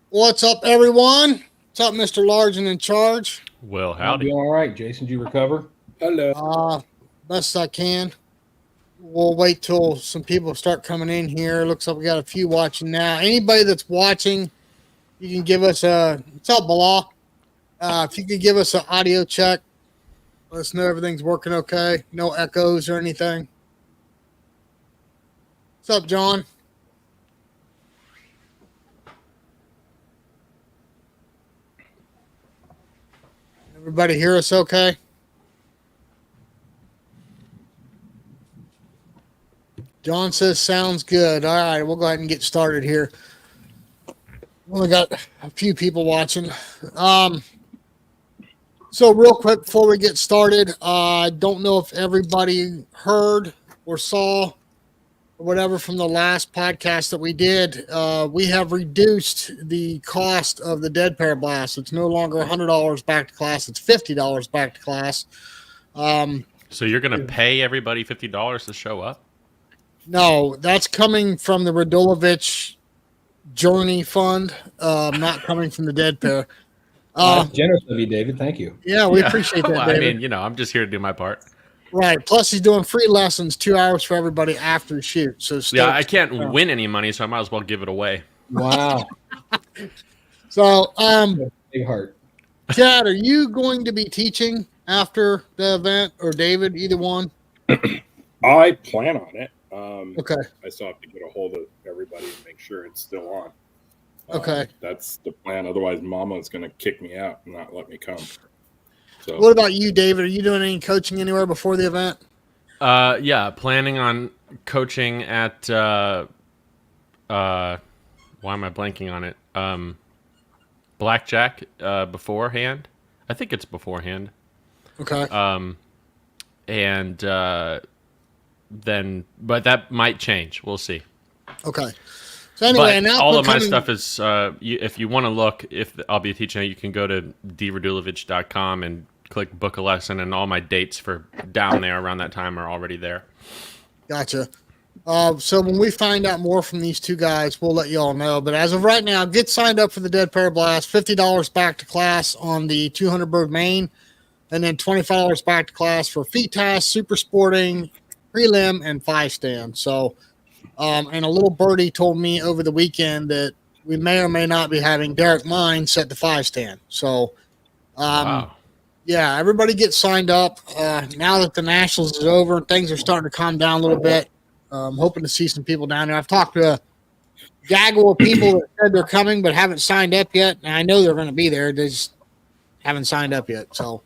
What's up, everyone? What's up, Mr. Large and in charge? Well, I'm howdy. doing all right. Jason, did you recover? Hello. Best I can. We'll wait till some people start coming in here. Looks like we got a few watching now. Anybody that's watching, you can give us a what's up, Bilal? If you could give us an audio check, let us know everything's working okay. No echoes or anything. What's up, John? Everybody hear us okay? John says sounds good. All right, we'll go ahead and get started here. Only got a few people watching. So real quick before we get started, I don't know if everybody heard or saw or whatever from the last podcast that we did. We have reduced the cost of the Dead Pair Blast. It's no longer $100 back to class. It's $50 back to class. So you're going to pay everybody $50 to show up? No, that's coming from the Radulovich Journey Fund, not coming from the Dead Pair. Generous of you, David. Thank you. Yeah, we appreciate that, Well, David. I mean, I'm just here to do my part. Right. Plus, he's doing free lessons, 2 hours for everybody after the shoot. So Yeah, I can't win any money, so I might as well give it away. Wow. So, Big heart. Chad, are you going to be teaching after the event, or David? Either one. I plan on it. Okay. I still have to get a hold of everybody and make sure it's still on. Okay. That's the plan. Otherwise, Mama's going to kick me out and not let me come. So, What about you, David? Are you doing any coaching anywhere before the event? Yeah, planning on coaching at why am I blanking on it? Blackjack beforehand. I think it's beforehand. Okay. And then, but that might change. We'll see. Okay. So anyway, But now all of my stuff is, if you want to look, if I'll be teaching, you can go to dradulovich.com and click book a lesson, and all my dates for down there around that time are already there. Gotcha. So when we find out more from these two guys, we'll let you all know. But as of right now, get signed up for the Dead Pair Blast. $50 back to class on the 200 bird main, and then $25 back to class for feet task, super sporting, prelim, and 5-stand. So, and a little birdie told me over the weekend that we may or may not be having Derek Mine set the 5-stand. So, Wow. yeah, everybody get signed up. Now that the Nationals is over and things are starting to calm down a little bit, I'm hoping to see some people down there. I've talked to a gaggle of people that said they're coming but haven't signed up yet. And I know they're going to be there. They just haven't signed up yet. So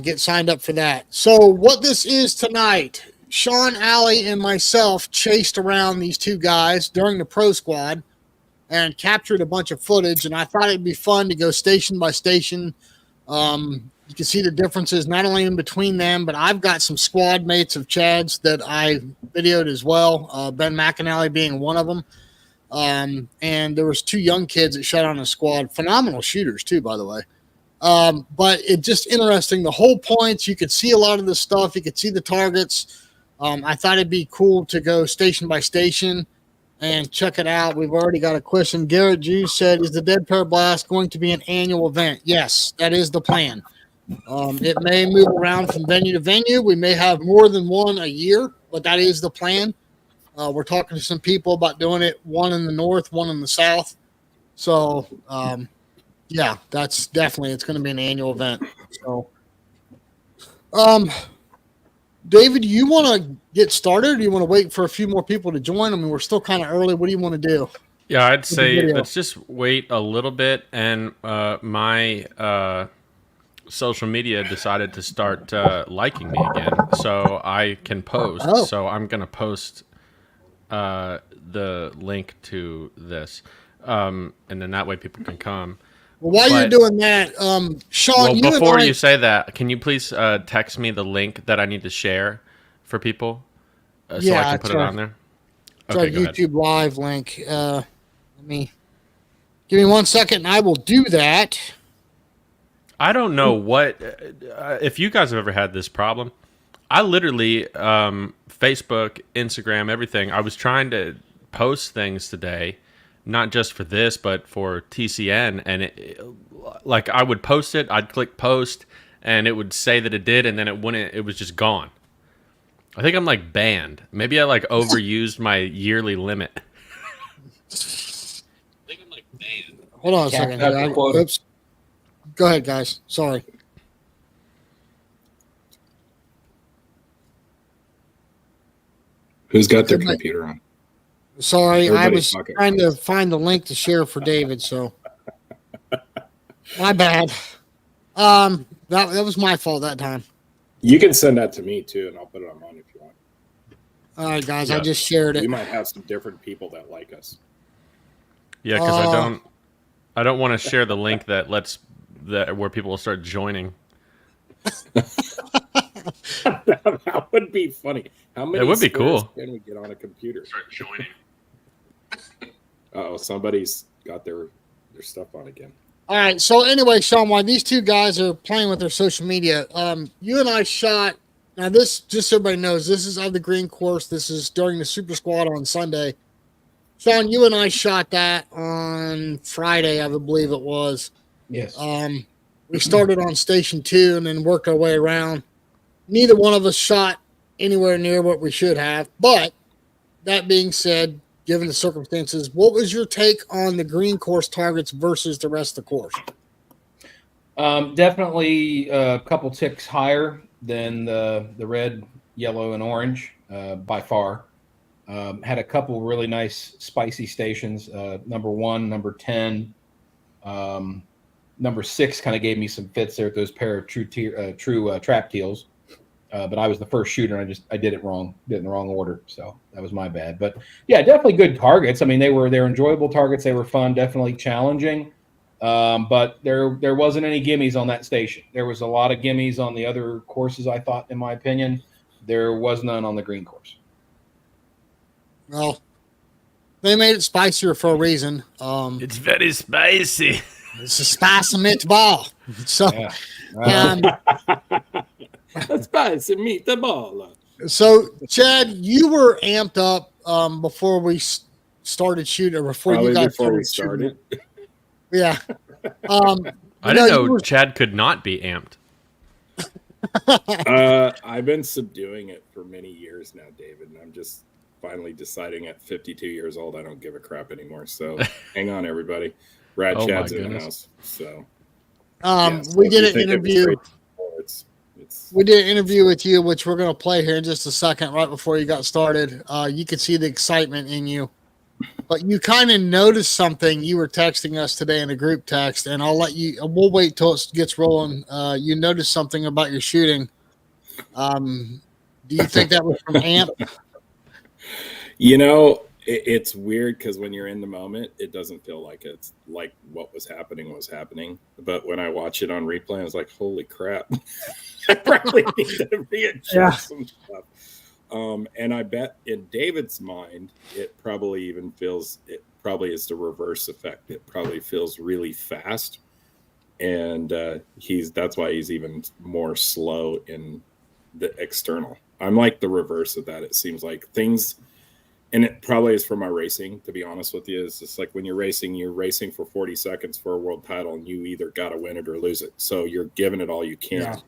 get signed up for that. So what this is tonight, Sean, Alley, and myself chased around these two guys during the ProSquad and captured a bunch of footage. And I thought it'd be fun to go station by station. You can see the differences not only in between them, but I've got some squad mates of Chad's that I videoed as well. Ben McAnally being one of them. And there was 2 young kids that shot on the squad, phenomenal shooters too, by the way. But it's just interesting. The whole points, you could see a lot of the stuff. You could see the targets. I thought it'd be cool to go station by station and check it out. We've already got a question. Garrett Juice said, is the Dead Pair Blast going to be an annual event? Yes, that is the plan. It may move around from venue to venue. We may have more than one a year, but that is the plan. We're talking to some people about doing it, one in the north, one in the south. So, yeah, that's definitely, it's going to be an annual event. So, David, do you want to get started, or do you want to wait for a few more people to join? I mean, we're still kind of early. What do you want to do? Yeah, I'd say let's just wait a little bit. And my social media decided to start liking me again, so I can post. Oh. So I'm going to post the link to this, and then that way people can come. Well, while you're doing that, Sean, Well, you before and I, you say that, can you please text me the link that I need to share for people so Yeah, I can put it's it our- on there? it's our go ahead. YouTube live link. Let me give me 1 second, and I will do that. I don't know what if you guys have ever had this problem. I literally Facebook, Instagram, everything. I was trying to post things today, not just for this, but for TCN. And like I would post it, I'd click post, and it would say that it did, and then it wouldn't. It was just gone. I think I'm like banned. Maybe I like overused my yearly limit. I think I'm like banned. Hold on a second. Oops. Go ahead, guys. Sorry. Who's got their computer on? Sorry, I was trying to find the link to share for David, so my bad. That was my fault that time. You can send that to me too, and I'll put it on mine if you want. All right, guys, I just shared it. We might have some different people that like us. Yeah, because I don't want to share the link that where people will start joining. That would be funny. How many? It would be cool. Can we get on a computer? Start joining. Oh, somebody's got their stuff on again. All right. So anyway, Sean, while these two guys are playing with their social media, you and I shot. Now this, just so everybody knows, this is of the green course. This is during the Super Squad on Sunday. Sean, you and I shot that on Friday, I believe it was. Yes. We started on station 2 and then worked our way around. Neither one of us shot anywhere near what we should have. But that being said, given the circumstances, what was your take on the green course targets versus the rest of the course? Definitely a couple ticks higher than the red, yellow, and orange by far. Had a couple really nice spicy stations. Number 1, number 10, number 6 kind of gave me some fits there with those pair of true trap teals. But I was the first shooter, and I did it wrong, did it in the wrong order, so that was my bad. But yeah, definitely good targets. I mean, they're enjoyable targets. They were fun, definitely challenging. But there wasn't any gimmies on that station. There was a lot of gimmies on the other courses, I thought, in my opinion. There was none on the green course. Well, they made it spicier for a reason. It's very spicy. It's a spicy meatball. So, a spicy meatball. So, Chad, you were amped up before we started shooting, or before Probably you got before we started. started. Yeah. I didn't know Chad could not be amped. I've been subduing it for many years now, David, and I'm just finally deciding at 52 years old I don't give a crap anymore. So hang on, everybody. Rad Chad's in the house. So we did an interview. We did an interview with you, which we're going to play here in just a second, right before you got started. You could see the excitement in you. But you kind of noticed something. You were texting us today in a group text, and we'll wait till it gets rolling. You noticed something about your shooting. Do you think that was from AMP? You know, it's weird because when you're in the moment, it doesn't feel like it's like what was happening. But when I watch it on replay, I was like, holy crap. I probably need to readjust some stuff. And I bet in David's mind, it probably is the reverse effect. It probably feels really fast. And that's why he's even more slow in the external. I'm like the reverse of that. It seems like things, and it probably is for my racing, to be honest with you. It's just like when you're racing for 40 seconds for a world title, and you either got to win it or lose it. So you're giving it all you can. Yeah.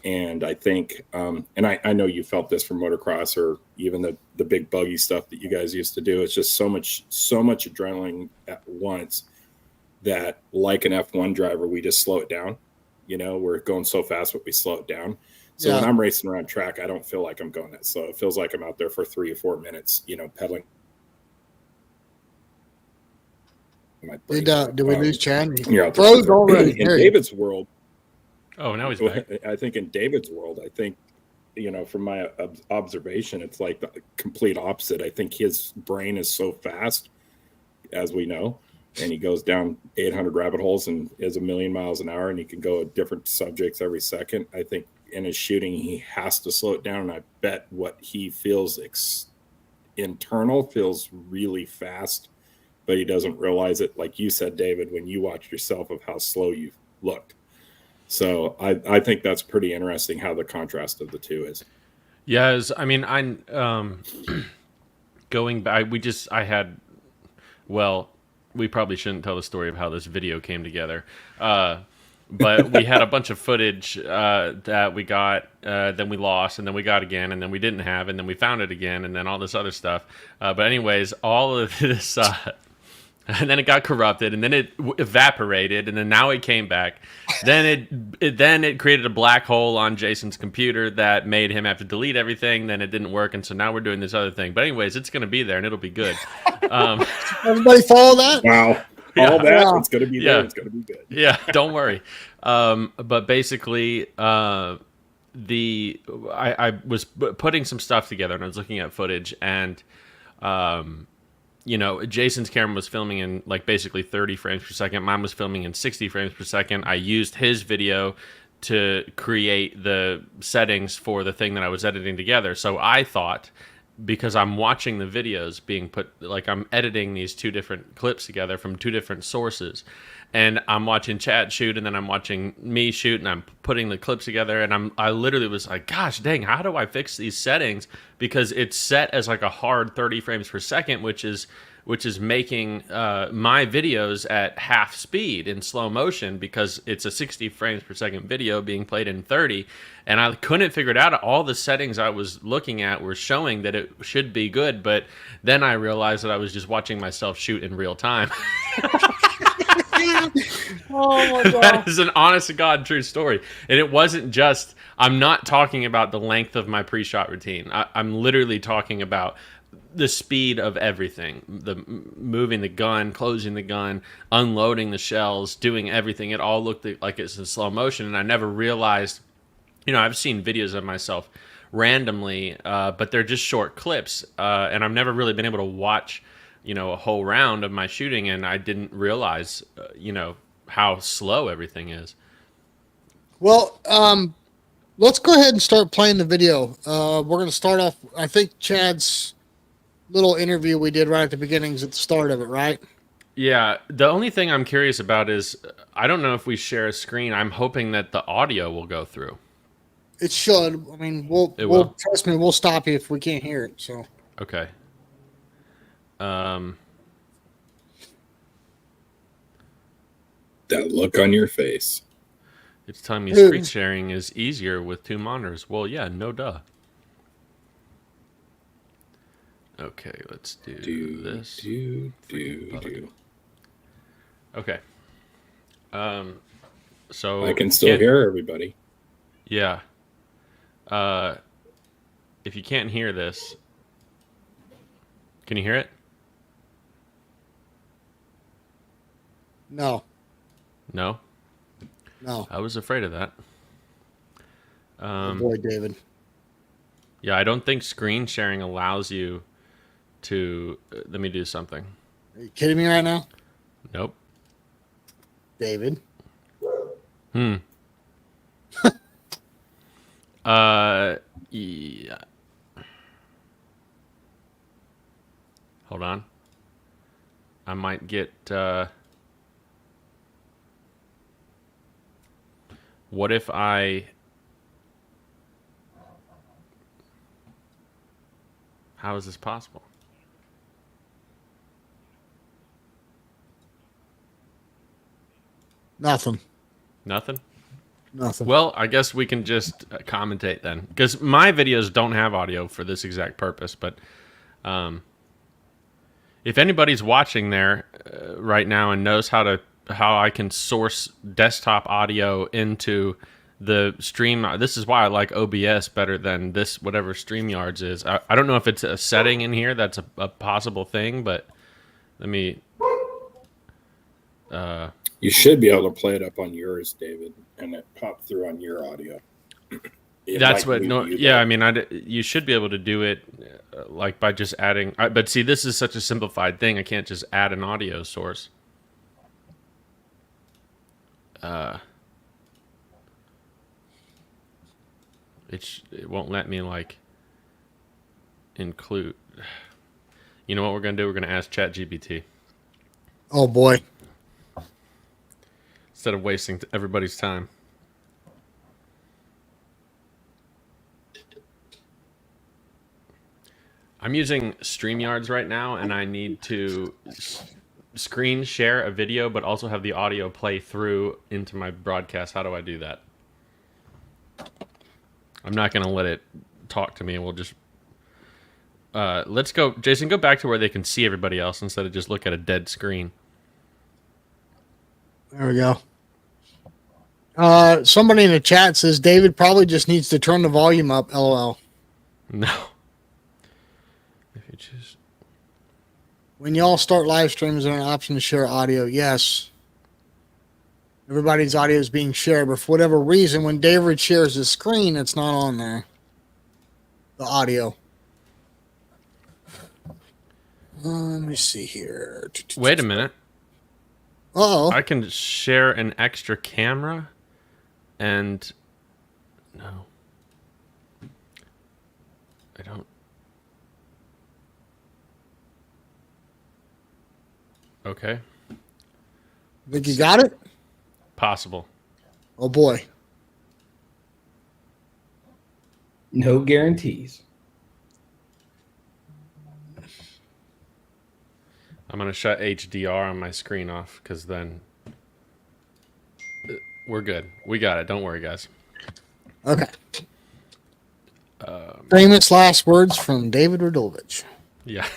And I think, and I know you felt this from motocross or even the big buggy stuff that you guys used to do. It's just so much adrenaline at once that, like an F1 driver, we just slow it down. You know, we're going so fast, but we slow it down. So when I'm racing around track, I don't feel like I'm going that slow. It feels like I'm out there for 3 or 4 minutes, you know, pedaling. Did we lose Chad? Yeah, froze already. In David's world. Oh, now he's back. I think in David's world, you know, from my observation, it's like the complete opposite. I think his brain is so fast, as we know, and he goes down 800 rabbit holes and is 1,000,000 miles an hour, and he can go at different subjects every second. I think in his shooting, he has to slow it down, and I bet what he feels internal feels really fast, but he doesn't realize it. Like you said, David, when you watched yourself of how slow you looked. So I think that's pretty interesting how the contrast of the two is. Yes, I mean, going back, we probably shouldn't tell the story of how this video came together. But we had a bunch of footage that we got, then we lost, and then we got again, and then we didn't have, and then we found it again, and then all this other stuff. But anyways, all of this, and then it got corrupted, and then it evaporated, and then now it came back. Then it created a black hole on Jason's computer that made him have to delete everything. Then it didn't work, and so now we're doing this other thing. But anyways, it's going to be there, and it'll be good. Everybody follow that? Wow. Yeah. All that, Yeah. it's going to be there. It's going to be good. Yeah, don't worry. But basically, I was putting some stuff together, and I was looking at footage, and Jason's camera was filming in like basically 30 frames per second. Mine was filming in 60 frames per second. I used his video to create the settings for the thing that I was editing together. So I thought, because I'm watching the videos being put, like I'm editing these two different clips together from two different sources, and I'm watching Chad shoot, and then I'm watching me shoot, and I'm putting the clips together, and I literally was like, gosh dang, how do I fix these settings? Because it's set as like a hard 30 frames per second, which is making my videos at half speed in slow motion, because it's a 60 frames per second video being played in 30, and I couldn't figure it out. All the settings I was looking at were showing that it should be good, but then I realized that I was just watching myself shoot in real time. Oh my God. That is an honest to God true story. And it wasn't just, I'm not talking about the length of my pre-shot routine. I'm literally talking about the speed of everything, the moving the gun, closing the gun, unloading the shells, doing everything. It all looked like it's in slow motion. And I never realized, I've seen videos of myself randomly, but they're just short clips. And I've never really been able to watch, a whole round of my shooting. And I didn't realize, how slow everything is. Well, let's go ahead and start playing the video. We're going to start off, I think Chad's little interview we did right at the beginnings at the start of it, right? Yeah, the only thing I'm curious about is, I don't know if we share a screen. I'm hoping that the audio will go through. It should. I mean, we'll trust me, we'll stop you if we can't hear it. So Okay. That look on your face. It's telling me Dude. screen sharing is easier with two monitors. Well, yeah, no duh. Okay, let's do this. Okay. So I can still hear everybody. Yeah. If you can't hear this, can you hear it? no. No? No. I was afraid of that. Oh boy, David. Yeah, I don't think screen sharing allows you to... let me do something. Are you kidding me right now? Nope. David. Yeah. Hold on. I might get... what if I... How is this possible? Nothing. Nothing? Nothing. Well, I guess we can just commentate then, because my videos don't have audio for this exact purpose. But if anybody's watching there right now and knows how I can source desktop audio into the stream, this is why I like OBS better than this whatever StreamYards is. I don't know if it's a setting in here that's a possible thing, but let me. You should be able to play it up on yours, David, and it popped through on your audio. That's what. No, yeah, I mean, you should be able to do it like by just adding. But see, this is such a simplified thing. I can't just add an audio source. It won't let me like include. You know what we're gonna do? We're gonna ask ChatGPT Oh boy. instead of wasting everybody's time. I'm using StreamYards right now, and I need to screen share a video, but also have the audio play through into my broadcast. How do I do that? I'm not going to let it talk to me. We'll just... let's go... Jason, go back to where they can see everybody else instead of just look at a dead screen. There we go. Somebody in the chat says David probably just needs to turn the volume up. LOL. No. If you choose... When y'all start live streams, is there an option to share audio? Yes. Everybody's audio is being shared, but for whatever reason, when David shares his screen, it's not on there. The audio. Let me see here. Wait a minute. Uh-oh. I can share an extra camera and... No. I don't... Okay. Think you got it? Possible. Oh, boy. No guarantees. I'm going to shut HDR on my screen off because then we're good. We got it. Don't worry, guys. Okay. Famous last words from David Radulovich. Yeah.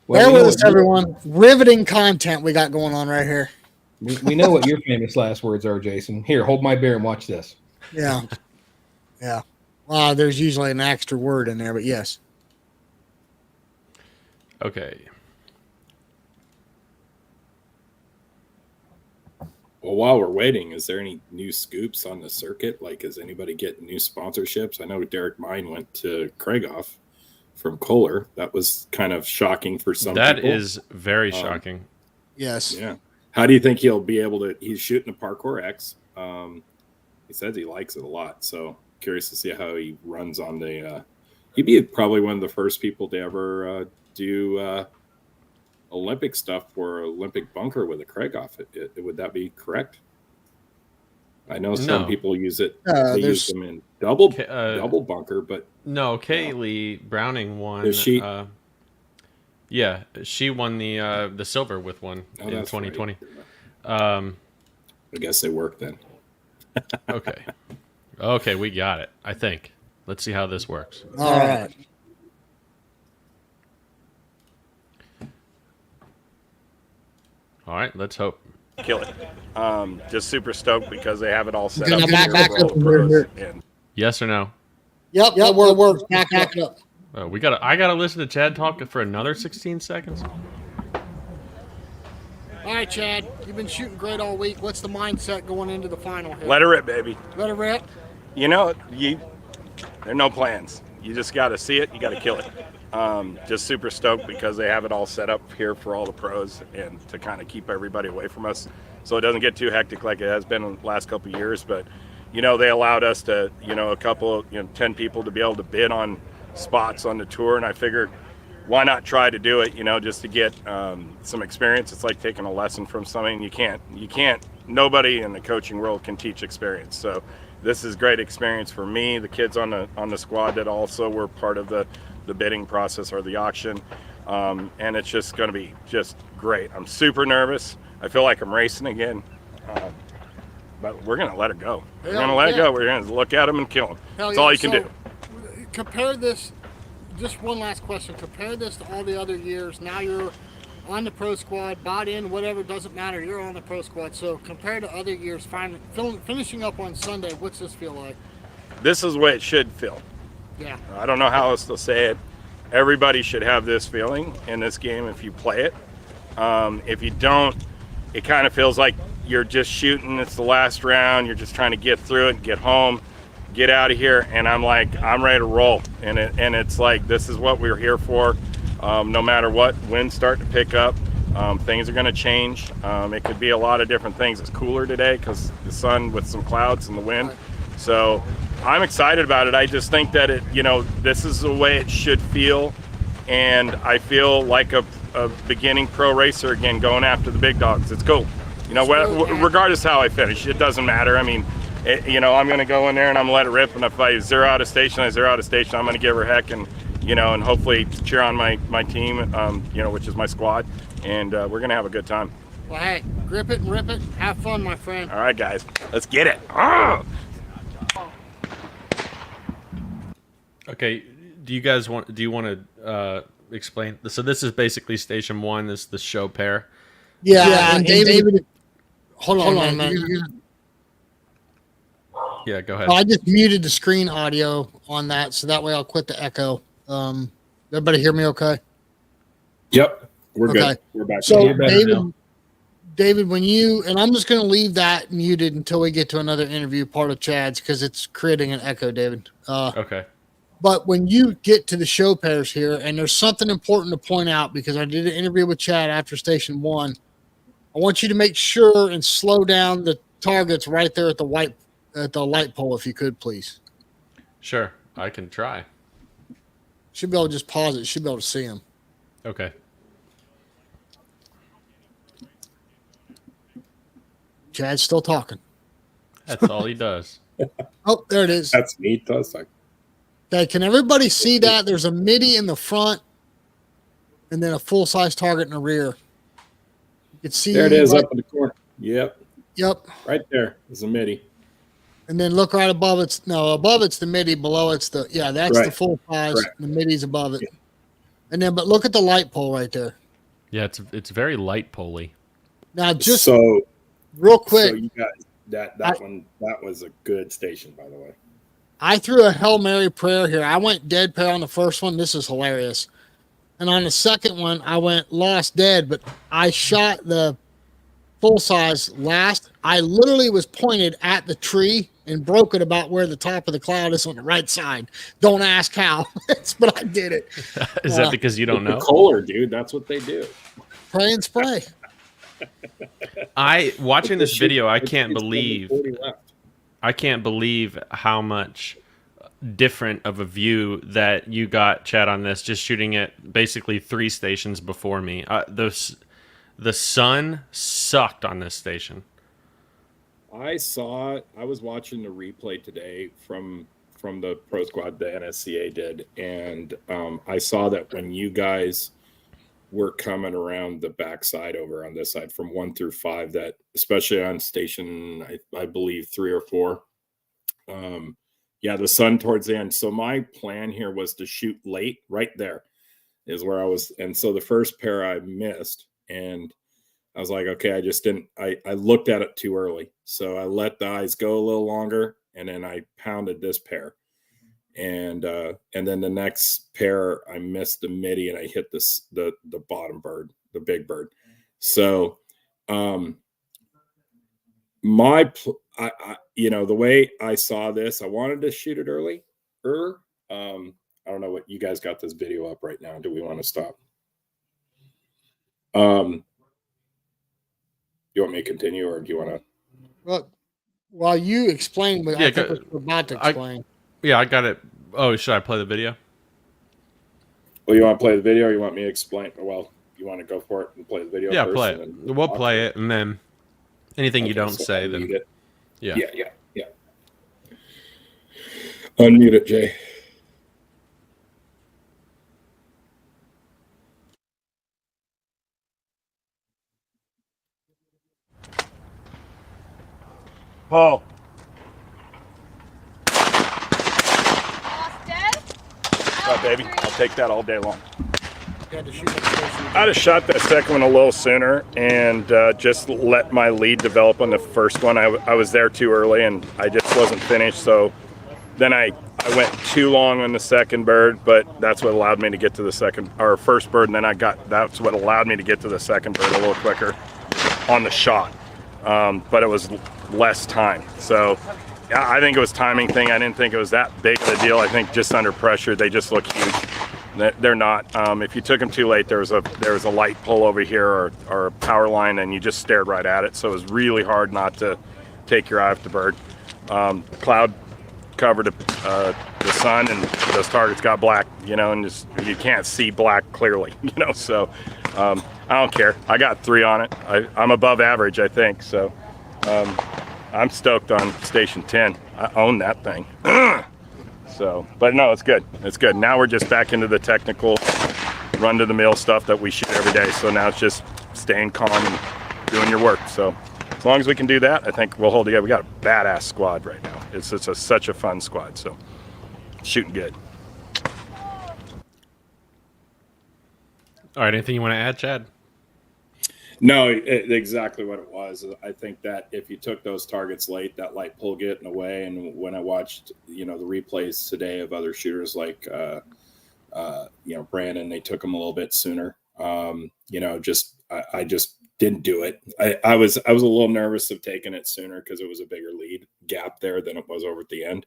Well, Bear we know with us, what everyone. Riveting content we got going on right here. we know what your famous last words are, Jason. Here, hold my beer and watch this. Yeah. Yeah. Well, there's usually an extra word in there, but yes. Okay. Well, while we're waiting, is there any new scoops on the circuit? Like, is anybody getting new sponsorships? I know Derek Mine went to Craigoff from Kohler. That was kind of shocking for some That people. is very shocking. Yes. Yeah. How do you think he'll be able to? He's shooting a Parkour X. He says he likes it a lot. So curious to see how he runs on the. He'd be probably one of the first people to ever do Olympic stuff for Olympic bunker with a Craigoff. Would that be correct? I know some people use it. They use them in double bunker, but no. Kaylee Browning won. Is she? Yeah, she won the silver with one in 2020. Right. I guess they work then. Okay, we got it. I think. Let's see how this works. All right. All right, let's hope. Kill it. Just super stoked because they have it all set Gonna up. back for all up the from here. pros. And Yes or no? Yep, that works. Back it up. I gotta listen to Chad talk for another 16 seconds. All right, Chad, you've been shooting great all week. What's the mindset going into the final here? let her rip, baby. Let it rip. You know, there are no plans. You just got to see it. You got to kill it. Just super stoked because they have it all set up here for all the pros and to kind of keep everybody away from us so it doesn't get too hectic like it has been in the last couple of years. But, you know, they allowed us to, a couple, 10 people to be able to bid on spots on the tour. And I figured, why not try to do it, just to get some experience. It's like taking a lesson from something. You can't, nobody in the coaching world can teach experience. So this is great experience for me, the kids on the squad that also were part of the bidding process or the auction. And it's just going to be just great. I'm super nervous. I feel like I'm racing again. But we're going to let it go. We're going to let it go. We're going to look at them and kill them. That's all you can do. Compare this, just one last question. Compare this to all the other years. Now you're on the Pro Squad, bought in, whatever, doesn't matter. You're on the Pro Squad. So compared to other years, finishing up on Sunday, what's this feel like? This is the way it should feel. Yeah. I don't know how else to say it. Everybody should have this feeling in this game if you play it. If you don't, it kind of feels like you're just shooting. It's the last round. You're just trying to get through it, get home, get out of here. And I'm ready to roll. And it's like, this is what we're here for. No matter what, winds start to pick up. Things are going to change. It could be a lot of different things. It's cooler today because the sun with some clouds and the wind. So I'm excited about it. I just think that this is the way it should feel. And I feel like a beginning pro racer again, going after the big dogs. It's cool. Regardless how I finish, it doesn't matter. I mean, I'm going to go in there and I'm going to let it rip. And if I zero out a station, I'm going to give her heck. And, and hopefully cheer on my team, which is my squad, and we're gonna have a good time. Well, hey, grip it and rip it. Have fun, my friend. All right, guys, let's get it. Ah! Okay, do you want to explain? So this is basically Station 1. This is the show pair. Yeah, and David, hold on, man. Yeah, go ahead. I just muted the screen audio on that, so that way I'll quit the echo. Everybody hear me okay? Yep, we're Okay. good. We're back. So, You're better now. David, when you, and I'm just going to leave that muted until we get to another interview part of Chad's, because it's creating an echo, David. Okay. But when you get to the show pairs here, and there's something important to point out, because I did an interview with Chad after Station 1, I want you to make sure and slow down the targets right there at the light pole, if you could, please. Sure, I can try. Should be able to just pause it. Should be able to see them. Okay. Chad's still talking. That's all he does. Oh, there it is. That's neat. That's like, Okay, can everybody see that? There's a MIDI in the front and then a full-size target in the rear. You can see there it is right, up in the corner. Yep, Yep. right there is a MIDI. And then look right above it's the MIDI, below it's the that's the Right. full size. Correct. The MIDI's above it. And then but look at the light pole right there. Yeah, it's very light poly. Now just So real quick, So you guys, that was a good station, by the way. I threw a Hail Mary prayer here. I went dead pair on the first one. This is hilarious. And on the second one, I went lost dead, but I shot the full size last. I literally was pointed at the tree and broke it about where the top of the cloud is on the right side. Don't ask how, but I did it. Is that because you don't know? Kohler, dude, that's what they do. Pray and spray. Watching this video, I can't It's believe 40 left. I can't believe how much different of a view that you got, Chad, on this, just shooting it basically 3 stations before me. The sun sucked on this station. I saw it. I was watching the replay today from the ProSquad the NSCA did, and I saw that when you guys were coming around the backside over on this side from 1 through 5, that especially on station I believe 3 or 4, the sun towards the end. So my plan here was to shoot late. Right there is where I was, and so the first pair I missed, and I was like, okay, I just didn't. I looked at it too early, so I let the eyes go a little longer, and then I pounded this pair, and then the next pair I missed the MIDI, and I hit the bottom bird, the big bird. So, the way I saw this, I wanted to shoot it early. I don't know what you guys got this video up right now. Do we want to stop? You want me to continue, or do you want to? Well, while you explain what I think we're about to explain. I got it. Oh, should I play the video? Well, you want to play the video, or you want me to explain? Well, you want to go for it and play the video? Yeah, first, play it. We'll play it, and then anything you don't say, then it. Yeah. Unmute it, Jay. Paul. Lost dead? What's up, baby? I'll take that all day long. You had to shoot that station. I'd have shot that second one a little sooner and just let my lead develop on the first one. I was there too early and I just wasn't finished. So then I went too long on the second bird, but that's what allowed me to get to the first bird. And then that's what allowed me to get to the second bird a little quicker on the shot. But it was less time. So yeah, I think it was timing thing. I didn't think it was that big of a deal. I think just under pressure, they just look huge. They're not. If you took them too late, there was a light pole over here or a power line, and you just stared right at it. So it was really hard not to take your eye off the bird. Cloud covered the sun, and those targets got black, and just you can't see black clearly, So I don't care. I got 3 on it. I'm above average, I think. So I'm stoked on Station 10. I own that thing. So, but no, it's good. It's good. Now we're just back into the technical, run-to-the-mill stuff that we shoot every day. So now it's just staying calm and doing your work. So as long as we can do that, I think we'll hold together. We got a badass squad right now. It's such a fun squad. So shooting good. All right, anything you want to add, Chad? No, exactly what it was. I think that if you took those targets late, that light pull getting away. And when I watched, the replays today of other shooters like, Brandon, they took them a little bit sooner. I just didn't do it. I was a little nervous of taking it sooner because it was a bigger lead gap there than it was over at the end.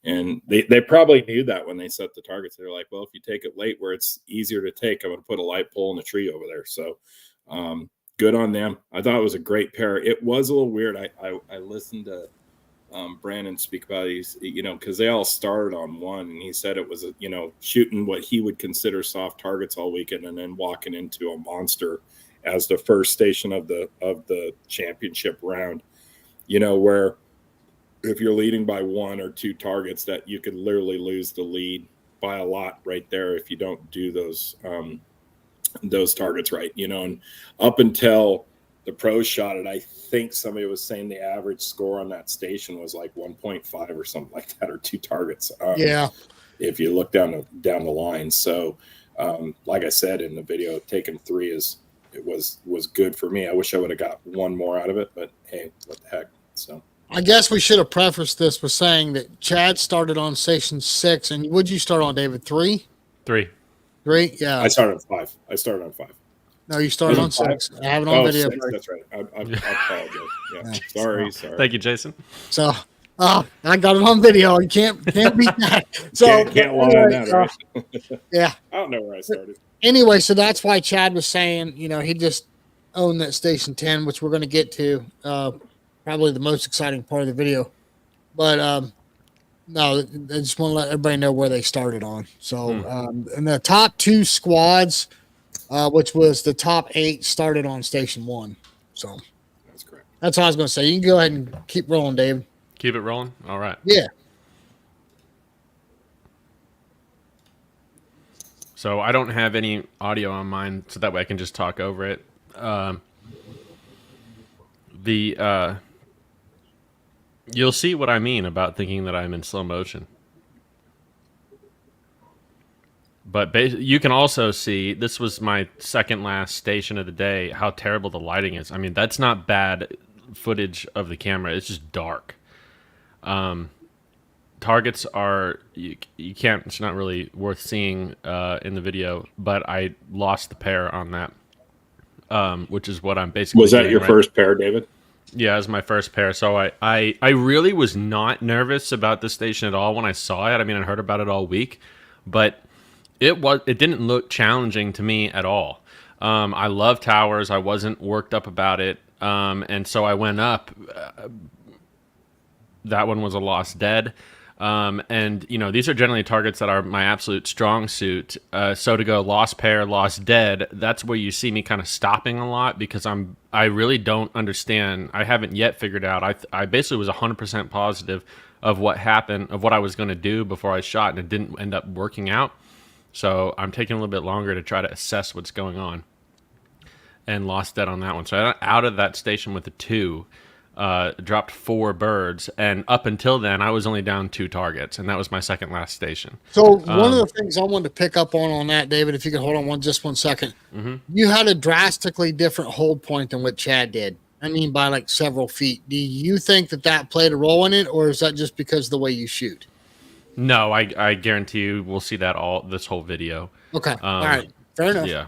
And they probably knew that when they set the targets. They're like, well, if you take it late where it's easier to take, I'm going to put a light pole in the tree over there. So, good on them. I thought it was a great pair. It was a little weird. I listened to Brandon speak about these, because they all started on one, and he said it was, shooting what he would consider soft targets all weekend, and then walking into a monster as the first station of the championship round. Where if you're leading by one or two targets, that you could literally lose the lead by a lot right there if you don't do those targets right, and up until the pros shot it, I think somebody was saying the average score on that station was like 1.5 or something like that, or two targets. If you look down the line. So, like I said in the video, taking three was good for me. I wish I would have got one more out of it, but hey, what the heck? So I guess we should have prefaced this with saying that Chad started on station 6, and would you start on, David? 3? 3. 3? Yeah. I started on 5. No, you started on 6. I have it on video. 6, that's right. I apologize. Yeah. Sorry. Thank you, Jason. So, I got it on video. You can't beat that. So can't lie on that, right? Yeah. I don't know where I started. Anyway, so that's why Chad was saying, he just owned that station 10, which we're going to get to. Probably the most exciting part of the video. But no, I just want to let everybody know where they started on. So, and the top 2 squads, which was the top 8, started on station 1. So that's correct. That's all I was going to say. You can go ahead and keep rolling, David. Keep it rolling? All right. Yeah. So I don't have any audio on mine, so that way I can just talk over it. You'll see what I mean about thinking that I'm in slow motion. But you can also see, this was my second last station of the day, how terrible the lighting is. I mean, that's not bad footage of the camera. It's just dark. Targets are, you can't, it's not really worth seeing in the video, but I lost the pair on that, which is what I'm basically Was that your right. first pair, David? Yeah, it was my first pair. So I really was not nervous about this station at all when I saw it. I mean, I heard about it all week, but it didn't look challenging to me at all. I love towers. I wasn't worked up about it. And so I went up. That one was a lost dead. And, these are generally targets that are my absolute strong suit. So to go lost pair, lost dead, that's where you see me kind of stopping a lot because I really don't understand. I haven't yet figured out. I basically was 100% positive of what happened, of what I was going to do before I shot, and it didn't end up working out. So I'm taking a little bit longer to try to assess what's going on. And lost dead on that one. So I got out of that station with a 2. Dropped 4 birds, and up until then I was only down 2 targets, and that was my second last station. So one of the things I wanted to pick up on that, David, if you could hold on just one second. You had a drastically different hold point than what Chad did. I mean, by like several feet. Do you think that played a role in it, or is that just because of the way you shoot? No, I guarantee you we'll see that this whole video. Okay. All right. Fair enough. Yeah.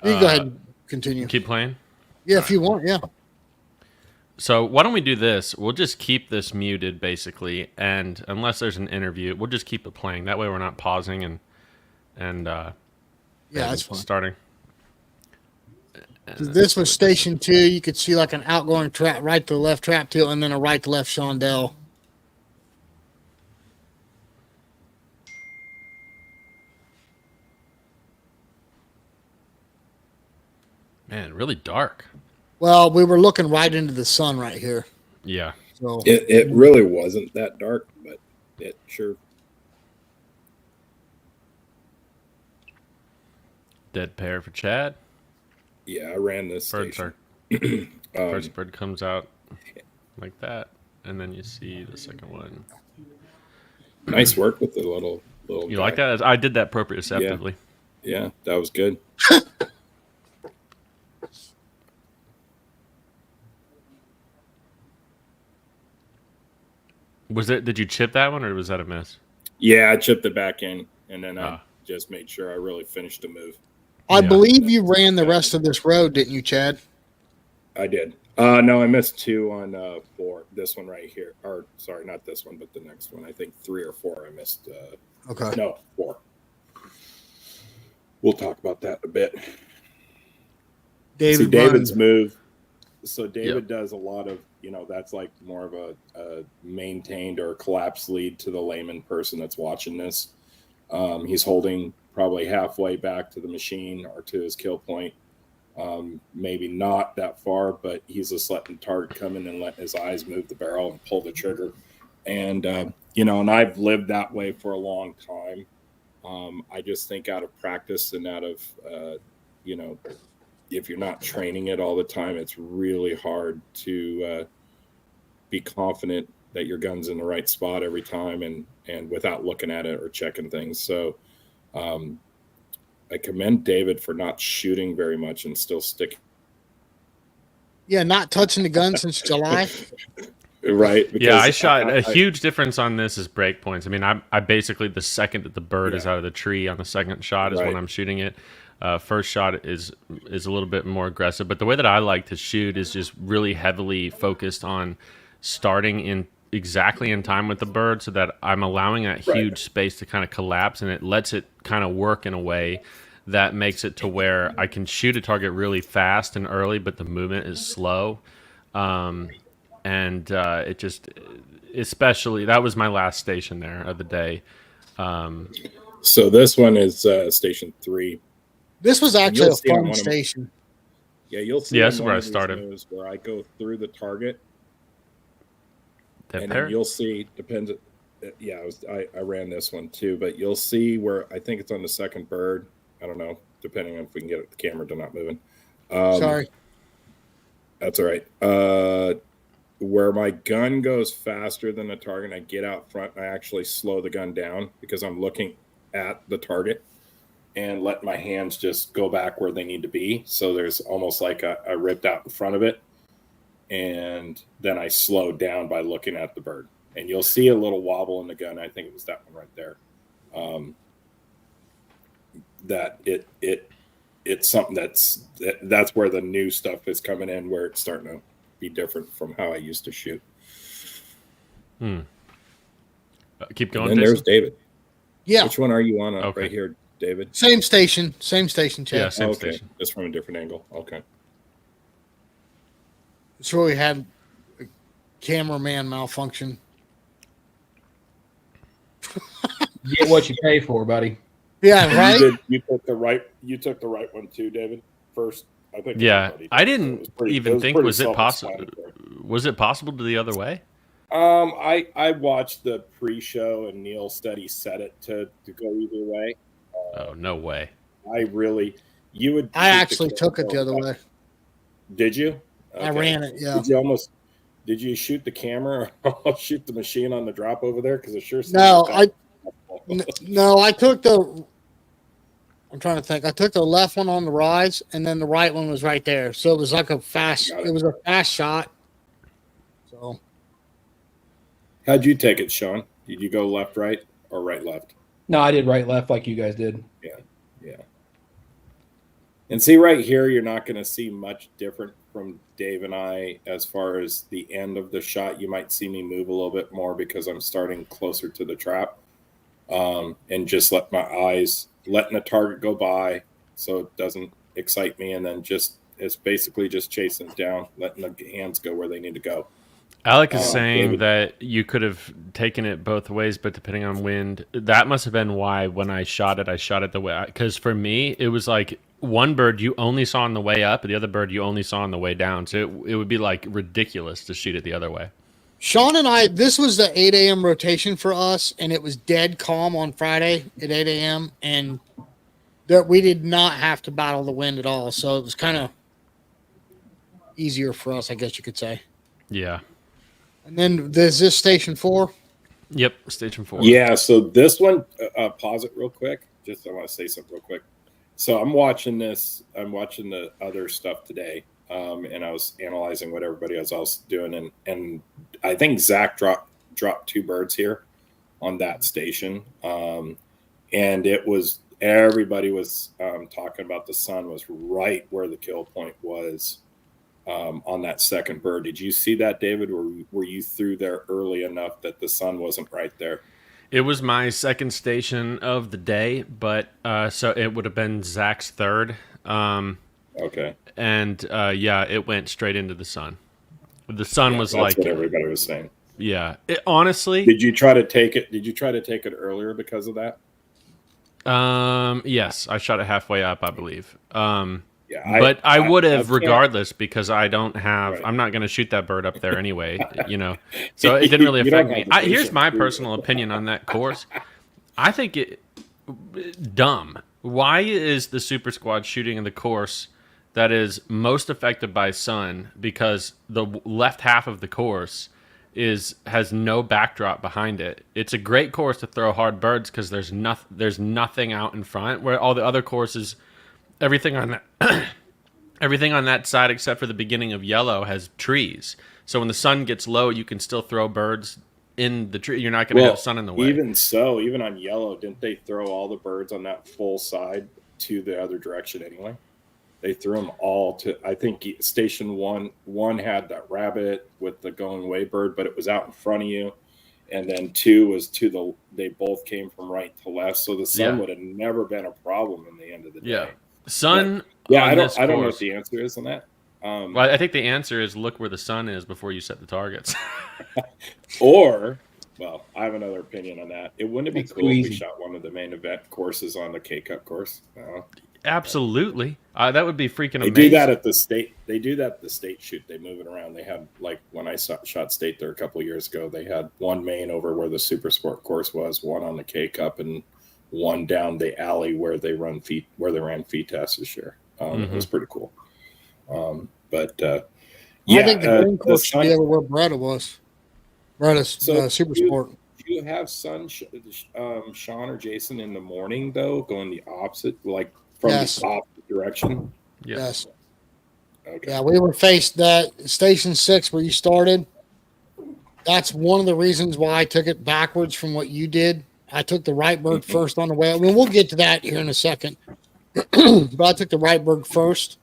You can go ahead and continue. Keep playing? Yeah, if you want, yeah. So why don't we do this? We'll just keep this muted, basically, and unless there's an interview, we'll just keep it playing. That way we're not pausing and that's fine. Starting. This was station 2. You could see like an outgoing trap, right to left trap tilt, and then a right to left chandelle. Man, really dark. Well, we were looking right into the sun right here. Yeah. So It really wasn't that dark, but it sure. Dead pair for Chad. Yeah, I ran this Birds station. are first bird comes out like that, and then you see the second one. Nice work with the little You guy. like that? I did that proprioceptively. Yeah, that was good. Was it? Did you chip that one, or was that a miss? Yeah, I chipped it back in, and then I Ah. just made sure I really finished the move. I Yeah. believe you ran the rest of this road, didn't you, Chad? I did. No, I missed 2 on 4. This one right here, or sorry, not this one, but the next one. I think 3 or 4 I missed. Okay. No, 4. We'll talk about that in a bit. See, David's running. move. So David does a lot of, that's like more of a maintained or collapsed lead to the layman person that's watching this. He's holding probably halfway back to the machine or to his kill point. Maybe not that far, but he's just letting the target come in and letting his eyes move the barrel and pull the trigger. And, and I've lived that way for a long time. I just think out of practice and out of, if you're not training it all the time, it's really hard to be confident that your gun's in the right spot every time and without looking at it or checking things. So I commend David for not shooting very much and still sticking. Yeah, not touching the gun since July. Right. Yeah, I shot a huge difference on this is break points. I mean, I basically the second that the bird is out of the tree on the second shot is when I'm shooting it. First shot is a little bit more aggressive, but the way that I like to shoot is just really heavily focused on starting in exactly in time with the bird, so that I'm allowing that huge space to kind of collapse, and it lets it kind of work in a way that makes it to where I can shoot a target really fast and early, but the movement is slow. And it just, especially, that was my last station there of the day. So this one is station 3. This was actually a fun station. Yeah, you'll see. Yeah, this is where I started. Where I go through the target, That and pair? then you'll see. Depends. Yeah, I ran this one too, but you'll see where I think it's on the second bird. I don't know, depending on if we can get the camera to not moving. Sorry. That's all right. Where my gun goes faster than the target, I get out front and I actually slow the gun down because I'm looking at the target and let my hands just go back where they need to be. So there's almost like I ripped out in front of it. And then I slowed down by looking at the bird. And you'll see a little wobble in the gun. I think it was that one right there. That it's something that's where the new stuff is coming in, where it's starting to be different from how I used to shoot. Keep going. And then there's David. Yeah. Which one are you on right here, David? Same station, Chad. Yeah, same station. Just from a different angle. Okay. It's really had a cameraman malfunction. Get what you pay for, buddy. Yeah, right. You took the right one too, David. First, I think. Yeah, I didn't even think was it possible. self-explanatory. Was it possible to the other way? I watched the pre-show and Neil said he set it to go either way. Oh, no way. I actually took it the other way. Did you? Okay. I ran it. Yeah. Did you shoot the camera or shoot the machine on the drop over there? Because it sure. No, I took the. I'm trying to think. I took the left one on the rise, and then the right one was right there. So it was like a fast. It was a fast shot. So. How'd you take it, Sean? Did you go left, right, or right, left? No, I did right, left like you guys did. Yeah. And see, right here, you're not going to see much different from Dave and I as far as the end of the shot. You might see me move a little bit more because I'm starting closer to the trap, and just letting the target go by so it doesn't excite me, and then it's basically just chasing it down, letting the hands go where they need to go. Alec is saying that you could have taken it both ways, but depending on wind, that must have been why when I shot it the way, because for me, it was like one bird you only saw on the way up, and the other bird you only saw on the way down. So it would be like ridiculous to shoot it the other way. Sean and I, this was the 8 a.m. rotation for us, and it was dead calm on Friday at 8 a.m. And that we did not have to battle the wind at all, so it was kind of easier for us, I guess you could say. Yeah. And then there's this station 4. Yep. Station 4. Yeah. So this one, pause it real quick. Just I want to say something real quick. So I'm watching this. I'm watching the other stuff today, and I was analyzing what everybody else doing, and I think Zach dropped 2 birds here on that station, and it was everybody was talking about the sun was right where the kill point was on that second bird. Did you see that, David? Were you through there early enough that the sun wasn't right there? It was my second station of the day, but so it would have been Zach's third. Okay. And yeah, it went straight into the sun. The sun was That's like, what everybody was saying. yeah. Honestly, Did you try to take it? Did you try to take it earlier because of that? yes, I shot it halfway up, I believe. Yeah, but I would have can't- regardless because I don't have. Right. I'm not going to shoot that bird up there anyway. So it didn't really You don't affect me. have the Here's patience, my do you? personal opinion on that course. I think it dumb. Why is the Super Squad shooting in the course that is most affected by sun? Because the left half of the course has no backdrop behind it. It's a great course to throw hard birds because there's nothing out in front. Where all the other courses, everything on that everything on that side except for the beginning of yellow has trees. So when the sun gets low, you can still throw birds in the tree. You're not going to have sun in the way. Even so, even on yellow, didn't they throw all the birds on that full side to the other direction anyway? They threw them all to. I think station one had that rabbit with the going away bird, but it was out in front of you, and then 2 was to the. They both came from right to left, so the sun would have never been a problem in the end of the day. Yeah, sun. Yeah, I don't know course, what the answer is on that. Well, I think the answer is look where the sun is before you set the targets. Or, well, I have another opinion on that. It wouldn't it be That's cool if we easy. shot one of the main event courses on the K-Cup course? Absolutely, that would be freaking They amazing. do that at the state. They do that at the state shoot. They move it around. They had, like, when I shot state there a couple of years ago, they had one main over where the Super Sport course was, one on the K-Cup, and one down the alley where they ran feed tests this year. It was pretty cool. Yeah, I think the green course should sun, be able where Bretta was. Bretta's Super Sport. Do you have Sean or Jason in the morning though, going the opposite, like from Yes. the opposite direction? Yes. Okay. Yeah, we were faced that station 6 where you started. That's one of the reasons why I took it backwards from what you did. I took the right bird first on the way. I mean, we'll get to that here in a second. But I took the right bird first,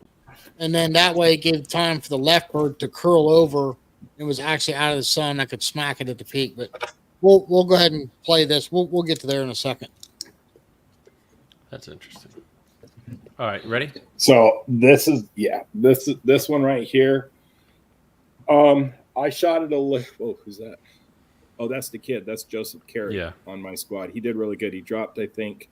and then that way it gave time for the left bird to curl over. It was actually out of the sun. I could smack it at the peak, but we'll go ahead and play this. We'll get to there in a second. That's interesting. All right, ready? So this one right here. I shot it oh, who's that? Oh, that's the kid. That's Joseph Carey on my squad. He did really good. He dropped, I think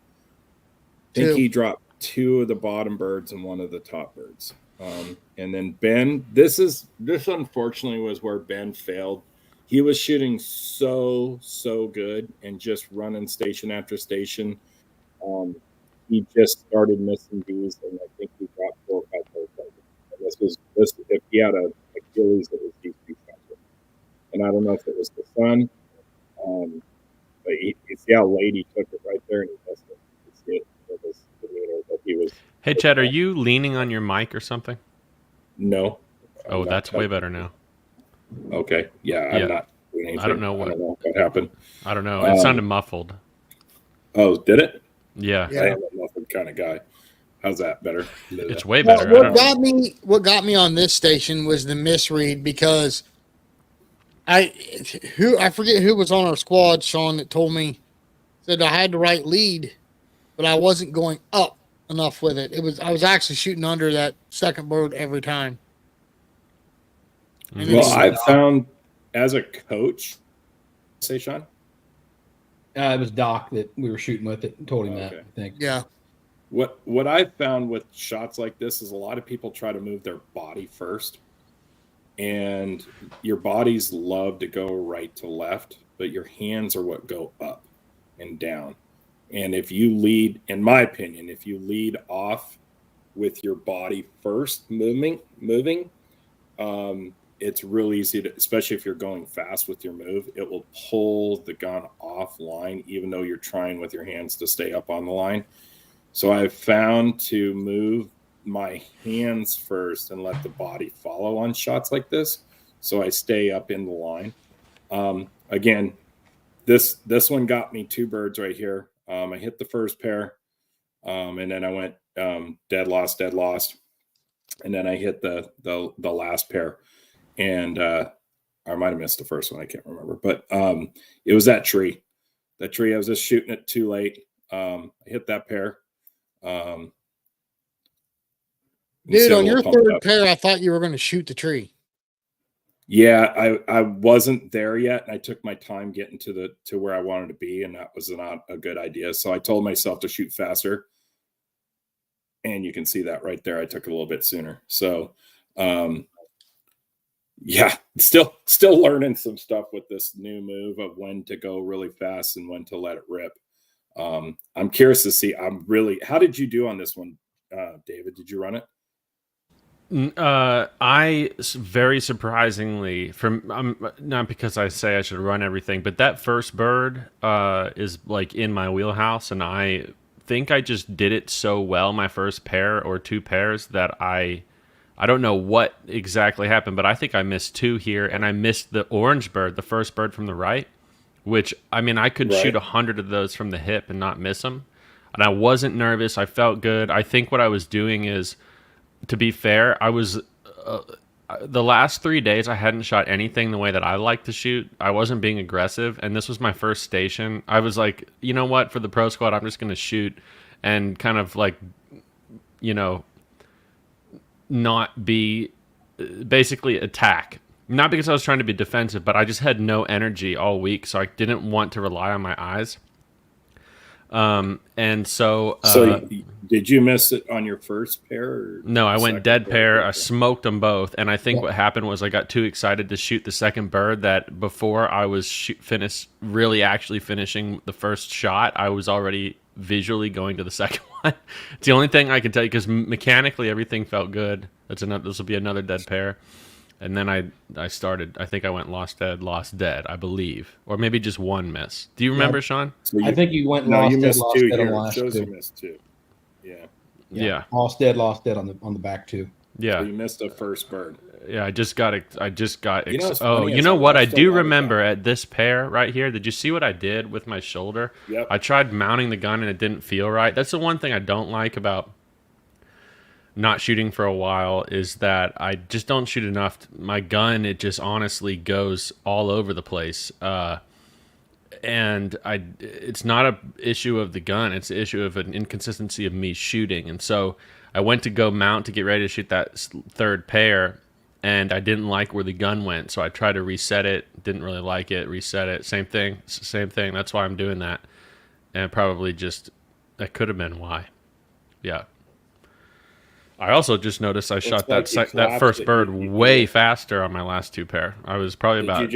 he dropped 2 of the bottom birds and 1 of the top birds. And then Ben, this unfortunately was where Ben failed. He was shooting so good and just running station after station. He just started missing these, and I think he dropped 4 or 5 birds. And this if he had a Achilles, it was these 2 shots. And I don't know if it was the sun, but you see how late he took it right there, and he missed it. You see it. It was demeanor that he was. Hey, Chad, are you leaning on your mic or something? No. Oh, that's way better now. Okay. Yeah, I'm not doing anything. I don't know what happened. I don't know. It sounded muffled. Oh, did it? Yeah. I am a muffled kind of guy. How's that better? It's way better. What got me on this station was the misread, because I forget who was on our squad, Sean, that told me, said I had the right lead, but I wasn't going up enough with it. I was actually shooting under that second bird every time. And Well, I found as a coach, say Sean. It was Doc that we were shooting with. It told him that. Okay. I think. Yeah. What I found with shots like this is a lot of people try to move their body first, and your bodies love to go right to left, but your hands are what go up and down. And if you lead, in my opinion, if you lead off with your body first moving, it's real easy to, especially if you're going fast with your move, it will pull the gun offline, even though you're trying with your hands to stay up on the line. So I've found to move my hands first and let the body follow on shots like this, so I stay up in the line. Again, this one got me 2 birds right here. I hit the first pair, and then I went dead lost, and then I hit the last pair, and I might have missed the first one. I can't remember, but it was that tree. That tree, I was just shooting it too late. I hit that pair. Dude, on your third pair, I thought you were going to shoot the tree. Yeah, I wasn't there yet, and I took my time getting to where I wanted to be, and that was not a good idea. So I told myself to shoot faster, and you can see that right there. I took it a little bit sooner. So, yeah, still learning some stuff with this new move of when to go really fast and when to let it rip. I'm curious to see. How did you do on this one, David? Did you run it? I very surprisingly, not because I say I should run everything, but that first bird is like in my wheelhouse, and I think I just did it so well my first pair or 2 pairs that I don't know what exactly happened, but I think I missed 2 here, and I missed the orange bird, the first bird from the right, which, I mean, I could shoot 100 of those from the hip and not miss them, and I wasn't nervous. I felt good. I think what I was doing is, to be fair, I was the last 3 days I hadn't shot anything the way that I like to shoot. I wasn't being aggressive, and this was my first station. I was like, you know what, for the Pro Squad, I'm just going to shoot and kind of like, you know, not be, basically attack. Not because I was trying to be defensive, but I just had no energy all week, so I didn't want to rely on my eyes. And so did you miss it on your first pair? Or no, I went dead pair. I smoked them both, and I think what happened was I got too excited to shoot the second bird that before I was actually finishing the first shot, I was already visually going to the second one. It's the only thing I can tell you, because mechanically everything felt good. This will be another dead pair. And then I started, I think I went lost dead, I believe. Or maybe just 1 miss. Do you remember, Sean? So I think you went lost dead, missed lost 2 dead on here. the last Shows 2. you missed 2. Yeah. Lost dead on the back 2. Yeah. So you missed the first bird. Yeah, I just got funny you know what? I do remember at this pair right here. Did you see what I did with my shoulder? Yep. I tried mounting the gun and it didn't feel right. That's the one thing I don't like about not shooting for a while, is that I just don't shoot enough. My gun, it just honestly goes all over the place. And it's not a issue of the gun. It's an issue of an inconsistency of me shooting. And so I went to go mount to get ready to shoot that third pair, and I didn't like where the gun went. So I tried to reset it. Didn't really like it. Reset it. Same thing. That's why I'm doing that. And probably that could have been why. Yeah. I also just noticed I shot that first bird way faster on my last 2 pair. I was probably about. Did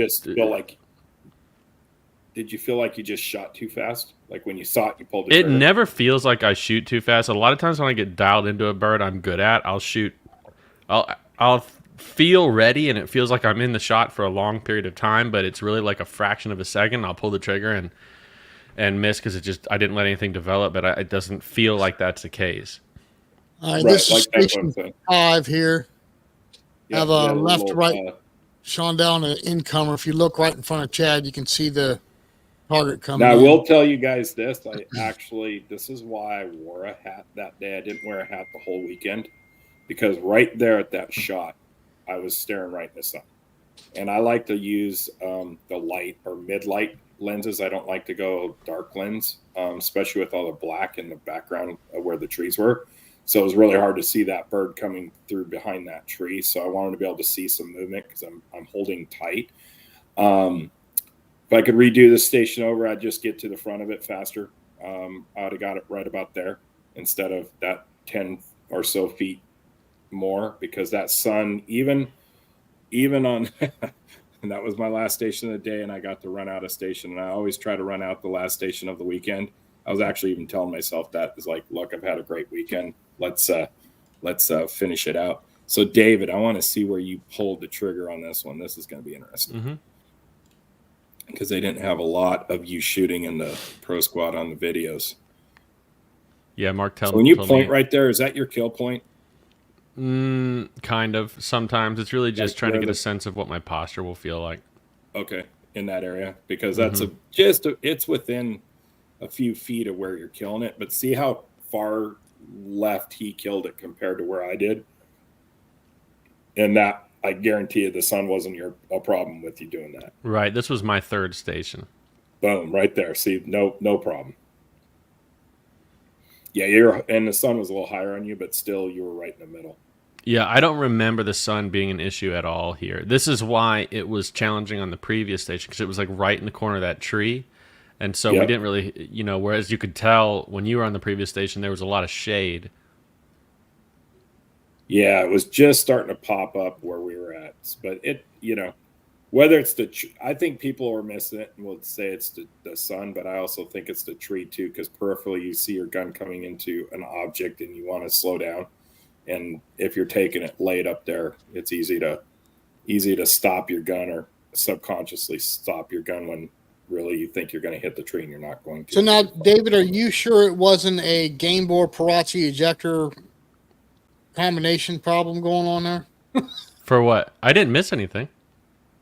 you feel like you just shot too fast? Like when you saw it, you pulled the trigger? It never feels like I shoot too fast. A lot of times when I get dialed into a bird I'm good at, I'll shoot. I'll feel ready, and it feels like I'm in the shot for a long period of time, but it's really like a fraction of a second. I'll pull the trigger and miss because I didn't let anything develop, but it doesn't feel like that's the case. All right, this is station 5 here. Have a left, right, Sean down an incomer. If you look right in front of Chad, you can see the target coming. Now, I will tell you guys this. This is why I wore a hat that day. I didn't wear a hat the whole weekend, because right there at that shot, I was staring right in the sun. And I like to use the light or mid-light lenses. I don't like to go dark lens, especially with all the black in the background of where the trees were. So it was really hard to see that bird coming through behind that tree. So I wanted to be able to see some movement because I'm holding tight. If I could redo this station over, I'd just get to the front of it faster. I would have got it right about there instead of that 10 or so feet more, because that sun, even even on, and that was my last station of the day, and I got to run out a station, and I always try to run out the last station of the weekend. I was actually even telling myself that, is like, look, I've had a great weekend. Let's finish it out. So David, I want to see where you pulled the trigger on this one. This is going to be interesting because they didn't have a lot of you shooting in the Pro Squad on the videos. Yeah, Mark, so when you point right there, is that your kill point? Kind of. Sometimes it's really just trying to get a sense of what my posture will feel like. Okay, in that area, because that's it's within a few feet of where you're killing it. But see how far left he killed it compared to where I did, and that I guarantee you the sun wasn't a problem with you doing that. Right. This was my third station. Boom, right there. See, no problem. Yeah, and the sun was a little higher on you, but still you were right in the middle. Yeah, I don't remember the sun being an issue at all here. This is why it was challenging on the previous station, because it was like right in the corner of that tree. And so we didn't really, whereas you could tell when you were on the previous station, there was a lot of shade. Yeah, it was just starting to pop up where we were at. But whether it's I think people are missing it and will say it's the sun, but I also think it's the tree too, because peripherally you see your gun coming into an object and you want to slow down. And if you're taking it laid up there, it's easy to stop your gun or subconsciously stop your gun when really you think you're going to hit the tree and you're not going to. So now, David, are you sure it wasn't a game board Perazzi ejector combination problem going on there? For what? I didn't miss anything.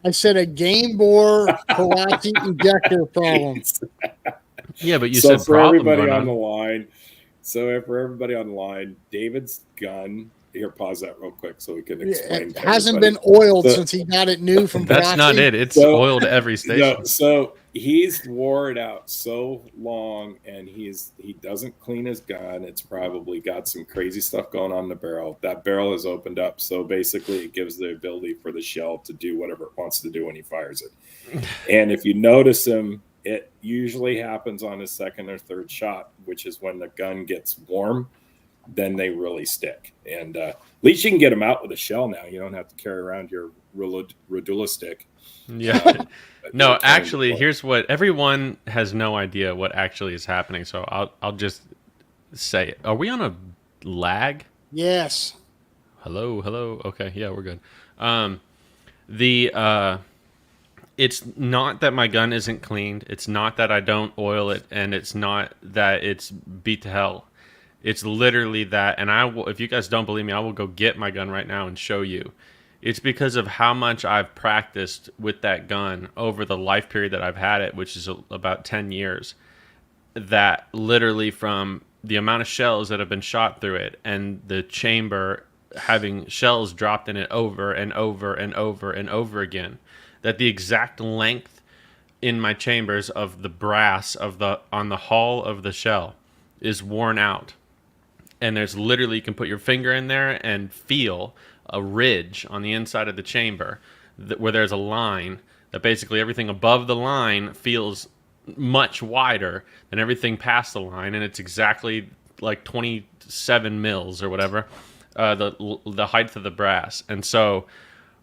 I said a game board Perazzi ejector problem. Yeah, but you so said for problem everybody on the line. So for everybody on the line, David's gun. Here, pause that real quick so we can explain. It hasn't been oiled since he got it new from That's Perazzi. not it. It's oiled every station. So he's wore it out so long, and he doesn't clean his gun. It's probably got some crazy stuff going on in the barrel. That barrel is opened up, so basically it gives the ability for the shell to do whatever it wants to do when he fires it. And if you notice him, it usually happens on his second or third shot, which is when the gun gets warm. Then they really stick. And at least you can get them out with a shell now. You don't have to carry around your Radula stick. Yeah. No, actually, here's what everyone has no idea what actually is happening. So I'll just say it. Are we on a lag? Yes. Hello. Okay, yeah, we're good. It's not that my gun isn't cleaned. It's not that I don't oil it, and it's not that it's beat to hell. It's literally that, and if you guys don't believe me, I will go get my gun right now and show you. It's because of how much I've practiced with that gun over the life period that I've had it, which is about 10 years, that literally from the amount of shells that have been shot through it and the chamber having shells dropped in it over and over and over and over again, that the exact length in my chambers of the brass on the hull of the shell is worn out. And there's literally, you can put your finger in there and feel a ridge on the inside of the chamber where there's a line that basically everything above the line feels much wider than everything past the line. And it's exactly like 27 mils or whatever, the height of the brass. And so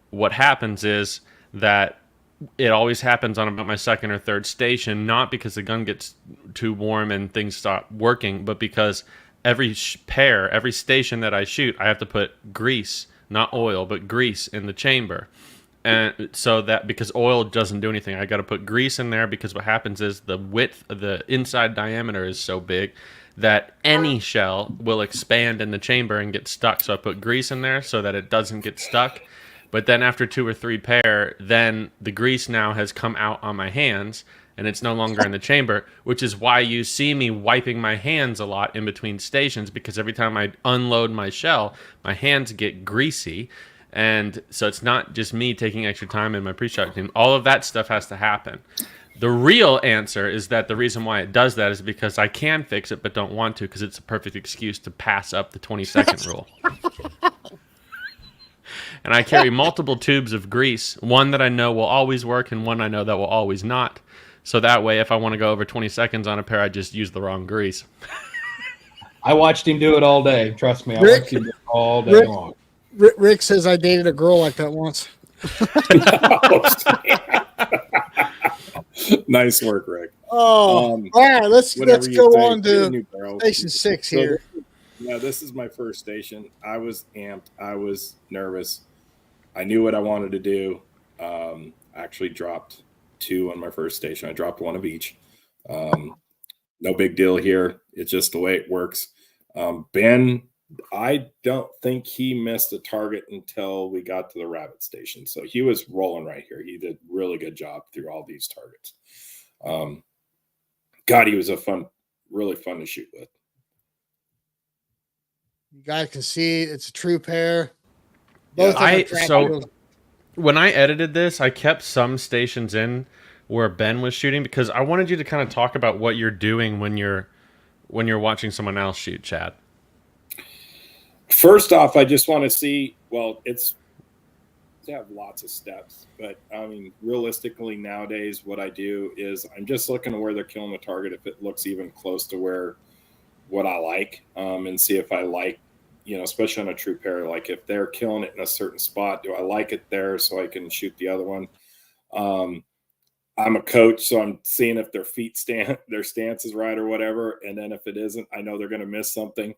what happens is that it always happens on about my second or third station, not because the gun gets too warm and things stop working, but because every station that I shoot, I have to put grease, not oil, but grease in the chamber. And so that, because oil doesn't do anything, I got to put grease in there, because what happens is the width of the inside diameter is so big that any shell will expand in the chamber and get stuck. So I put grease in there so that it doesn't get stuck. But then after 2 or 3 pair, then the grease now has come out on my hands, and it's no longer in the chamber, which is why you see me wiping my hands a lot in between stations, because every time I unload my shell, my hands get greasy. And so it's not just me taking extra time in my pre-shot team. All of that stuff has to happen. The real answer is that the reason why it does that is because I can fix it but don't want to, because it's a perfect excuse to pass up the 20-second rule. And I carry multiple tubes of grease, one that I know will always work and one I know that will always not. So that way, if I want to go over 20 seconds on a pair, I just use the wrong grease. I watched him do it all day. Trust me, I watched him do it all day long. Rick says I dated a girl like that once. Nice work, Rick. Oh, all right. Let's Whatever you go say, on get a to new barrel. station 6 So here. this is my first station. I was amped. I was nervous. I knew what I wanted to do. I actually dropped 2 on my first station. I dropped 1 of each. No big deal here. It's just the way it works. Ben, I don't think he missed a target until we got to the rabbit station. So he was rolling right here. He did a really good job through all these targets. God, he was really fun to shoot with. You guys can see it's a true pair. Both of them are trap so deals. when I edited this, I kept some stations in where Ben was shooting because I wanted you to kind of talk about what you're doing when you're watching someone else shoot, Chad. First off, I just want to see, well, it's to have lots of steps, but I mean, realistically nowadays, what I do is I'm just looking at where they're killing the target. If it looks even close to what I like, and see if I like, especially on a true pair, like if they're killing it in a certain spot, do I like it there so I can shoot the other one? I'm a coach, so I'm seeing if their their stance is right or whatever. And then if it isn't, I know they're going to miss something.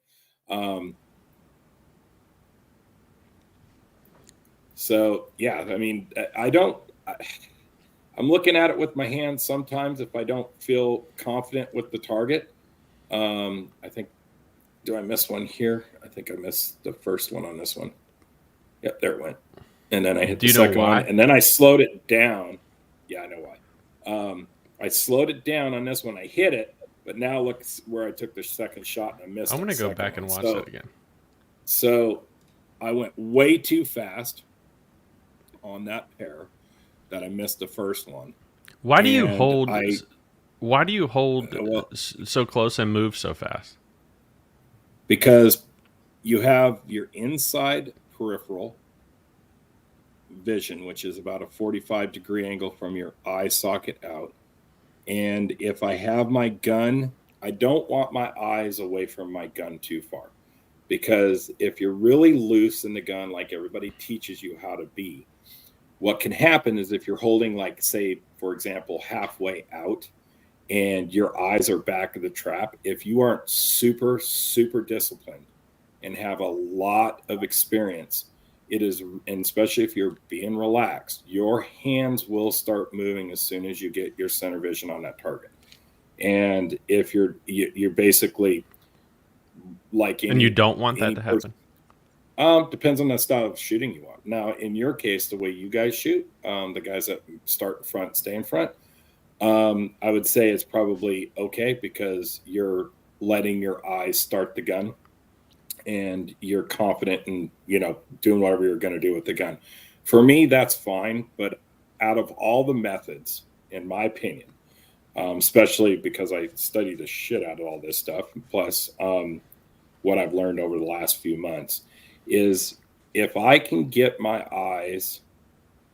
So yeah, I mean, I'm looking at it with my hands sometimes if I don't feel confident with the target. I think, do I miss one here? I think I missed the first one on this one. Yep, there it went. And then I hit the second one, and then I slowed it down. Yeah, I know why. I slowed it down on this one. I hit it, but now look where I took the second shot and I missed. I'm going to go back and watch that again. So I went way too fast on that pair that I missed the first one. Why do you hold so close and move so fast? Because you have your inside peripheral vision, which is about a 45-degree angle from your eye socket out. And if I have my gun, I don't want my eyes away from my gun too far. Because if you're really loose in the gun, like everybody teaches you how to be, what can happen is if you're holding, like, say, for example, halfway out and your eyes are back of the trap, if you aren't super, super disciplined and have a lot of experience, and especially if you're being relaxed, your hands will start moving as soon as you get your center vision on that target. And if you're basically like, and you don't want that to happen. Depends on the style of shooting you want. Now, in your case, the way you guys shoot, the guys that start in front, stay in front, I would say it's probably okay because you're letting your eyes start the gun and you're confident in, doing whatever you're going to do with the gun. For me, that's fine. But out of all the methods, in my opinion, especially because I study the shit out of all this stuff, plus what I've learned over the last few months, is if I can get my eyes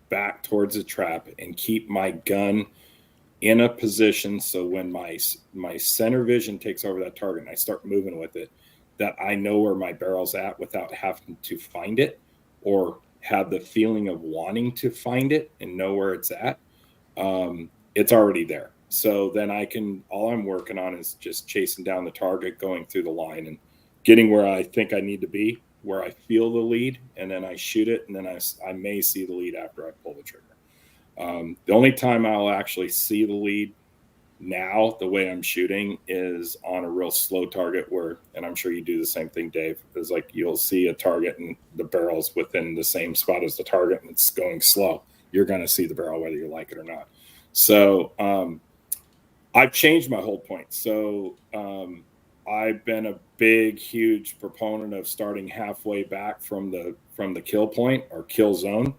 back towards the trap and keep my gun in a position so when my center vision takes over that target and I start moving with it, that I know where my barrel's at without having to find it or have the feeling of wanting to find it and know where it's at, it's already there. So then all I'm working on is just chasing down the target, going through the line and getting where I think I need to be, where I feel the lead, and then I shoot it, and then I may see the lead after I pull the trigger. The only time I'll actually see the lead now, the way I'm shooting, is on a real slow target and I'm sure you do the same thing, Dave, is like you'll see a target and the barrel's within the same spot as the target and it's going slow. You're going to see the barrel whether you like it or not. So I've changed my hold point. So I've been a big, huge proponent of starting halfway back from the kill point or kill zone,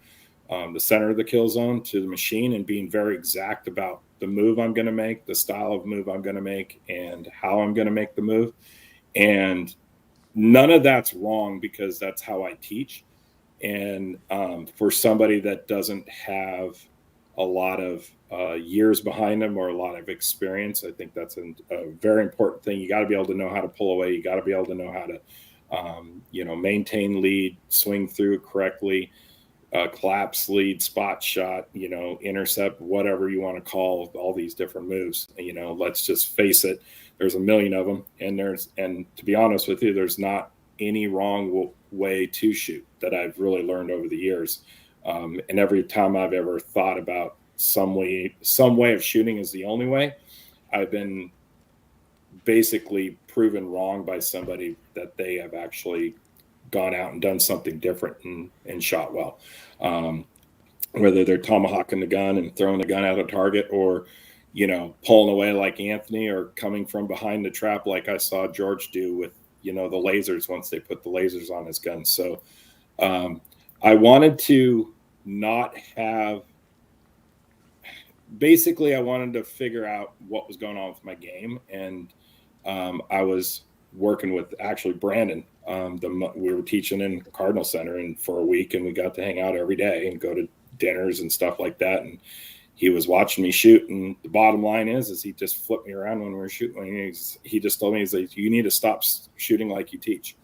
the center of the kill zone to the machine, and being very exact about the move I'm going to make, the style of move I'm going to make, and how I'm going to make the move. And none of that's wrong because that's how I teach. And for somebody that doesn't have a lot of years behind them or a lot of experience, I think that's a very important thing. You got to be able to know how to pull away. You got to be able to know how to, maintain lead, swing through correctly, collapse, lead, spot shot, intercept, whatever you want to call all these different moves. Let's just face it, there's a million of them, and to be honest with you, there's not any wrong way to shoot that I've really learned over the years. And every time I've ever thought about some way of shooting is the only way, I've been basically proven wrong by somebody that they have actually gone out and done something different and shot well. Whether they're tomahawking the gun and throwing the gun at a target, or pulling away like Anthony, or coming from behind the trap like I saw George do with the lasers once they put the lasers on his gun. So I wanted to not have, basically I wanted to figure out what was going on with my game, and I was working with actually Brandon. We were teaching in Cardinal Center and for a week, and we got to hang out every day and go to dinners and stuff like that. And he was watching me shoot, and the bottom line is he just flipped me around when we were shooting. He just told me, he's like, you need to stop shooting like you teach.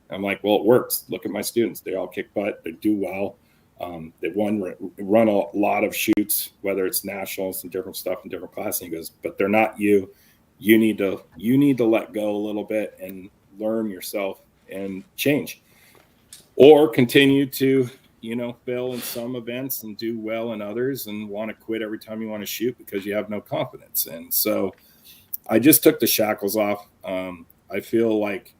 I'm like, well, it works. Look at my students. They all kick butt. They do well. They've run a lot of shoots, whether it's nationals and different stuff in different classes. And he goes, but they're not you. You need to let go a little bit and learn yourself and change, or continue to, fail in some events and do well in others, and want to quit every time you want to shoot because you have no confidence. And so I just took the shackles off. I feel like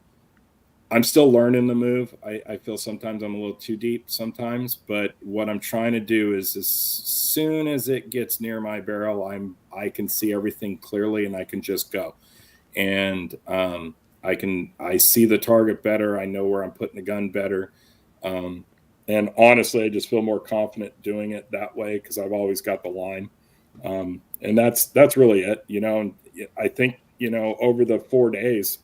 I'm still learning the move. I feel sometimes I'm a little too deep sometimes, but what I'm trying to do is, as soon as it gets near my barrel, I can see everything clearly, and I can just go. And I see the target better. I know where I'm putting the gun better. And honestly, I just feel more confident doing it that way because I've always got the line. And that's really it, And I think, over the 4 days,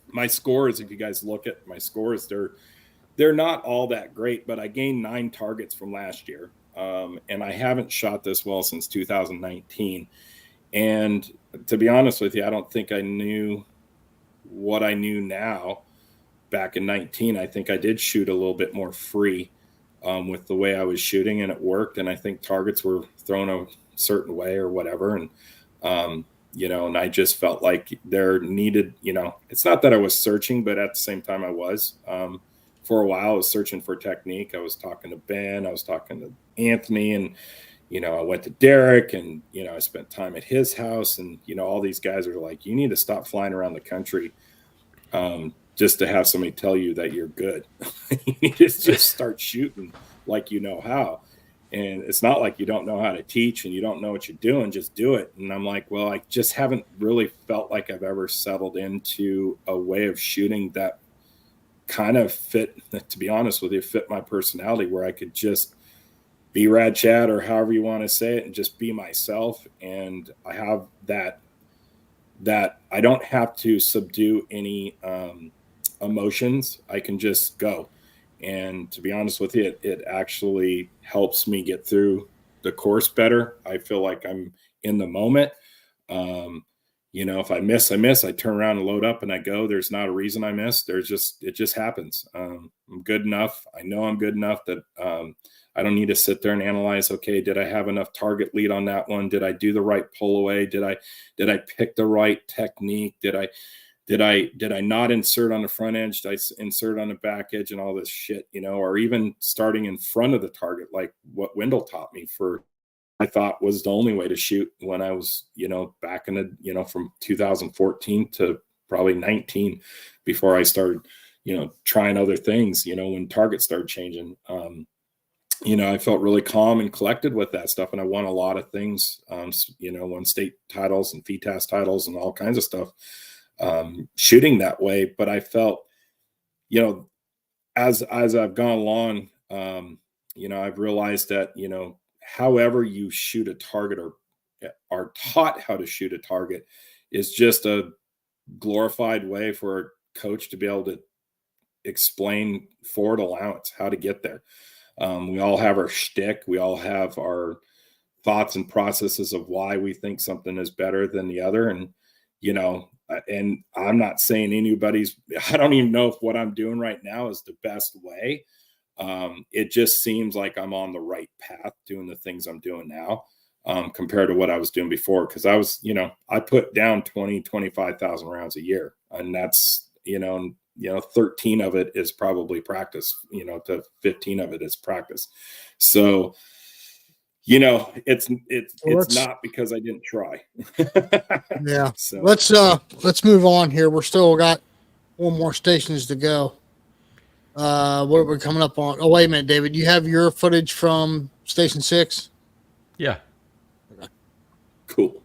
my scores, if you guys look at my scores, they're not all that great, but I gained 9 targets from last year. And I haven't shot this well since 2019. And to be honest with you, I don't think I knew what I knew now back in 19. I think I did shoot a little bit more free with the way I was shooting, and it worked. And I think targets were thrown a certain way or whatever. And, and I just felt like there needed, it's not that I was searching, but at the same time I was. For a while, I was searching for technique. I was talking to Ben, I was talking to Anthony, and, I went to Derek, and, I spent time at his house, and, all these guys are like, you need to stop flying around the country just to have somebody tell you that you're good. You need to just start shooting like you know how. And it's not like you don't know how to teach and you don't know what you're doing, just do it. And I'm like, well, I just haven't really felt like I've ever settled into a way of shooting that kind of fit, to be honest with you, fit my personality, where I could just be Rad Chad, or however you want to say it, and just be myself. And I have that I don't have to subdue any emotions. I can just go. And to be honest with you, it actually helps me get through the course better. I feel like I'm in the moment. If I miss, I miss. I turn around and load up and I go. There's not a reason I miss. It just happens. I'm good enough. I know I'm good enough that I don't need to sit there and analyze, okay, did I have enough target lead on that one? Did I do the right pull away? Did I pick the right technique? Did I not insert on the front edge? Did I insert on the back edge and all this shit, or even starting in front of the target, like what Wendell taught me I thought was the only way to shoot when I was, back in the, from 2014 to probably 19 before I started, trying other things, when targets started changing. I felt really calm and collected with that stuff. And I won a lot of things, won state titles and FETAS titles and all kinds of stuff. Shooting that way, but I felt, as I've gone along, I've realized that, however you shoot a target or are taught how to shoot a target is just a glorified way for a coach to be able to explain forward allowance, how to get there. We all have our shtick. We all have our thoughts and processes of why we think something is better than the other. And, and I'm not saying I don't even know if what I'm doing right now is the best way. It just seems like I'm on the right path doing the things I'm doing now, compared to what I was doing before. Cause I was, I put down 25,000 rounds a year, and that's, 13 of it is probably practice, to 15 of it is practice. So, it's not because I didn't try. Yeah. So Let's move on here. We're still got one more stations to go. What are we coming up on? Oh, wait a minute, David. You have your footage from Station 6? Yeah. cool.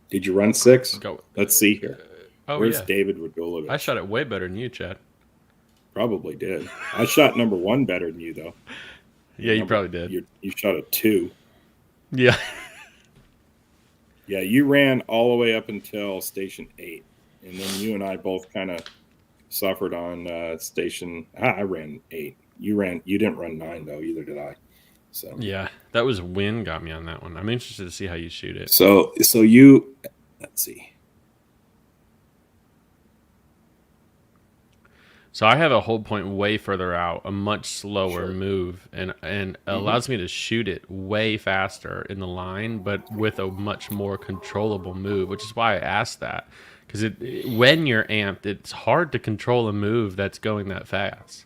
Did you run 6? Go. Let's see here. Where's yeah. David Radulovich? I shot it way better than you, Chad. Probably did. I shot number 1 better than you, though. Yeah, you probably did. You shot a 2. Yeah. Yeah, you ran all the way up until Station 8. And then you and I both kind of suffered on Station... I ran 8. You didn't run 9, though. Either did I. So Yeah, that was wind got me on that one. I'm interested to see how you shoot it. So you... Let's see. So I have a hold point way further out, a much slower move, and allows me to shoot it way faster in the line, but with a much more controllable move, which is why I asked that. Because when you're amped, it's hard to control a move that's going that fast.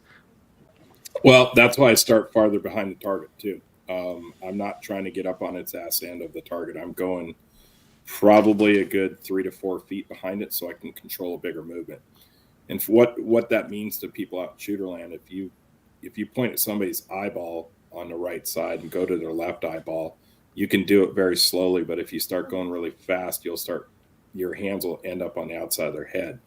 Well, that's why I start farther behind the target, too. I'm not trying to get up on its ass end of the target. I'm going probably a good 3 to 4 feet behind it so I can control a bigger movement. And for what that means to people out in Shooterland, if you point at somebody's eyeball on the right side and go to their left eyeball, you can do it very slowly. But if you start going really fast, your hands will end up on the outside of their head.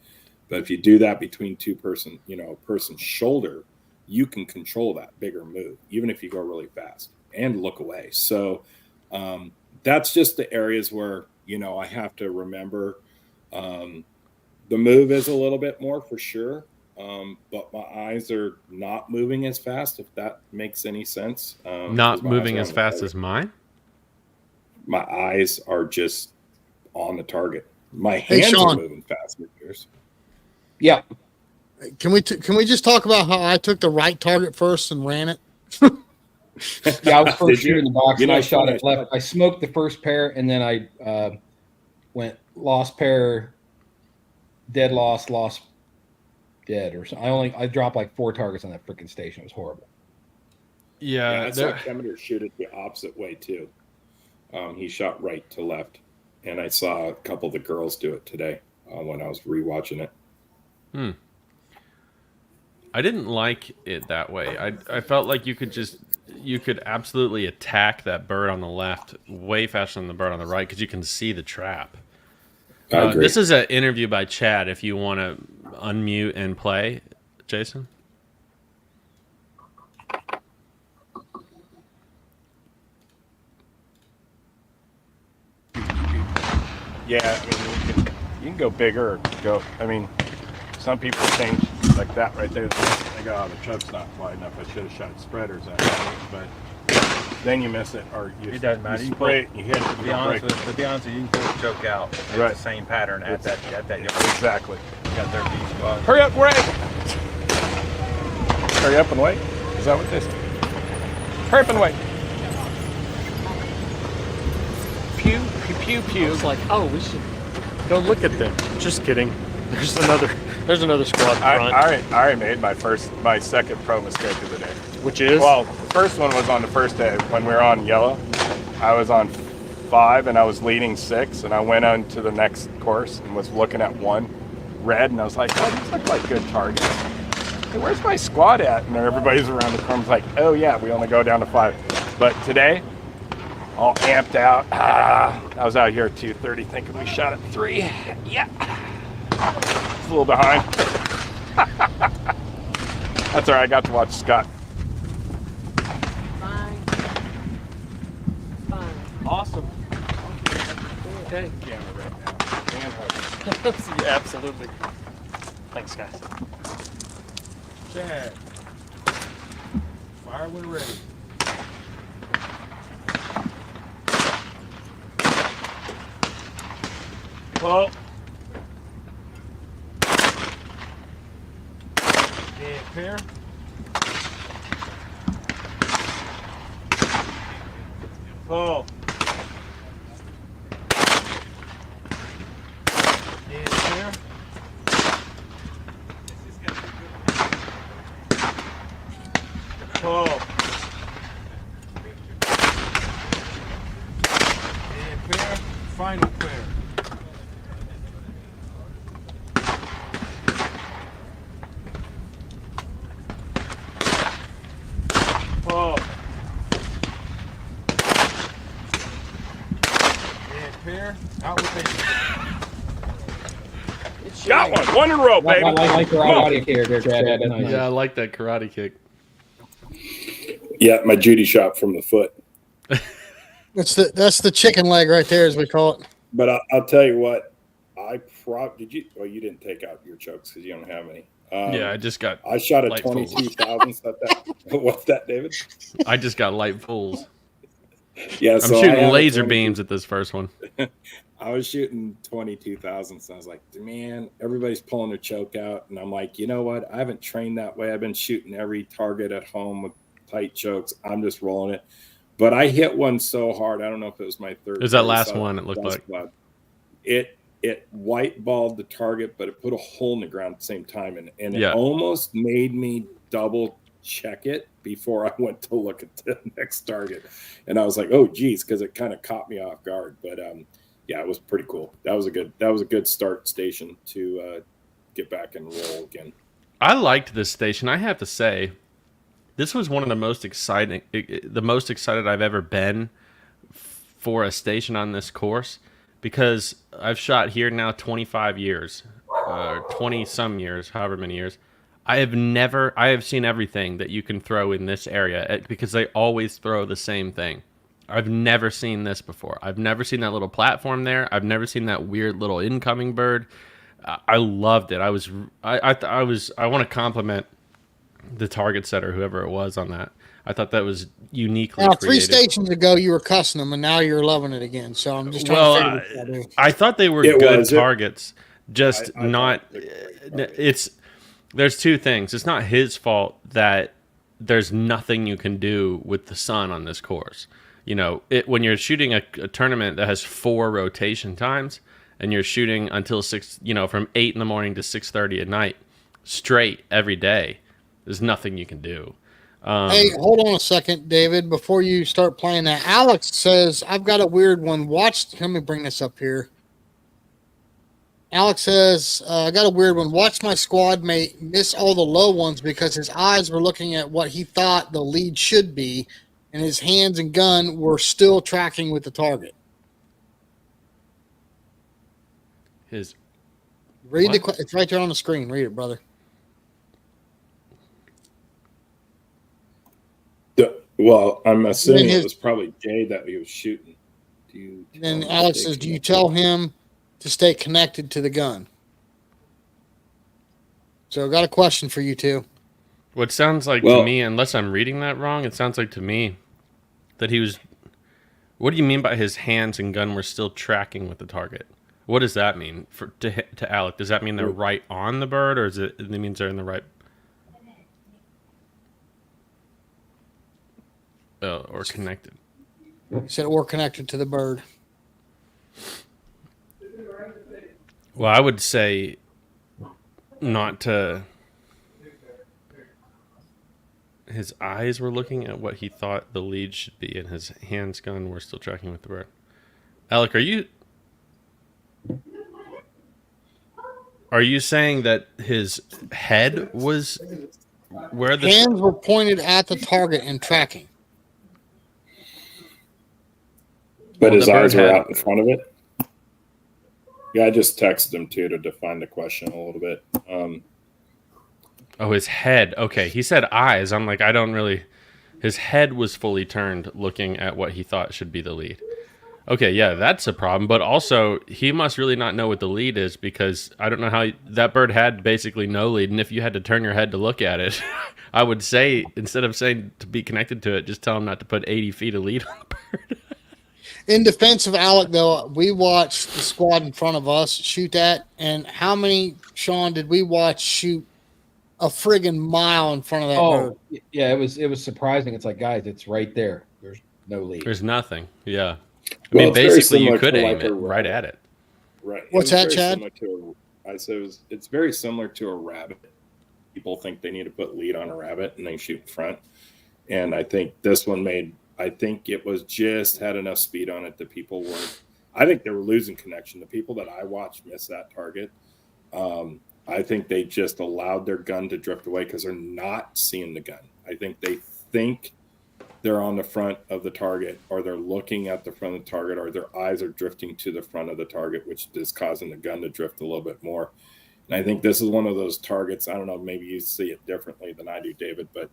But if you do that between a person's shoulder, you can control that bigger move, even if you go really fast and look away. So that's just the areas where, I have to remember. The move is a little bit more for sure, but my eyes are not moving as fast, if that makes any sense. Not moving as fast as mine? My eyes are just on the target. My hands are moving faster. Yeah. Can we just talk about how I took the right target first and ran it? Yeah, I was first shooting the box, and I shot funny. it left. I smoked the first pair, and then I went lost pair, dead lost, dead, or something. I dropped like 4 targets on that freaking station. It was horrible. Yeah, I saw Kemeter shoot it the opposite way too. He shot right to left, and I saw a couple of the girls do it today when I was rewatching it. I didn't like it that way. I felt like you could absolutely attack that bird on the left way faster than the bird on the right because you can see the trap. I agree. This is an interview by Chad. If you want to unmute and play, Jason. Yeah, you can go bigger or go. Some people change like that right there. They go, oh, the choke's not wide enough. I should have shot spreaders at it, but then you miss it, or it doesn't matter. You spray it, you hit it. To be honest with you, can pull the choke out. It's the same pattern at that. Exactly. You got their B squad. Hurry up, wait. Hurry up and wait. Is that what this is? Hurry up and wait. Pew, pew, pew, pew. It's like, oh, we should go look at them. Just kidding. There's another squad in front. I already made my second pro mistake of the day. Which is? Well, the first one was on the first day when we were on yellow. I was on 5 and I was leading 6, and I went on to the next course and was looking at 1 red, and I was like, oh, these look like good targets. Hey, where's my squad at? And everybody's around the corner like, oh yeah, we only go down to 5. But today, all amped out. I was out here at 2:30 thinking we shot at 3. Yeah. It's a little behind. That's all right. I got to watch Scott. Fine. Awesome. Okay. Camera right now. And hold. Yeah, absolutely. Thanks, guys. Chad. Fire when ready. Well. Yeah, pair. Pull. Hands clear. Pull. And clear. Final clear. Pull. And clear. Out with it. Got one in a row, I baby. like your audio here, there, Dad. Nice. Yeah, I like that karate kick. Yeah, my Judy shot from the foot. That's the chicken leg right there, as we call it. But I'll tell you what, did you? Well, you didn't take out your chokes because you don't have any. Yeah, I just got. I shot a light 22,000. What's that, David? I just got light fulls. Yeah, I'm so shooting laser beams at this first one. I was shooting 22,000, so I was like, man, everybody's pulling their choke out, and I'm like, you know what? I haven't trained that way. I've been shooting every target at home with tight chokes. I'm just rolling it. But I hit one so hard. I don't know if it was my third. It was that last one. It looked like it white balled the target, but it put a hole in the ground at the same time, and it Yeah. almost made me double check it before I went to look at the next target. And I was like, oh geez, because it kind of caught me off guard. But yeah, it was pretty cool. That was a good start station to get back and roll again. I liked this station. I have to say, this was one of the most excited I've ever been for a station on this course, because I've shot here now 25 years, 20 some years, however many years. I have seen everything that you can throw in this area, because they always throw the same thing. I've never seen this before. I've never seen that little platform there. I've never seen that weird little incoming bird. I loved it. I want to compliment the target setter, whoever it was on that. I thought that was uniquely Now, creative. 3 stations ago, you were cussing them, and now you're loving it again. So I'm just trying to figure this out. I thought they were good targets, just not. There's two things. It's not his fault that there's nothing you can do with the sun on this course. You know, when you're shooting a tournament that has 4 rotation times, and you're shooting until 6, from 8 in the morning to 6:30 at night, straight every day, there's nothing you can do. Hey, hold on a second, David. Before you start playing that, Alex says, I've got a weird one. Let me bring this up here. Alex says, I got a weird one. Watch my squad mate miss all the low ones because his eyes were looking at what he thought the lead should be, and his hands and gun were still tracking with the target. It's right there on the screen. Read it, brother. Well, I'm assuming it was probably Jay that he was shooting. And Alex says, do you tell him to stay connected to the gun? So I got a question for you two. What sounds like to me, unless I'm reading that wrong, it sounds like to me that he was... What do you mean by his hands and gun were still tracking with the target? What does that mean to Alec? Does that mean they're right on the bird, or it means they're in the right... or connected? He said, or connected to the bird. Well, I would say not to... His eyes were looking at what he thought the lead should be, and his hands gun were still tracking with the bird. Alec, are you saying that his head was where the hands were pointed at the target and tracking? But his eyes were out in front of it? Yeah, I just texted him, too, to define the question a little bit. his head. Okay, he said eyes. I'm like, his head was fully turned looking at what he thought should be the lead. Okay, yeah, that's a problem. But also, he must really not know what the lead is, because I don't know how that bird had basically no lead. And if you had to turn your head to look at it, I would say, instead of saying to be connected to it, just tell him not to put 80 feet of lead on the bird. In defense of Alec, though, we watched the squad in front of us shoot that. And how many, Sean, did we watch shoot a friggin' mile in front of that bird? Yeah, it was surprising. It's like, guys, it's right there. no lead. There's nothing. Yeah. I Well, mean, it's very basically, you similar could to aim like it a right rabbit. at it. Right. What's It that, was very Chad? similar to I said it's very similar to a rabbit. People think they need to put lead on a rabbit and they shoot in front. And I think this one I think it was just had enough speed on it that people weren't. I think they were losing connection. The people that I watched miss that target. I think they just allowed their gun to drift away because they're not seeing the gun. I think they think they're on the front of the target, or they're looking at the front of the target, or their eyes are drifting to the front of the target, which is causing the gun to drift a little bit more. And I think this is one of those targets. I don't know, maybe you see it differently than I do, David, but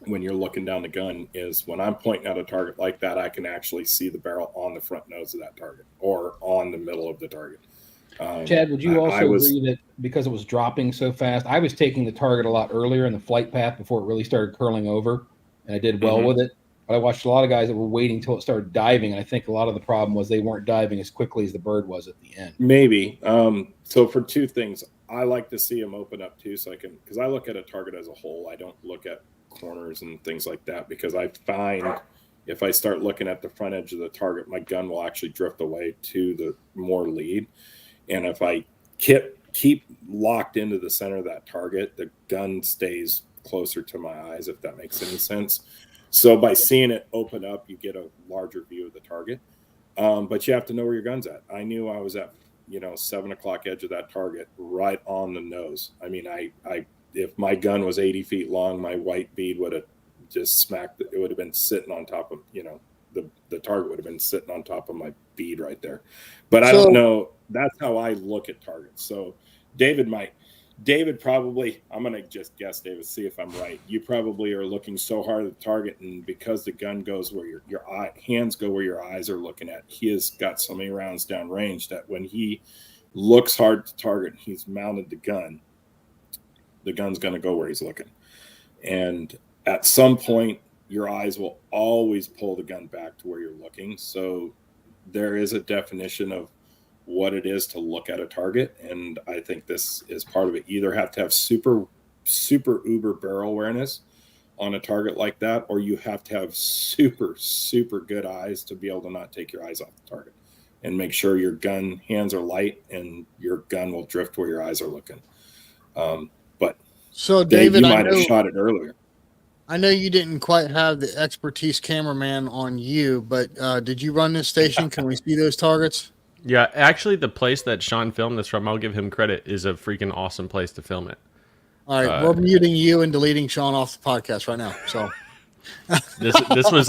when you're looking down the gun is when I'm pointing at a target like that, I can actually see the barrel on the front nose of that target or on the middle of the target. Chad, would you also agree that because it was dropping so fast, I was taking the target a lot earlier in the flight path before it really started curling over, and I did well with it. But I watched a lot of guys that were waiting until it started diving, and I think a lot of the problem was they weren't diving as quickly as the bird was at the end. Maybe. So for two things, I like to see them open up too, so I can, because I look at a target as a whole. I don't look at corners and things like that, because I find if I start looking at the front edge of the target, my gun will actually drift away to the more lead. And if I keep locked into the center of that target, the gun stays closer to my eyes, if that makes any sense. So by seeing it open up, you get a larger view of the target. But you have to know where your gun's at. I knew I was at 7 o'clock edge of that target, right on the nose. I mean, I if my gun was 80 feet long, my white bead would have just smacked it. It would have been sitting on top of, the target would have been sitting on top of my bead right there. But I don't know. That's how I look at targets. So David probably, I'm going to just guess, David, see if I'm right. You probably are looking so hard at the target, and because the gun goes where your hands go where your eyes are looking at, he has got so many rounds down range that when he looks hard to target, he's mounted the gun's going to go where he's looking. And at some point, your eyes will always pull the gun back to where you're looking. So there is a definition of what it is to look at a target. And I think this is part of it. You either have to have super uber barrel awareness on a target like that, or you have to have super good eyes to be able to not take your eyes off the target and make sure your gun hands are light and your gun will drift where your eyes are looking. But so David, David, you might have shot it earlier. I know you didn't quite have the expertise cameraman on you, but did you run this station? Can we see those targets? Yeah, actually, the place that Sean filmed this from, I'll give him credit, is a freaking awesome place to film it. All right, we're muting you and deleting Sean off the podcast right now. So this was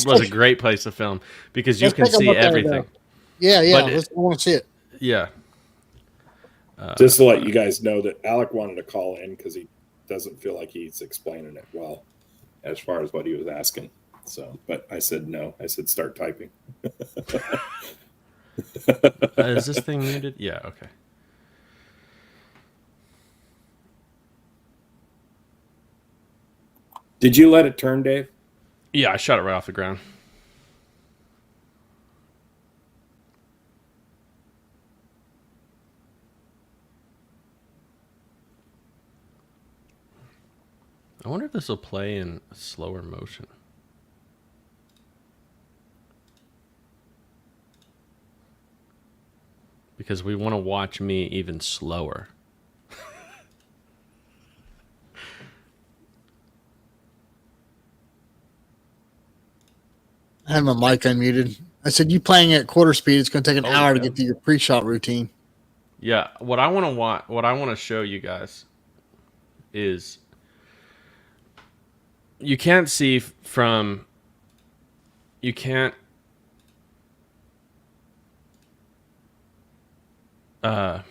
was a great place to film because you can see everything. Yeah, I want to see it. Yeah. Just to let you guys know that Alec wanted to call in because he doesn't feel like he's explaining it well as far as what he was asking. So, but I said no. I said start typing. Is this thing muted? Yeah, okay. Did you let it turn, Dave? Yeah, I shot it right off the ground. I wonder if this will play in slower motion. Because we want to watch me even slower. I had my mic unmuted. I said, you playing at quarter speed, it's going to take an hour to get to your pre-shot routine. Yeah, what I want to show you guys is you can't see from okay,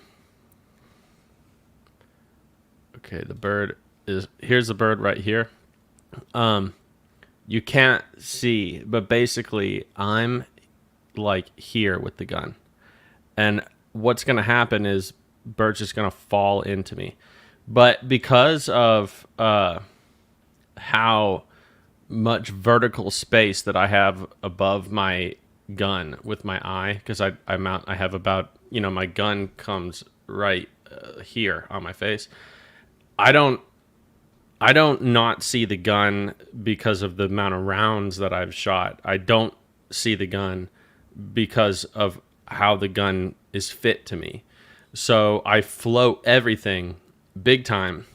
the bird is here's the bird right here. You can't see, but basically I'm like here with the gun. And what's going to happen is bird's just going to fall into me. But because of how much vertical space that I have above my gun with my eye, because I have about, my gun comes right here on my face. I don't I don't not see the gun because of the amount of rounds that I've shot. I don't see the gun because of how the gun is fit to me. So I float everything big time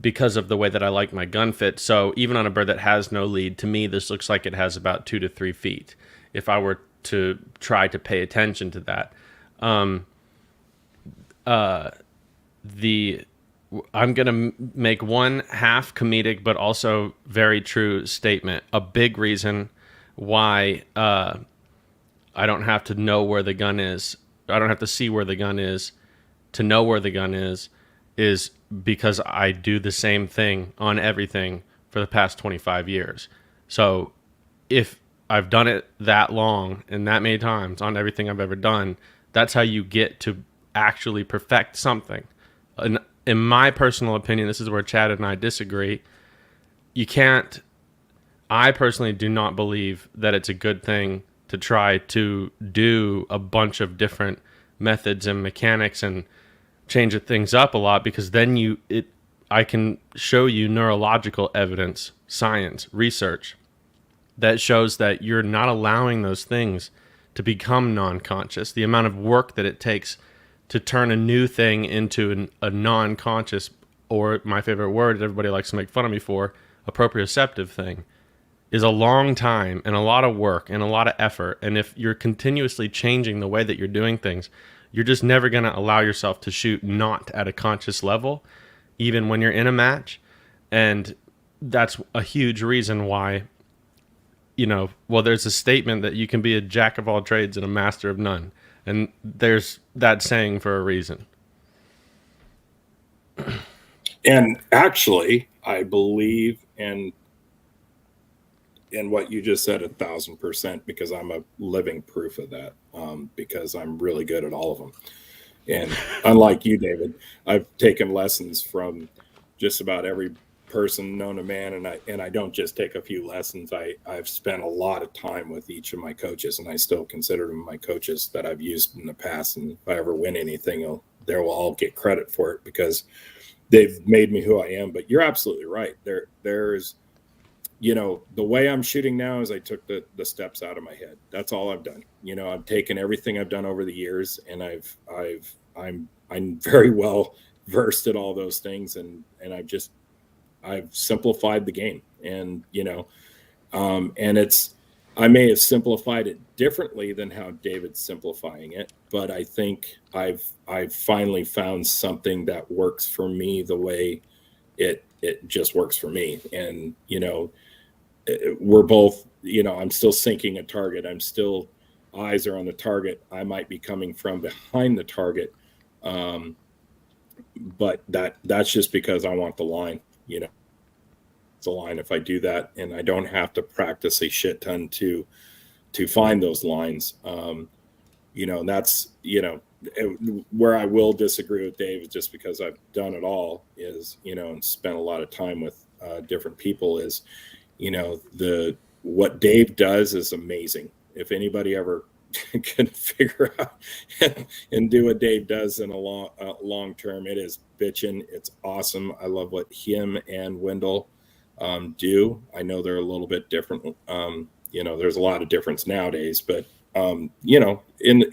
because of the way that I like my gun fit. So even on a bird that has no lead, to me, this looks like it has about 2 to 3 feet. If I were to try to pay attention to that, I'm going to make one half comedic, but also very true statement. A big reason why I don't have to know where the gun is. I don't have to see where the gun is to know where the gun is because I do the same thing on everything for the past 25 years. So if I've done it that long and that many times on everything I've ever done, that's how you get to actually perfect something. And in my personal opinion, this is where Chad and I disagree. I personally do not believe that it's a good thing to try to do a bunch of different methods and mechanics and change things up a lot, because then I can show you neurological evidence, science, research that shows that you're not allowing those things to become non-conscious. The amount of work that it takes to turn a new thing into a non-conscious, or my favorite word that everybody likes to make fun of me for, a proprioceptive thing, is a long time and a lot of work and a lot of effort. And if you're continuously changing the way that you're doing things, you're just never going to allow yourself to shoot not at a conscious level, even when you're in a match. And that's a huge reason why, there's a statement that you can be a jack of all trades and a master of none. And there's that saying for a reason. And actually, I believe in what you just said 1,000%, because I'm a living proof of that, because I'm really good at all of them. And unlike you, David, I've taken lessons from just about every person known to man, and I don't just take a few lessons. I've spent a lot of time with each of my coaches, and I still consider them my coaches that I've used in the past. And if I ever win anything, they will all get credit for it because they've made me who I am. But you're absolutely right. There's the way I'm shooting now is I took the steps out of my head. That's all I've done. I've taken everything I've done over the years, and I'm very well versed at all those things, and I've simplified the game. And and I may have simplified it differently than how David's simplifying it, but I think I've finally found something that works for me the way it just works for me. And we're both, I'm still sinking a target. I'm still, eyes are on the target. I might be coming from behind the target. But that's just because I want the line, it's a line. If I do that, and I don't have to practice a shit ton to find those lines, and that's, where I will disagree with Dave is just because I've done it all is, and spent a lot of time with different people is, what Dave does is amazing. If anybody ever can figure out and do what Dave does in a long term, it is bitching. It's awesome. I love what him and Wendell do. I know they're a little bit different. There's a lot of difference nowadays, but in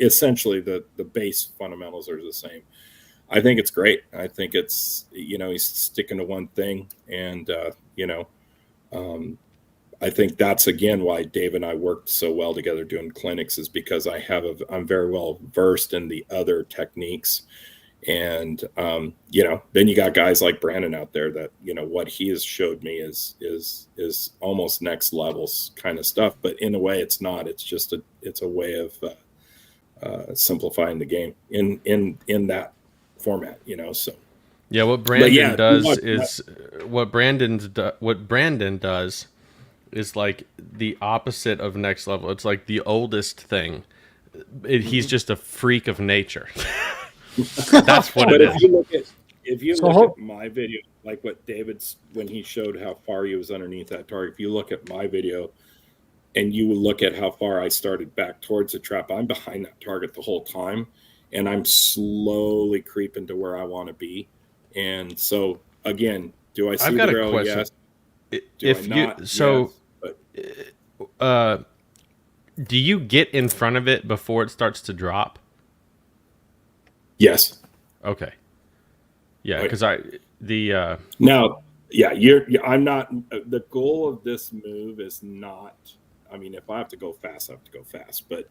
essentially the base fundamentals are the same. I think it's great. I think it's, he's sticking to one thing, and I think that's again why Dave and I worked so well together doing clinics, is because I'm very well versed in the other techniques. And then you got guys like Brandon out there that, what he has showed me is almost next levels kind of stuff. But in a way it's not. It's just it's a way of simplifying the game in that format, So yeah, what Brandon does is like the opposite of next level. It's like the oldest thing. He's just a freak of nature. That's what it is. If you look at my video, like what David's, when he showed how far he was underneath that target, if you look at my video and you look at how far I started back towards the trap, I'm behind that target the whole time, and I'm slowly creeping to where I want to be. And so again, do I see I've the got a barrel? question. Yes. Do If I you not? so, Yes. But uh, do you get in front of it before it starts to drop? yes. Okay. Yeah, Oh, yeah. because Now, I'm not. The goal of this move is not. I mean, if I have to go fast, I have to go fast. But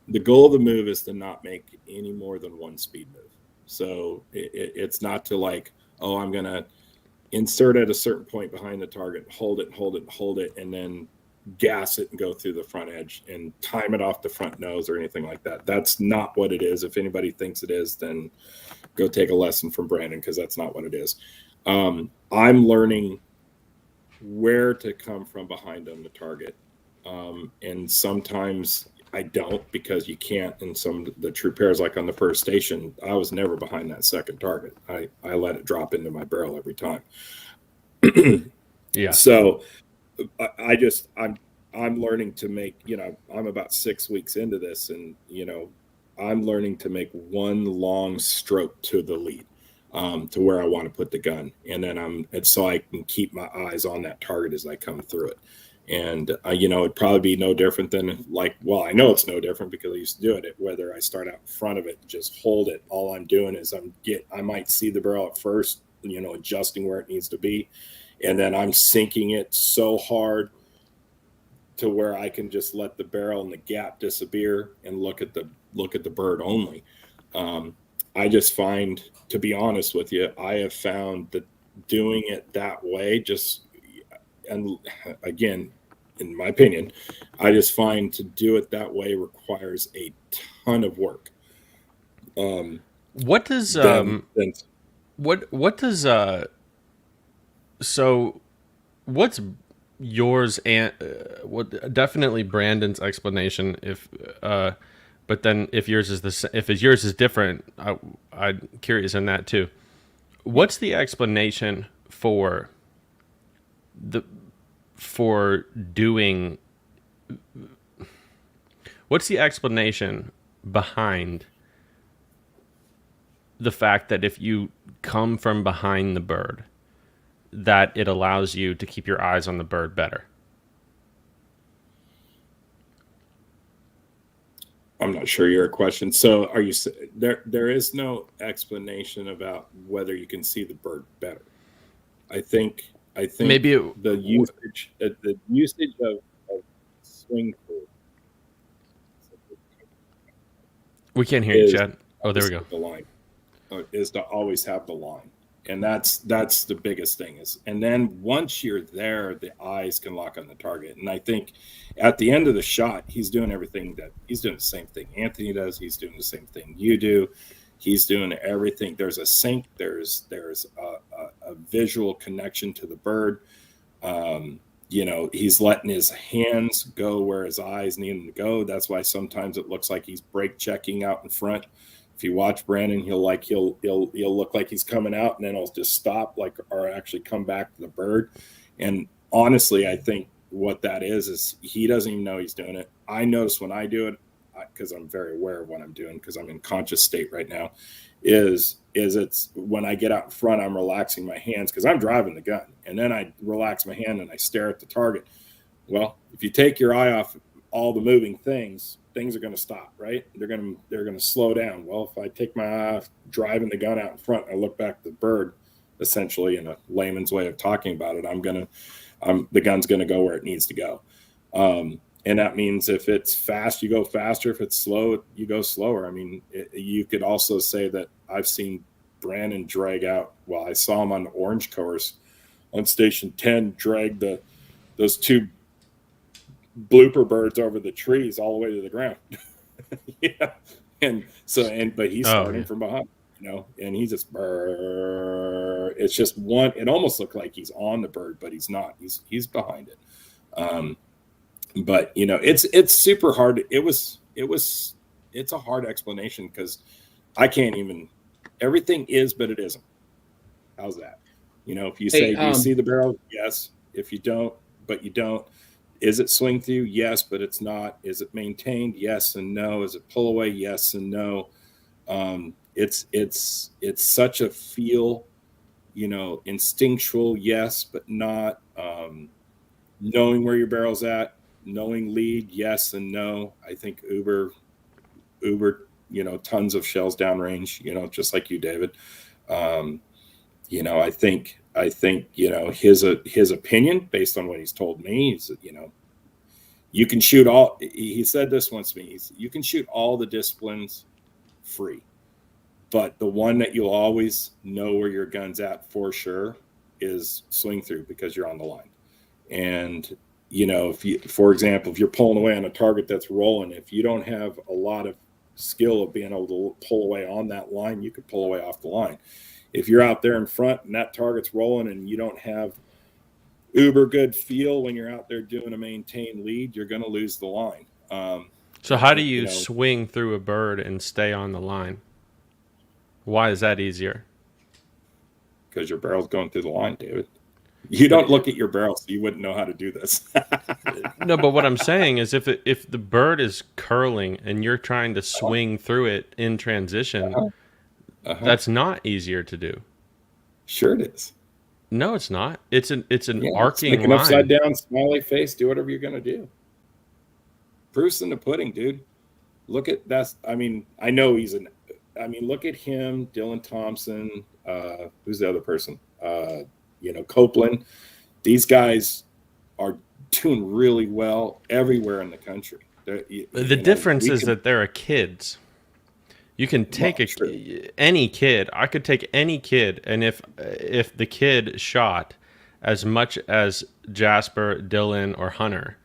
the goal of the move is to not make any more than one speed move. So it's not to like, oh, I'm gonna insert at a certain point behind the target, hold it, hold it, hold it, and then gas it and go through the front edge and time it off the front nose or anything like that. That's not what it is. If anybody thinks it is, then go take a lesson from Brandon, because that's not what it is. I'm learning where to come from behind on the target. And sometimes I don't, because you can't in some of the true pairs, like on the first station, I was never behind that second target. I let it drop into my barrel every time. yeah. So I'm learning to make, I'm about 6 weeks into this, and I'm learning to make one long stroke to the lead, to where I want to put the gun, and then so I can keep my eyes on that target as I come through it. And it'd probably be no different than I know it's no different because I used to do it. Whether I start out in front of it, just hold it. All I'm doing is I might see the barrel at first, adjusting where it needs to be, and then I'm sinking it so hard to where I can just let the barrel and the gap disappear and look at the bird only. I just find, to be honest with you, I have found that doing it that way and again, in my opinion, I just find to do it that way requires a ton of work. What does so what's yours and what definitely Brandon's explanation, but then if yours is different, I'm curious in that too. What's the explanation for doing? What's the explanation behind the fact that if you come from behind the bird, that it allows you to keep your eyes on the bird better? I'm not sure your question. So are you there is no explanation about whether you can see the bird better. I think Maybe the usage of swing tool we can't hear you, Chad. Oh, there we go. The line is to always have the line. And that's the biggest thing and then once you're there, the eyes can lock on the target. And I think at the end of the shot, he's doing the same thing Anthony does. He's doing the same thing you do. He's doing everything. There's a sync. There's a visual connection to the bird. He's letting his hands go where his eyes need him to go. That's why sometimes it looks like he's brake checking out in front. If you watch Brandon, he'll look like he's coming out, and then he'll just stop, or actually come back to the bird. And honestly, I think what that is he doesn't even know he's doing it. I notice when I do it, because I'm very aware of what I'm doing, because I'm in conscious state right now, is it's when I get out in front, I'm relaxing my hands because I'm driving the gun, and then I relax my hand and I stare at the target. Well, if you take your eye off all the moving things are going to stop, right? They're going to slow down. Well, if I take my eye off driving the gun out in front, I look back at the bird, essentially in a layman's way of talking about it, the gun's going to go where it needs to go. And that means if it's fast, you go faster. If it's slow, you go slower. I mean, you could also say that I've seen Brandon drag out. Well, I saw him on the orange course on Station 10, drag those two blooper birds over the trees all the way to the ground. Yeah. But he's starting from behind, and he just, it's just one, it almost looked like he's on the bird, but he's not, he's behind it. But it's super hard. It's a hard explanation because I can't even, everything is, but it isn't. How's that? If you say, do you see the barrel? Yes. If you don't, but you don't. Is it swing through? Yes, but it's not. Is it maintained? Yes and no. Is it pull away? Yes and no. It's such a feel instinctual, yes, but not. Knowing where your barrel's at, knowing lead, yes and no. I think Uber, tons of shells downrange, just like you, David. I think his opinion based on what he's told me is, you can shoot all. He said this once to me. You can shoot all the disciplines free, but the one that you'll always know where your gun's at for sure is swing through, because you're on the line. And for example, if you're pulling away on a target that's rolling, if you don't have a lot of skill of being able to pull away on that line, you could pull away off the line. If you're out there in front and that target's rolling and you don't have uber good feel when you're out there doing a maintained lead, you're going to lose the line. So how do you swing through a bird and stay on the line? Why is that easier? Because your barrel's going through the line, David. You don't look at your barrel, so you wouldn't know how to do this. No, but what I'm saying is if the bird is curling and you're trying to swing through it in transition, that's not easier to do. Sure it is. No, it's not. It's an arcing make an line. upside down, smiley face, do whatever you're going to do. Proof's in the pudding, dude. Look at that's. I mean, I know look at him, Dylan Thompson. Who's the other person? Copeland. These guys are doing really well everywhere in the country. The difference is that there are kids. You can take any kid. I could take any kid, and if the kid shot as much as Jasper, Dylan, or Hunter,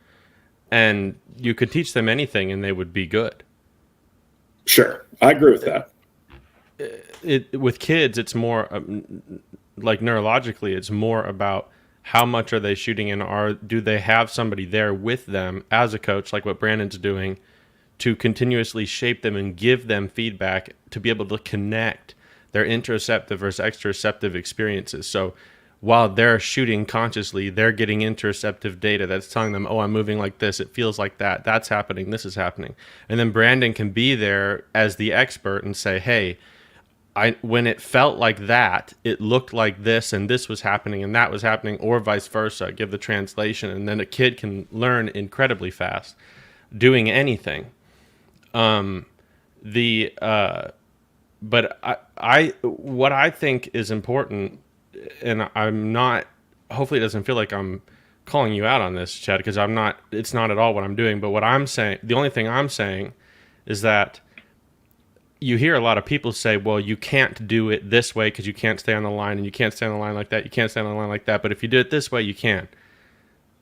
and you could teach them anything, and they would be good. Sure, I agree with that. With kids, it's more like neurologically, it's more about how much are they shooting, and do they have somebody there with them as a coach, like what Brandon's doing, to continuously shape them and give them feedback to be able to connect their interoceptive versus exteroceptive experiences. So while they're shooting consciously, they're getting interoceptive data that's telling them, oh, I'm moving like this, it feels like that, that's happening, this is happening. And then Brandon can be there as the expert and say, hey, when it felt like that, it looked like this, and this was happening, and that was happening, or vice versa. Give the translation, and then a kid can learn incredibly fast doing anything. But what I think is important, and I'm not, hopefully it doesn't feel like I'm calling you out on this, Chad, because I'm not, it's not at all what I'm doing, but what I'm saying, the only thing I'm saying is that you hear a lot of people say, well, you can't do it this way because you can't stay on the line, and you can't stay on the line like that, you can't stay on the line like that, but if you do it this way, you can.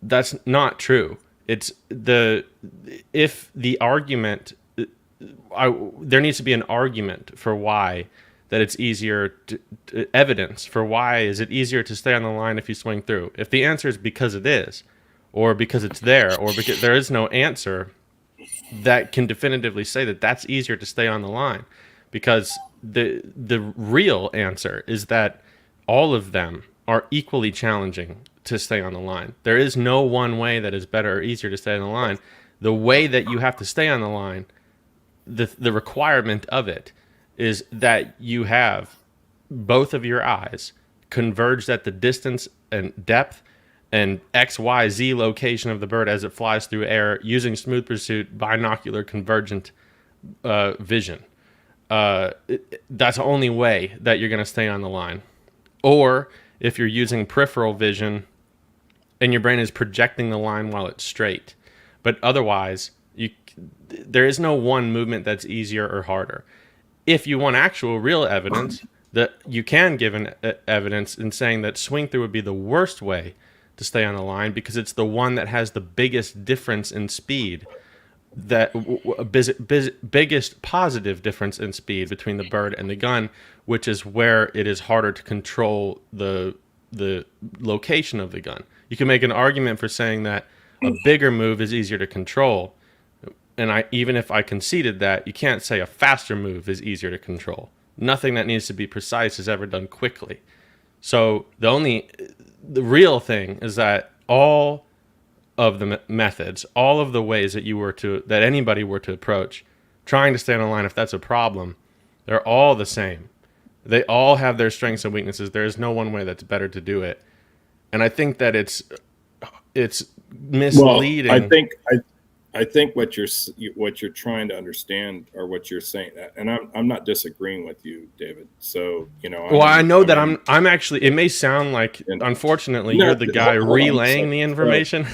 That's not true. It's if the argument, there needs to be an argument for why that it's easier evidence for why is it easier to stay on the line if you swing through. If the answer is because it is, or because it's there, or because there is no answer that can definitively say that that's easier to stay on the line, because the real answer is that all of them are equally challenging to stay on the line. There is no one way that is better or easier to stay on the line. The way that you have to stay on the line, the requirement of it is that you have both of your eyes converged at the distance and depth and XYZ location of the bird as it flies through air using smooth pursuit binocular convergent vision. That's the only way that you're going to stay on the line. Or if you're using peripheral vision and your brain is projecting the line while it's straight. But otherwise, there is no one movement that's easier or harder. If you want actual real evidence, that you can give an evidence in saying that swing through would be the worst way to stay on the line because it's the one that has the biggest difference in speed, that biggest positive difference in speed between the bird and the gun, which is where it is harder to control the location of the gun. You can make an argument for saying that a bigger move is easier to control, and even if I conceded that, you can't say a faster move is easier to control. Nothing that needs to be precise is ever done quickly. So the real thing is that all of the methods, all of the ways that anybody were to approach trying to stay on the line, if that's a problem, they're all the same. They all have their strengths and weaknesses. There is no one way that's better to do it. And I think that it's misleading. Well, I think what you're trying to understand, or what you're saying, and I'm not disagreeing with you, David. So well, I know that I'm actually. It may sound like, unfortunately, you're the guy relaying the information.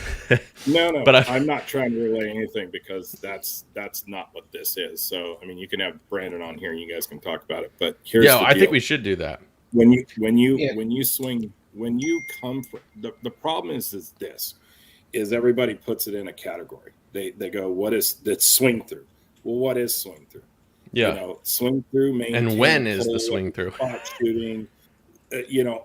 No, but I'm not trying to relay anything, because that's not what this is. So I mean, you can have Brandon on here and you guys can talk about it. But here's the deal. I think we should do that. When you swing, when you come from the problem is this. Is everybody puts it in a category. They go, what is that swing through? Well, what is swing through? Yeah. Swing through, maintain, and when is the swing through? Spot shooting,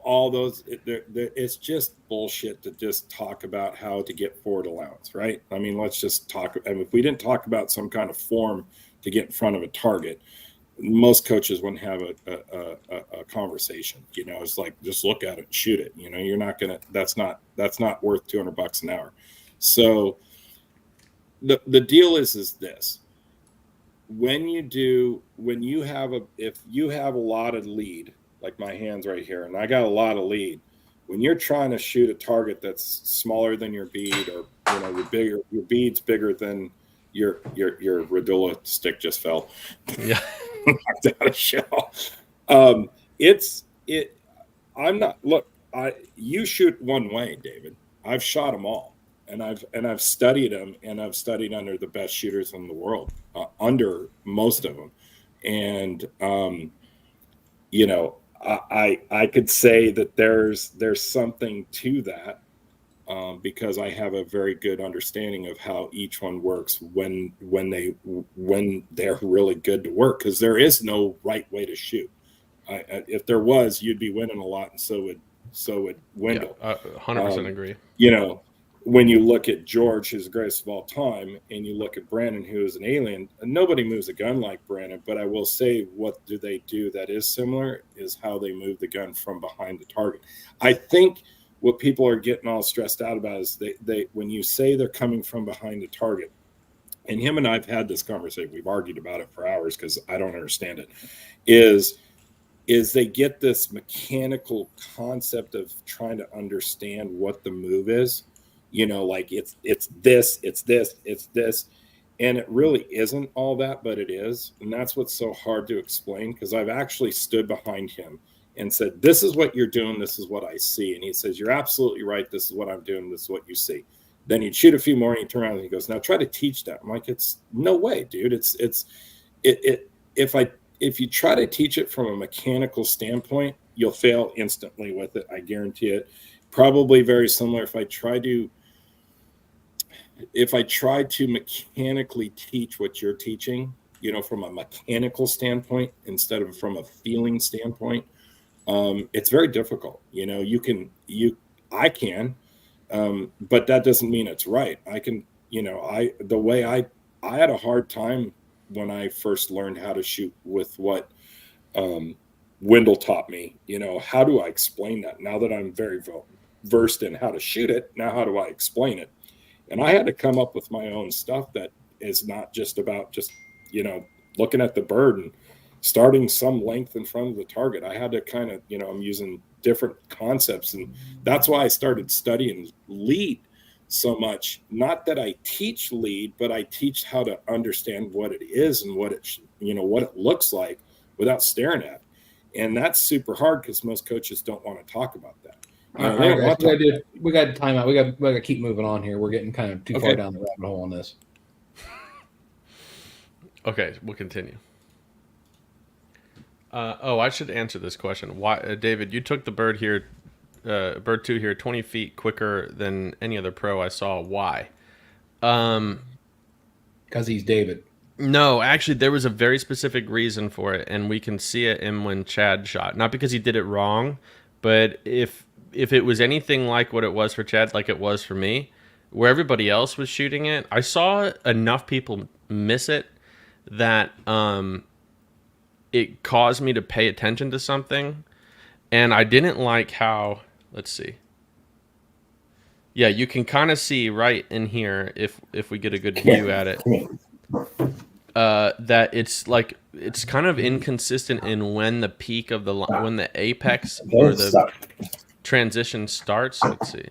all those. It's just bullshit to just talk about how to get forward allowance, right? I mean, let's just talk. I mean, if we didn't talk about some kind of form to get in front of a target, most coaches wouldn't have a conversation. It's like, just look at it and shoot it. You're not gonna. That's not worth $200 an hour. So the deal is this: if you have a lot of lead, like my hand's right here, and I got a lot of lead. When you're trying to shoot a target that's smaller than your bead, or your bead's bigger than your Radulovich stick just fell. Yeah. Knocked out a shell. You shoot one way, David. I've shot them all, and I've studied them, and I've studied under the best shooters in the world, under most of them, and I could say that there's something to that. Because I have a very good understanding of how each one works when they're really good to work, because there is no right way to shoot. If there was, you'd be winning a lot, and so would Wendell. Yeah, 100% agree. When you look at George, who's the greatest of all time, and you look at Brandon, who is an alien, nobody moves a gun like Brandon. But I will say, what do they do that is similar is how they move the gun from behind the target. I think what people are getting all stressed out about is they when you say they're coming from behind the target, and him and I've had this conversation, we've argued about it for hours because I don't understand it, is they get this mechanical concept of trying to understand what the move is, like it's this, and it really isn't all that, but it is. And that's what's so hard to explain, because I've actually stood behind him and said, this is what you're doing, this is what I see. And he says, you're absolutely right, this is what I'm doing, this is what you see. Then he'd shoot a few more, and he'd turn around and he goes, now try to teach that. I'm like, it's no way, dude. If you try to teach it from a mechanical standpoint, you'll fail instantly with it. I guarantee it. Probably very similar if I try to mechanically teach what you're teaching, from a mechanical standpoint instead of from a feeling standpoint. It's very difficult. I can, but that doesn't mean it's right. I can, I had a hard time when I first learned how to shoot with what Wendell taught me. How do I explain that now that I'm very versed in how to shoot it? Now, how do I explain it? And I had to come up with my own stuff that is not just about looking at the bird and starting some length in front of the target. I had to kind of, I'm using different concepts, and that's why I started studying lead so much. Not that I teach lead, but I teach how to understand what it is and what it, what it looks like without staring at it. And that's super hard because most coaches don't want to talk about that. We got time out. We got to keep moving on here. We're getting kind of too far down the rabbit hole on this. Okay, we'll continue. I should answer this question. Why, David? You took the bird 2 here, 20 feet quicker than any other pro I saw. Why? Because he's David. No, actually, there was a very specific reason for it, and we can see it in when Chad shot. Not because he did it wrong, but if it was anything like what it was for Chad, like it was for me, where everybody else was shooting it, I saw enough people miss it that it caused me to pay attention to something. And I didn't like how, let's see. Yeah, you can kind of see right in here, if we get a good view at it, that it's like it's kind of inconsistent in when the peak of when the apex or Those the suck. transition starts. Let's see.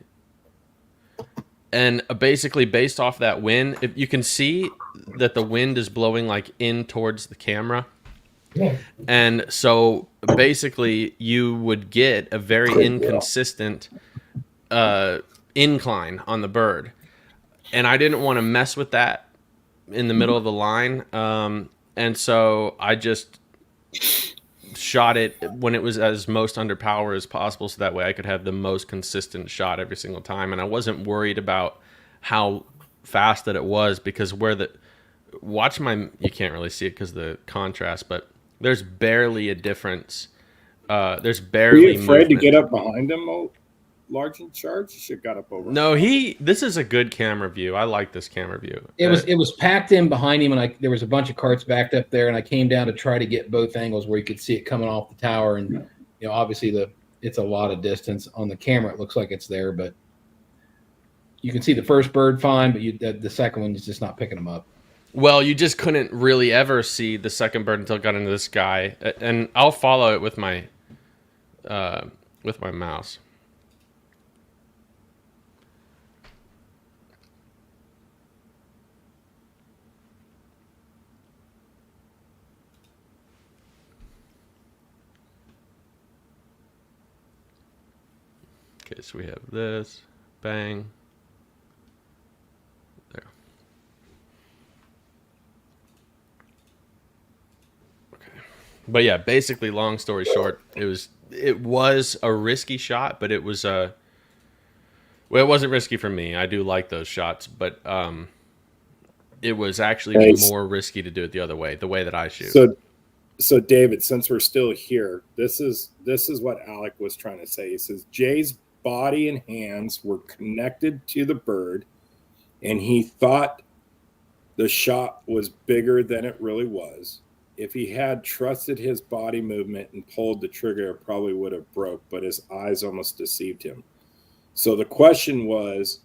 And basically, based off that wind, if you can see that the wind is blowing like in towards the camera. And so basically, you would get a very inconsistent incline on the bird. And I didn't want to mess with that in the middle of the line. And so I just shot it when it was as most under power as possible, so that way I could have the most consistent shot every single time. And I wasn't worried about how fast that it was, because you can't really see it because of the contrast, but there's barely a difference. There's barely Were you afraid movement. to get up behind him, large and charge? You should have got up over. No, this is a good camera view. I like this camera view. It was packed in behind him, and there was a bunch of carts backed up there, and I came down to try to get both angles where you could see it coming off the tower. And obviously it's a lot of distance on the camera. It looks like it's there, but you can see the first bird fine, but the second one is just not picking them up. Well, you just couldn't really ever see the second bird until it got into the sky, and I'll follow it with my mouse. Okay, so we have this, bang, there. Okay, but yeah, basically, long story short, it was a risky shot, but it was well, it wasn't risky for me. I do like those shots, but it was actually more risky to do it the other way, the way that I shoot. So David, since we're still here, this is what Alec was trying to say. He says Jay's body and hands were connected to the bird, and he thought the shot was bigger than it really was. If he had trusted his body movement and pulled the trigger, it probably would have broke, but his eyes almost deceived him. So the question was,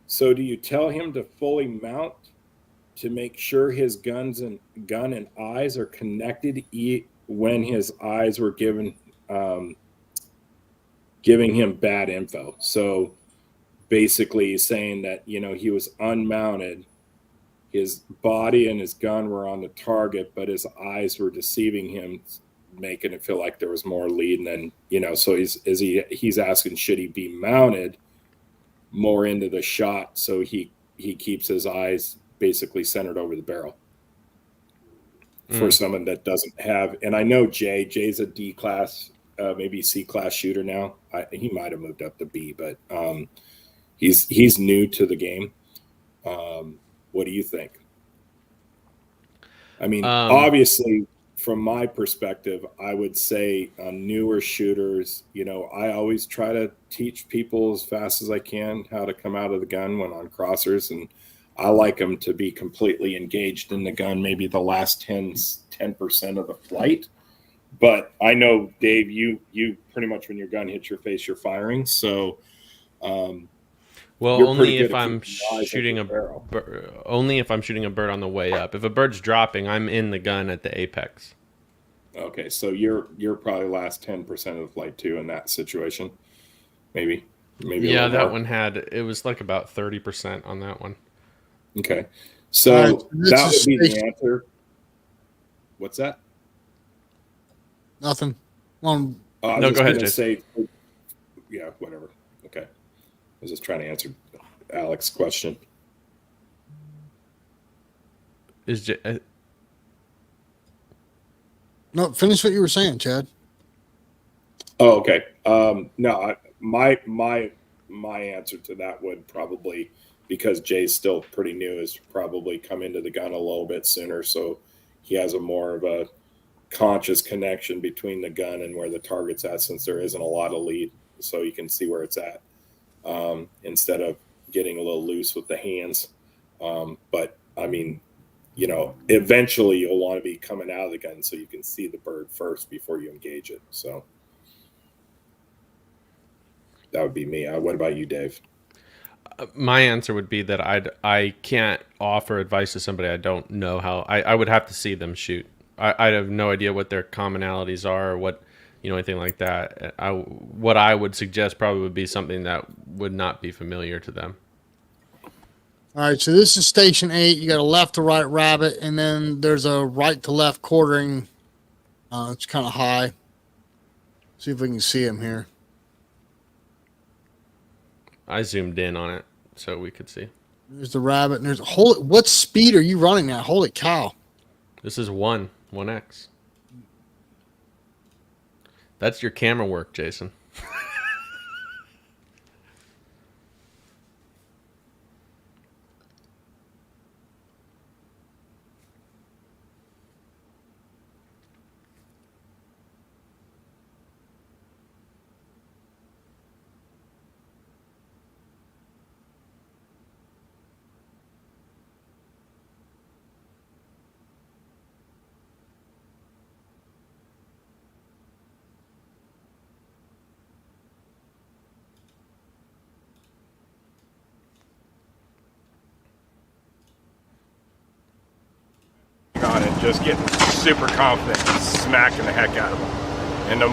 so do you tell him to fully mount to make sure his gun and eyes are connected when his eyes were giving him bad info? So basically he's saying that, he was unmounted. His body and his gun were on the target, but his eyes were deceiving him, making it feel like there was more lead. And then, so he's asking, should he be mounted more into the shot so he keeps his eyes basically centered over the barrel for someone that doesn't have. And I know Jay's a D class, maybe C class shooter now. He might have moved up to B, but he's new to the game. What do you think? I mean, obviously, from my perspective, I would say on newer shooters, I always try to teach people as fast as I can how to come out of the gun when on crossers, and I like them to be completely engaged in the gun, maybe the last 10% of the flight. But I know, Dave, you pretty much when your gun hits your face, you're firing. So, well, only if I'm shooting only if I'm shooting a bird on the way up. If a bird's dropping, I'm in the gun at the apex. Okay, so you're probably last 10% of the flight too in that situation, maybe. Yeah, that one it was like about 30% on that one. Okay, so that would be the answer. What's that? Nothing. No, go ahead, Jason. Yeah, whatever. Okay. I was just trying to answer Alex's question. No, finish what you were saying, Chad. Oh, okay. No, my answer to that would probably, because Jay's still pretty new, is probably come into the gun a little bit sooner, so he has a more of a conscious connection between the gun and where the target's at, since there isn't a lot of lead, so you can see where it's at, instead of getting a little loose with the hands. But I mean, eventually you'll want to be coming out of the gun so you can see the bird first before you engage it. So that would be me. What about you, Dave? My answer would be that I can't offer advice to somebody I don't know how. I would have to see them shoot I have no idea what their commonalities are or what, anything like that. What I would suggest probably would be something that would not be familiar to them. All right, so this is station 8. You got a left to right rabbit, and then there's a right to left quartering. It's kind of high. See if we can see him here. I zoomed in on it so we could see. There's the rabbit, and there's what speed are you running at? Holy cow! This is 1x. That's your camera work, Jason. On it, just getting super confident, and smacking the heck out of them. And the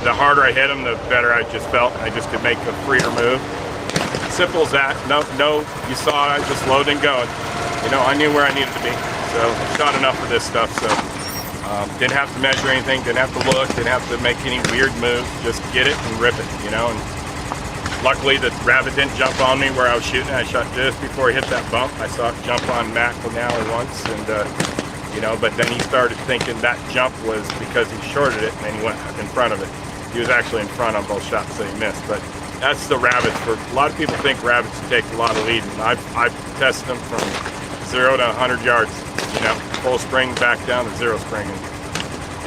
harder I hit them, the better I just felt. I just could make a freer move. Simple as that. No, you saw I just loading and going. I knew where I needed to be. So shot enough of this stuff. So didn't have to measure anything, didn't have to look, didn't have to make any weird moves. Just get it and rip it. And luckily the rabbit didn't jump on me where I was shooting. I shot just before he hit that bump. I saw it jump on Mac McNally once, and but then he started thinking that jump was because he shorted it, and then he went in front of it. He was actually in front on both shots, so he missed. But that's the rabbits. For a lot of people think rabbits take a lot of lead, and I've tested them from 0 to 100 yards. Full spring back down to 0 spring. And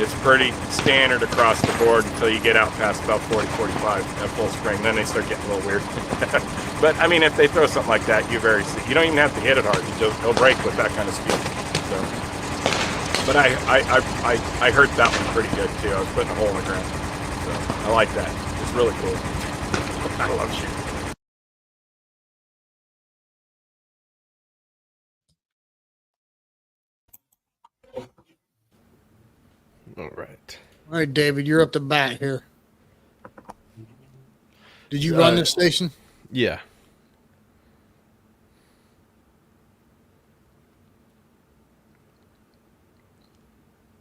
it's pretty standard across the board until you get out past about 40, 45 at full spring. Then they start getting a little weird. But I mean, if they throw something like that, you don't even have to hit it hard. It'll break with that kind of speed. So. But I hurt that one pretty good too. I was putting a hole in the ground. So I like that. It's really cool. I love shooting. All right. All right, David, you're up to bat here. Did you run this station? Yeah.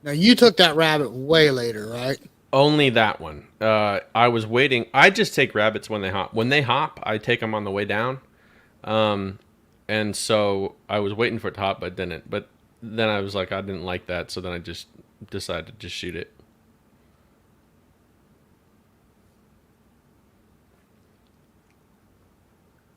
Now, you took that rabbit way later, right? Only that one. I was waiting. I just take rabbits when they hop. When they hop, I take them on the way down. And so I was waiting for it to hop, but didn't. But then I was like, I didn't like that, so then I just decided to just shoot it.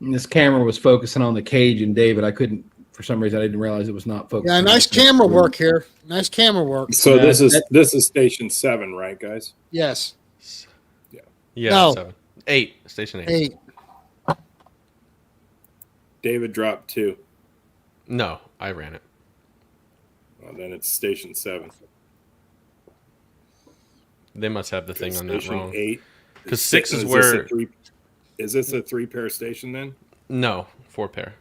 And this camera was focusing on the cage, and David, for some reason, I didn't realize it was not focusing. Yeah, nice camera work here. Nice camera work. So this is station 7, right, guys? Yes. Yeah. No. 7. 8. Station 8. 8. David dropped 2. No, I ran it. Well, then it's station 7. They must have the thing on that Station wrong. 8. Because 6 is where. Is this a 3-pair station then? No, 4-pair.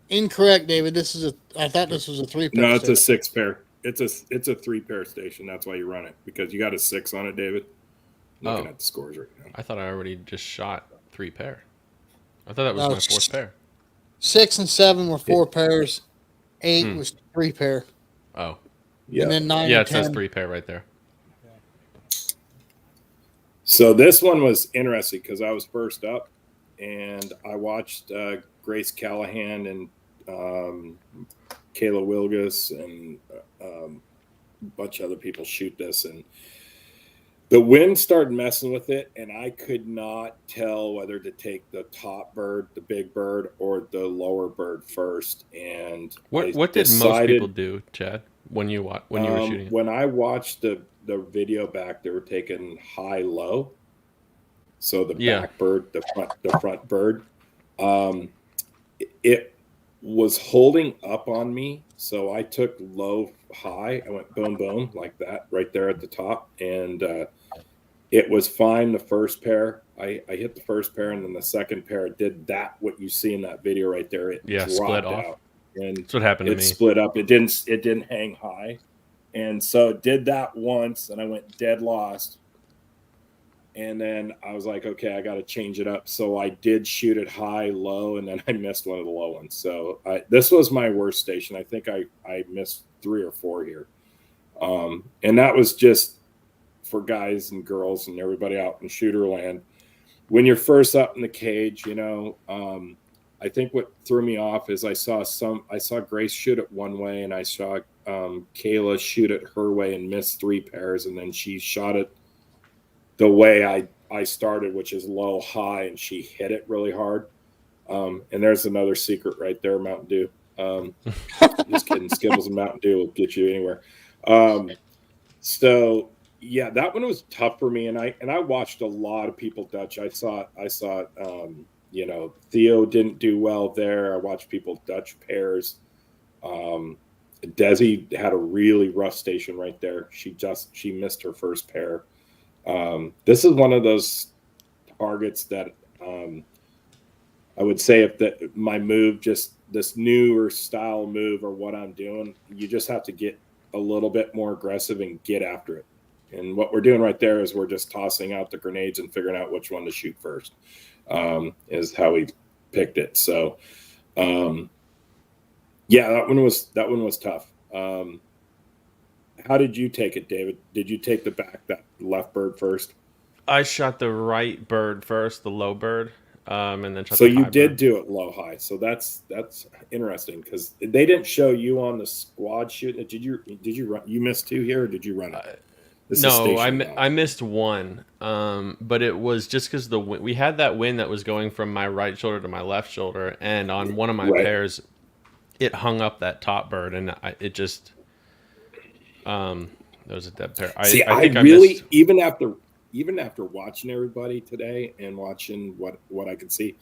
Incorrect, David. I thought this was a 3-pair. No, it's a 6-pair. It's a 3-pair station. That's why you run it, because you got a 6 on it, David. Looking at the scores right now. I thought I already just shot 3-pair. I thought that was my 4th pair. 6 and 7 were 4 pairs. 8 was 3-pair. Oh. Yeah. And then 9 Yeah, and it says 10. 3-pair right there. So this one was interesting because I was first up, and I watched Grace Callahan and Kayla Wilgus and a bunch of other people shoot this, and the wind started messing with it, and I could not tell whether to take the top bird, the big bird, or the lower bird first. And what did most people do, Chad, when you were shooting it? When I watched the video back, they were taking high low. So the back bird, the front bird, it was holding up on me. So I took low high. I went boom boom like that right there at the top, and it was fine. The first pair, I hit the first pair, and then the second pair did that. What you see in that video right there, it dropped split off. out. and That's what happened to it me. split up. It didn't hang high, and so did that once, and I went dead lost. And then I was like, okay, I got to change it up. So I did shoot it high, low, and then I missed one of the low ones. So this was my worst station. I think I missed 3 or 4 here. And that was just for guys and girls and everybody out in shooter land. When you're first up in the cage, I think what threw me off is I saw Grace shoot it one way, and I saw Kayla shoot it her way and miss 3 pairs, and then she shot it the way I started, which is low, high, and she hit it really hard. And there's another secret right there, Mountain Dew. Just kidding. Skittles and Mountain Dew will get you anywhere. So yeah, that one was tough for me. And I watched a lot of people Dutch. I saw Theo didn't do well there. I watched people Dutch pairs. Desi had a really rough station right there. She missed her first pair. This is one of those targets that I would say if my move, just this newer style move or what I'm doing, you just have to get a little bit more aggressive and get after it. And what we're doing right there is we're just tossing out the grenades and figuring out which one to shoot first, is how we picked it. So, yeah, that one was tough. How did you take it, David? Did you take that left bird first? I shot the right bird first, the low bird, and then shot so the you high did bird. do it low high. So that's interesting because they didn't show you on the squad shooting it. Did you run? You missed 2 here, or did you run it? No, I missed 1, but it was just because we had that wind that was going from my right shoulder to my left shoulder, and on one of my pairs, it hung up that top bird, and it just there was a dead pair. I think missed... even after watching everybody today and watching what I could see,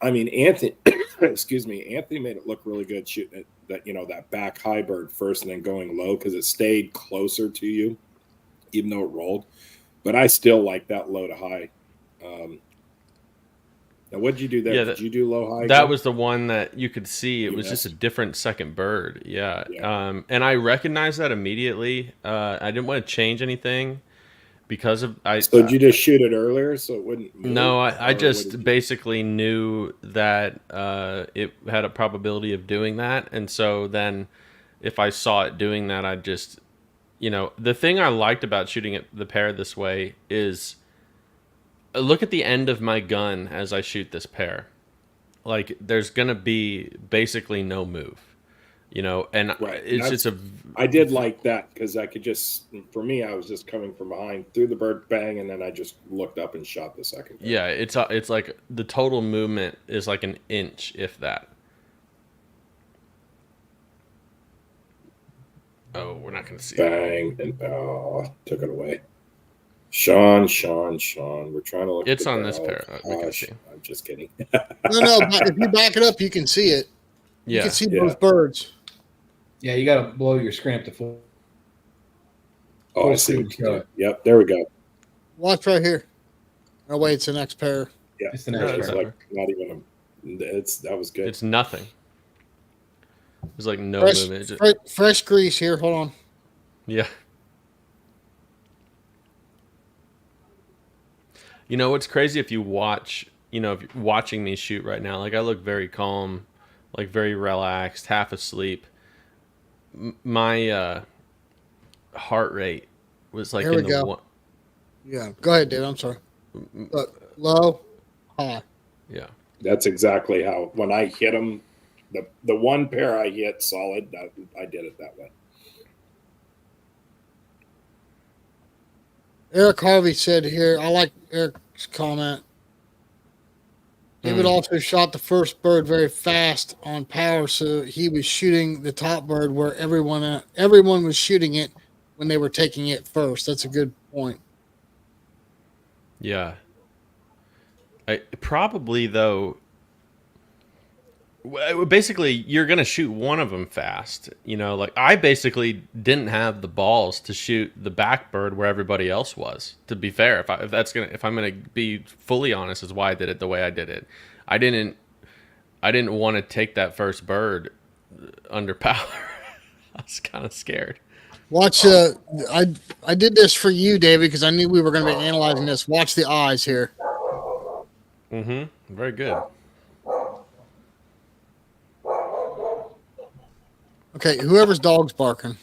Anthony Anthony made it look really good shooting it, that back high bird first and then going low because it stayed closer to you even though it rolled, but I still like that low to high. Now what did you do there? Did you do low high? That was the one that you could see. It was just a different second bird. Yeah. And I recognized that immediately. I didn't want to change anything because of So did you just shoot it earlier so it wouldn't move? No, I just basically knew that it had a probability of doing that, and so then if I saw it doing that, I'd just the thing I liked about shooting the pair this way is look at the end of my gun as I shoot this pair. Like there's gonna be basically no move. And I did like that because I could for me, I was just coming from behind, threw the bird, bang, and then I just looked up and shot the second. Yeah, it's like the total movement is like an inch, if that. Oh, we're not going to see bang, it. And took it away. Sean, we're trying to look. It's on this pair. I'm just kidding. No, but if you back it up, you can see it. You can see both birds. Yeah, you got to blow your screen up to full. Oh, I see. Yep, there we go. Watch right here. Oh wait, it's the next pair. Yeah, it's the next pair. Like not even. That was good. It's nothing. There's like no movement. Fresh grease here. Hold on. Yeah. What's crazy if you watch. If you're watching me shoot right now, like I look very calm, like very relaxed, half asleep. My heart rate was like Here we go. Yeah, go ahead, Dave. I'm sorry. Look, low, high. Yeah, that's exactly how when I hit them, the one pair I hit solid. I did it that way. Eric Harvey said here. I like Eric's comment. David also shot the first bird very fast on power, so he was shooting the top bird where everyone was shooting it when they were taking it first. That's a good point. Yeah. Probably though. Basically, you're gonna shoot one of them fast. Like I basically didn't have the balls to shoot the back bird where everybody else was. To be fair, if I'm gonna be fully honest, is why I did it the way I did it. I didn't I didn't want to take that first bird under power. I was kind of scared. Watch. I did this for you, David, because I knew we were going to be analyzing this. Watch the eyes here. Mm-hmm. Very good. Okay, whoever's dog's barking.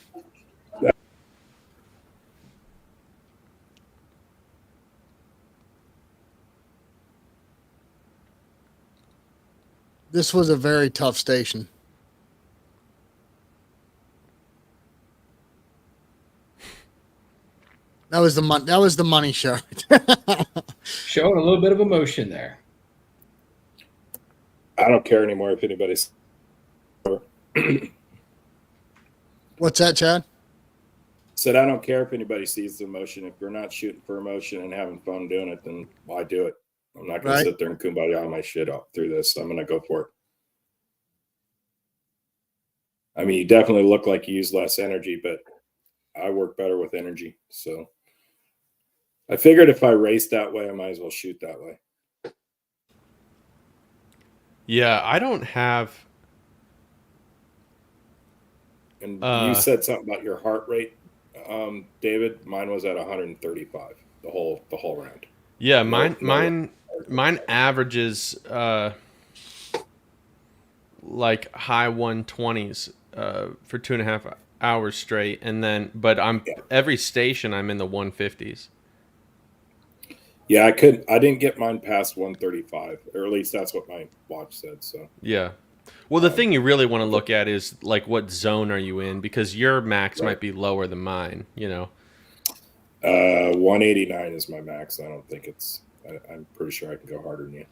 This was a very tough station. That was the money shot. Showing a little bit of emotion there. I don't care anymore if anybody's. What's that, Chad? Said I don't care if anybody sees the emotion. If you're not shooting for emotion and having fun doing it, then why do it? I'm not going to sit there and kumbaya my shit up through this. I'm going to go for it. I mean, you definitely look like you use less energy, but I work better with energy. So I figured if I race that way, I might as well shoot that way. Yeah, I don't have. And you said something about your heart rate, David. Mine was at 135 the whole round. Yeah, mine averages like high 120s for 2.5 hours straight, and then every station I'm in the 150s. Yeah, I didn't get mine past 135, or at least that's what my watch said. So yeah. Well, the thing you really want to look at is like what zone are you in, because your max might be lower than mine. 189 is my max. I don't think it's. I'm pretty sure I can go harder than you.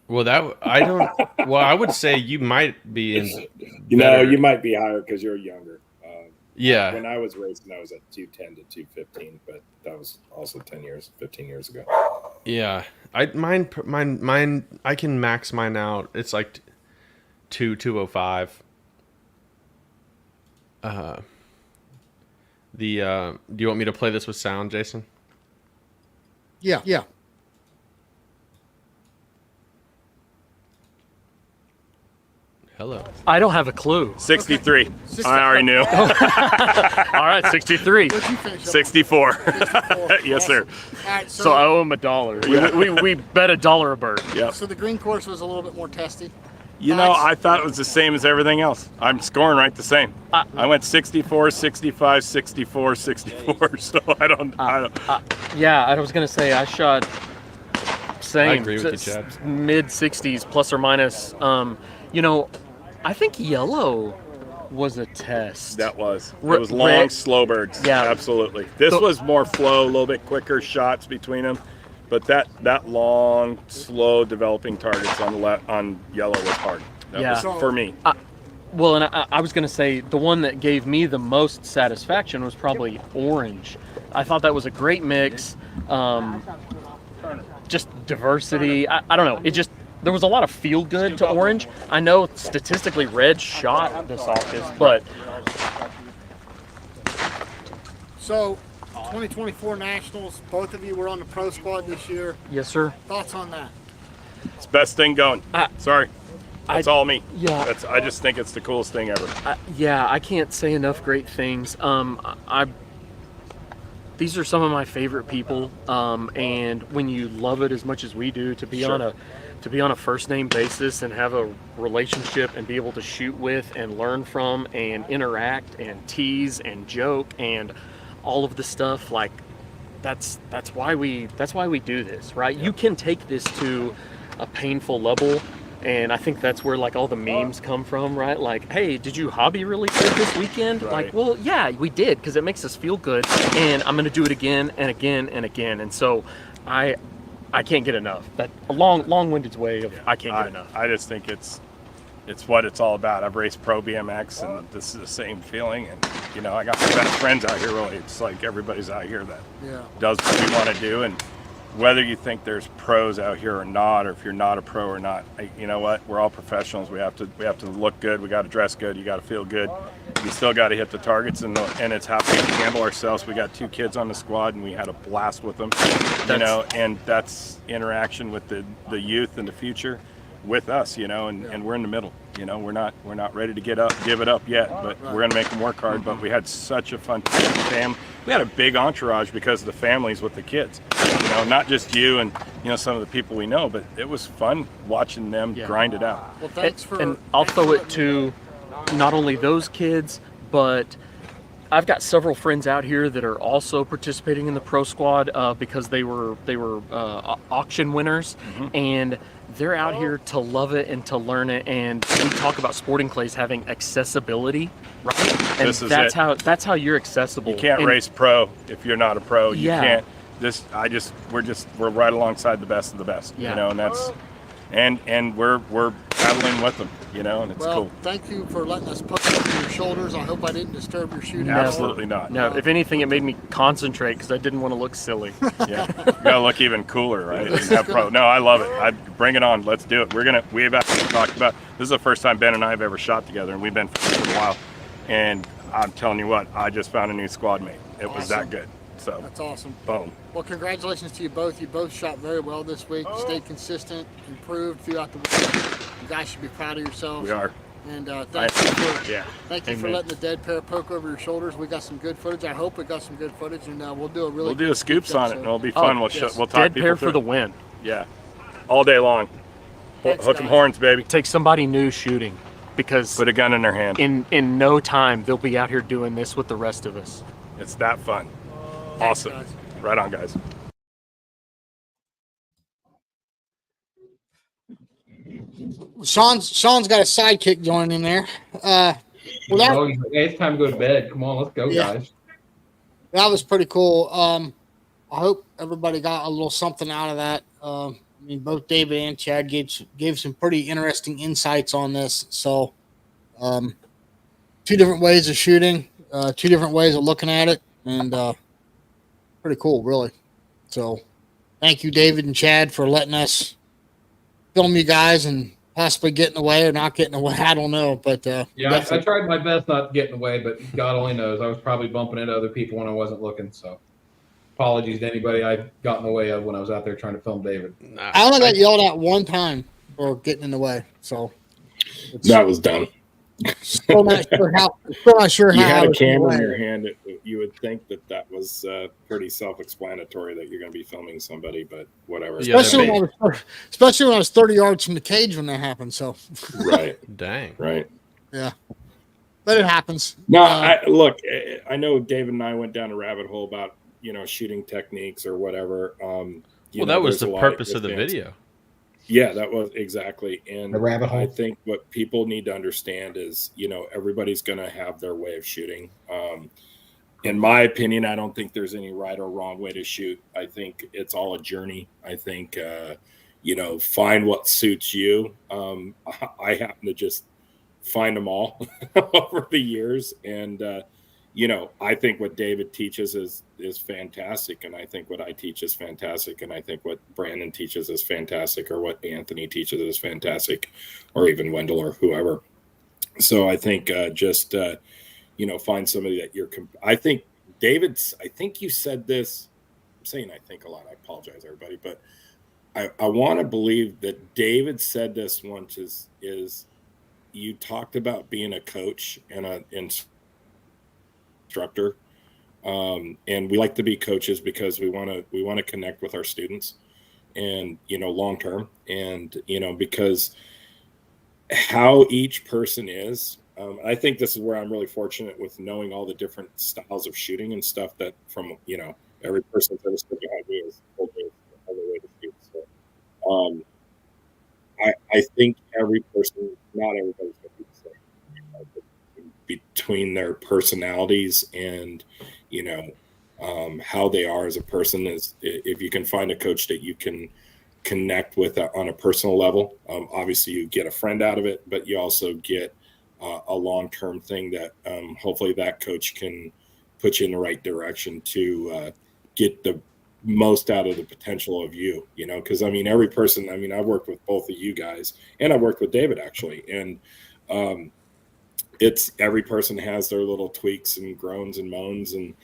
Well, I would say you might be in. You might be higher because you're younger. Yeah. When I was racing, I was at 210 to 215, but that was also 15 years ago. Yeah, mine. I can max mine out. It's like 205. Do you want me to play this with sound, Jason? Yeah. Hello. I don't have a clue. 63. I already knew. All right, 63. What'd you finish up 64. 64. Yes, sir. All right, So I owe him $1. We bet $1 a bird. Yep. So the green course was a little bit more testy. You know, I thought it was the same as everything else. I'm scoring right the same. I went 64, 65, 64, 64. So I don't. Yeah, I was gonna say I shot same. I agree with you, Chad. Mid 60s plus or minus. I think yellow was a test. That was. It was long, slow birds. Yeah, absolutely. This was more flow, a little bit quicker shots between them. But that long, slow developing targets on yellow was hard. That was for me. Well, and I was going to say the one that gave me the most satisfaction was probably orange. I thought that was a great mix. Just diversity. I don't know. There was a lot of feel good to orange. I know statistically red shot the softest, but. So 2024 Nationals, both of you were on the Pro Squad this year. Yes, sir. Thoughts on that? It's the best thing going. Sorry. That's all me. Yeah. I just think it's the coolest thing ever. I can't say enough great things. These are some of my favorite people, and when you love it as much as we do, to be on a first name basis and have a relationship and be able to shoot with and learn from and interact and tease and joke and all of the stuff, like that's why we do this, right? Yeah. You can take this to a painful level, and I think that's where like all the memes come from, right? Like, hey, did you hobby really good this weekend? Right. Like, well, yeah, we did, because it makes us feel good, and I'm gonna do it again and again and again. And so I can't get enough. That a long-winded way of I can't get enough. I just think it's what it's all about. I've raced pro BMX, and this is the same feeling. And I got some best friends out here. Really, it's like everybody's out here that does what we want to do. And whether you think there's pros out here or not, or if you're not a pro or not, you know what? We're all professionals. We have to look good. We got to dress good. You got to feel good. You still got to hit the targets, and it's happening to handle ourselves. We got 2 kids on the squad, and we had a blast with them. And that's interaction with the youth in the future. with us, and we're in the middle. We're not ready to give it up yet, but we're gonna make them work hard. But we had such a fun time. We had a big entourage because of the families with the kids. Not just you and some of the people we know, but it was fun watching them grind it out. Well, thanks for. And I'll throw it to not only those kids, but I've got several friends out here that are also participating in the Pro Squad because they were auction winners, and they're out here to love it and to learn it. And we talk about sporting clays having accessibility, right? And that's how you're accessible. You can't race pro if you're not a pro. You can't. We're right alongside the best of the best. And that's and we're battling with them. And it's cool. Thank you for letting us poke over your shoulders. I hope I didn't disturb your shooting. Absolutely not. No, if anything, it made me concentrate because I didn't want to look silly. Yeah, you gotta look even cooler, right? No, I love it. Bring it on. Let's do it. We've actually talked about this is the first time Ben and I have ever shot together, and we've been for a while. And I'm telling you what, I just found a new squad mate. It was that good. So that's awesome. Boom. Well, congratulations to you both. You both shot very well this week. Stayed consistent, improved throughout the week. You guys should be proud of yourselves. We are. And thank you for letting the dead pair poke over your shoulders. We got some good footage. I hope we got some good footage, and we'll do a scoops on it, and it'll be fun. We'll talk dead pair for the win. Yeah, all day long. Hook 'em horns, baby. Take somebody new shooting, because put a gun in their hand. In no time, they'll be out here doing this with the rest of us. It's that fun. Awesome. Thanks, right on, guys. Sean's got a sidekick joining in there. It's time to go to bed. Come on, let's go, guys. That was pretty cool. I hope everybody got a little something out of that. I mean, both David and Chad gave some pretty interesting insights on this. So, two different ways of shooting, two different ways of looking at it, and pretty cool, really. So, thank you, David and Chad, for letting us film you guys and possibly getting away or not getting away. I don't know, but I tried my best not to get in the way, but God only knows. I was probably bumping into other people when I wasn't looking. So, apologies to anybody I got in the way of when I was out there trying to film David. I only got yelled at one time for getting in the way, so that was dumb. Still not sure how. You had a camera in your hand. You would think that was pretty self-explanatory that you're going to be filming somebody, but whatever. Especially when I was 30 yards from the cage when that happened. So. Right. Dang. Right. Yeah. But it happens. No, look, I know David and I went down a rabbit hole about shooting techniques or whatever. That was the purpose of the video. Yeah, that was exactly. And the rabbit hole. I think what people need to understand is, everybody's going to have their way of shooting. In my opinion, I don't think there's any right or wrong way to shoot. I think it's all a journey. I think, find what suits you. I happen to just find them all over the years. And, I think what David teaches is fantastic. And I think what I teach is fantastic. And I think what Brandon teaches is fantastic, or what Anthony teaches is fantastic, or even Wendell or whoever. So I think find somebody that you're I think you said this. I'm saying I think a lot. I apologize, everybody. But I want to believe that David said this once is you talked about being a coach and an instructor, and we like to be coaches because we want to connect with our students, and long term, and because how each person is. I think this is where I'm really fortunate with knowing all the different styles of shooting and stuff that from every person that is behind me is told me other way to shoot. So I think every person, not everybody's going to be the same. Between their personalities and how they are as a person, is if you can find a coach that you can connect with on a personal level, obviously you get a friend out of it, but you also get a long-term thing that hopefully that coach can put you in the right direction to get the most out of the potential of you, because every person, I've worked with both of you guys, and I've worked with David actually, and it's every person has their little tweaks and groans and moans and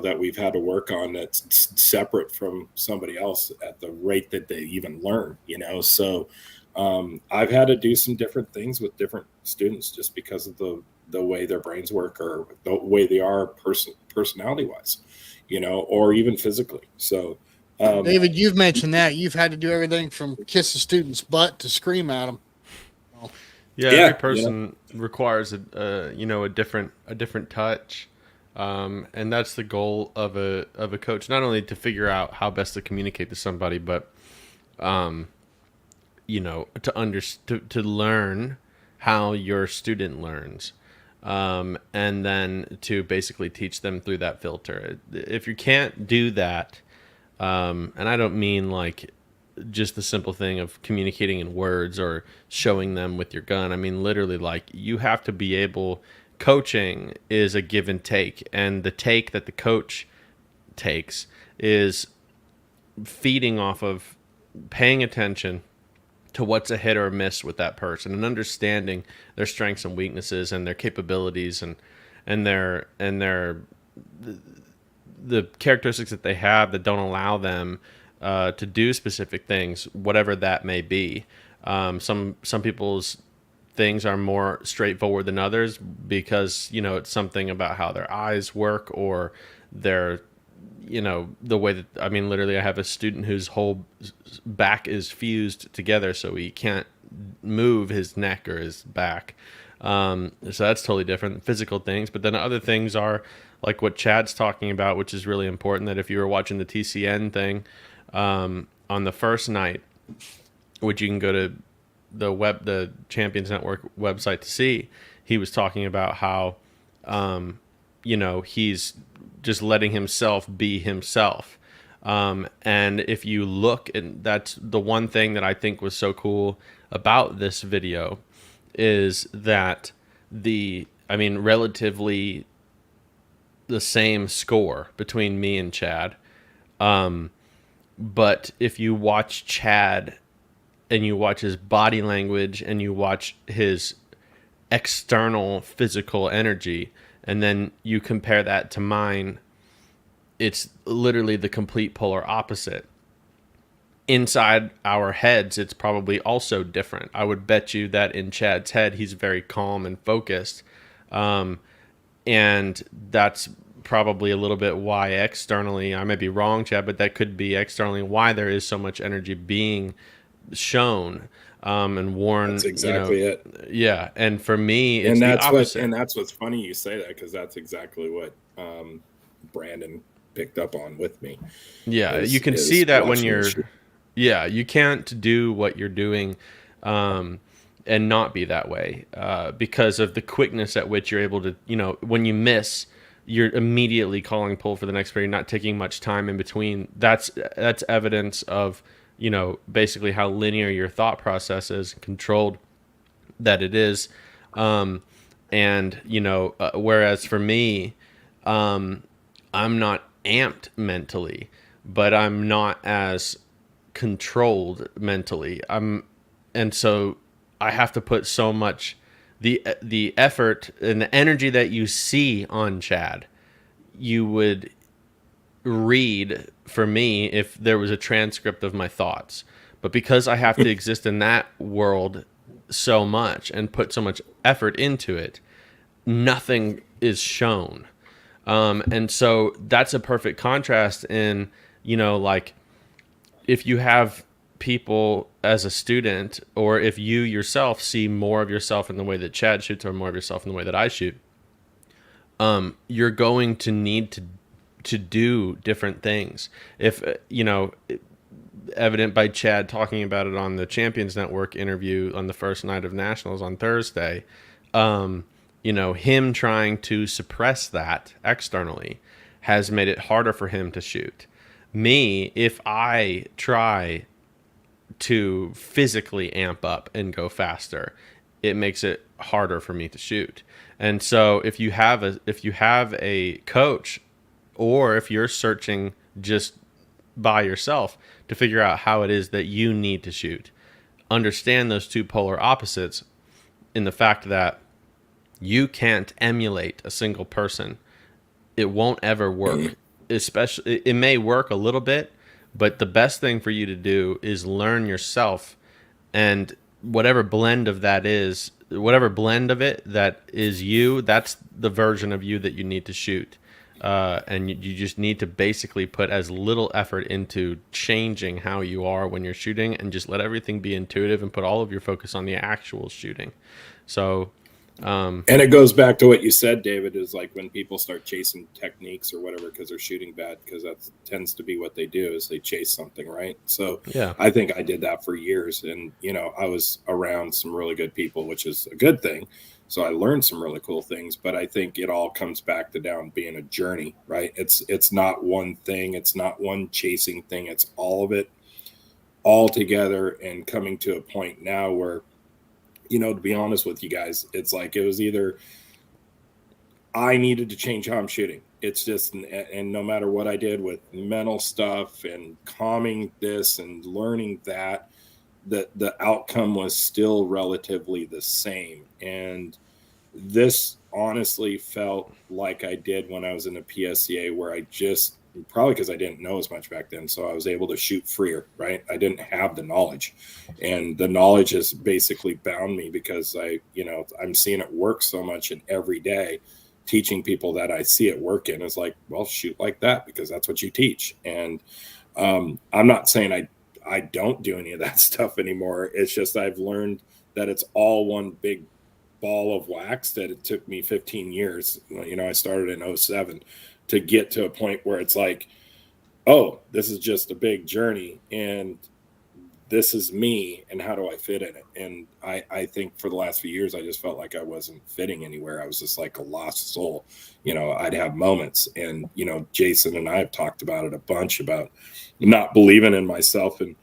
that we've had to work on that's separate from somebody else at the rate that they even learn, so I've had to do some different things with different students just because of the way their brains work or the way they are personality wise, or even physically. So, David, you've mentioned that you've had to do everything from kiss a student's butt to scream at them. Yeah, Yeah, every person requires a different touch, and that's the goal of a coach. Not only to figure out how best to communicate to somebody, but to learn how your student learns, and then to basically teach them through that filter. If you can't do that, and I don't mean like just the simple thing of communicating in words or showing them with your gun. I mean, literally, like, you have to be able, coaching is a give and take. And the take that the coach takes is feeding off of paying attention to what's a hit or a miss with that person and understanding their strengths and weaknesses and their capabilities and the characteristics that they have that don't allow them to do specific things, whatever that may be. Some people's things are more straightforward than others because, it's something about how their eyes work or their, the way that, I mean, literally I have a student whose whole back is fused together so he can't move his neck or his back. So that's totally different, physical things. But then other things are like what Chad's talking about, which is really important, that if you were watching the TCN thing, on the first night, which you can go to the Champions Network website to see, he was talking about how, he's just letting himself be himself. And if you look, and that's the one thing that I think was so cool about this video, is that relatively the same score between me and Chad. But if you watch Chad and you watch his body language and you watch his external physical energy, and then you compare that to mine, it's literally the complete polar opposite. Inside our heads, it's probably also different. I would bet you that in Chad's head, he's very calm and focused. And that's probably a little bit why externally, I may be wrong, Chad, but that could be externally why there is so much energy being shown and worn. That's exactly it. Yeah, and for me, it's the opposite. That's what's funny you say that, because that's exactly what Brandon picked up on with me. Yeah, you can see that when you're. Yeah, you can't do what you're doing and not be that way because of the quickness at which you're able to, when you miss, you're immediately calling pull for the next player. You're not taking much time in between. That's evidence of, basically how linear your thought process is, controlled that it is. Whereas for me, I'm not amped mentally, but I'm not as controlled mentally. And so I have to put so much the effort and the energy that you see on Chad, you would read for me if there was a transcript of my thoughts. But because I have to exist in that world so much and put so much effort into it, nothing is shown. And so that's a perfect contrast in, like, if you have people as a student, or if you yourself see more of yourself in the way that Chad shoots or more of yourself in the way that I shoot, you're going to need to do different things. If, evident by Chad talking about it on the Champions Network interview on the first night of Nationals on Thursday, him trying to suppress that externally has made it harder for him to shoot. Me, if I try to physically amp up and go faster, it makes it harder for me to shoot. And so if you have a coach, or if you're searching just by yourself to figure out how it is that you need to shoot, understand those two polar opposites in the fact that you can't emulate a single person. It won't ever work. Especially, it may work a little bit, but the best thing for you to do is learn yourself and whatever blend of that is, whatever blend of it that is you, that's the version of you that you need to shoot. And you just need to basically put as little effort into changing how you are when you're shooting, and just let everything be intuitive and put all of your focus on the actual shooting. So, and it goes back to what you said, David, is like when people start chasing techniques or whatever because they're shooting bad, because that tends to be what they do, is they chase something, right? So yeah. I think I did that for years, and I was around some really good people, which is a good thing. So I learned some really cool things, but I think it all comes back to down being a journey, right? It's not one thing. It's not one chasing thing. It's all of it all together, and coming to a point now where, to be honest with you guys, it's like it was either I needed to change how I'm shooting. It's just, and no matter what I did with mental stuff and calming this and learning that, the outcome was still relatively the same. And this honestly felt like I did when I was in the PSCA, where I just, probably because I didn't know as much back then, so I was able to shoot freer, right? I didn't have the knowledge, and the knowledge has basically bound me, because I'm seeing it work so much, and every day teaching people that I see it working is like, well, shoot like that, because that's what you teach. And I'm not saying I don't do any of that stuff anymore. It's just I've learned that it's all one big ball of wax, that it took me 15 years. I started in 2007 to get to a point where it's like, oh, this is just a big journey, and this is me, and how do I fit in it? And I think for the last few years, I just felt like I wasn't fitting anywhere. I was just like a lost soul. I'd have moments, and, Jason and I have talked about it a bunch, about not believing in myself. And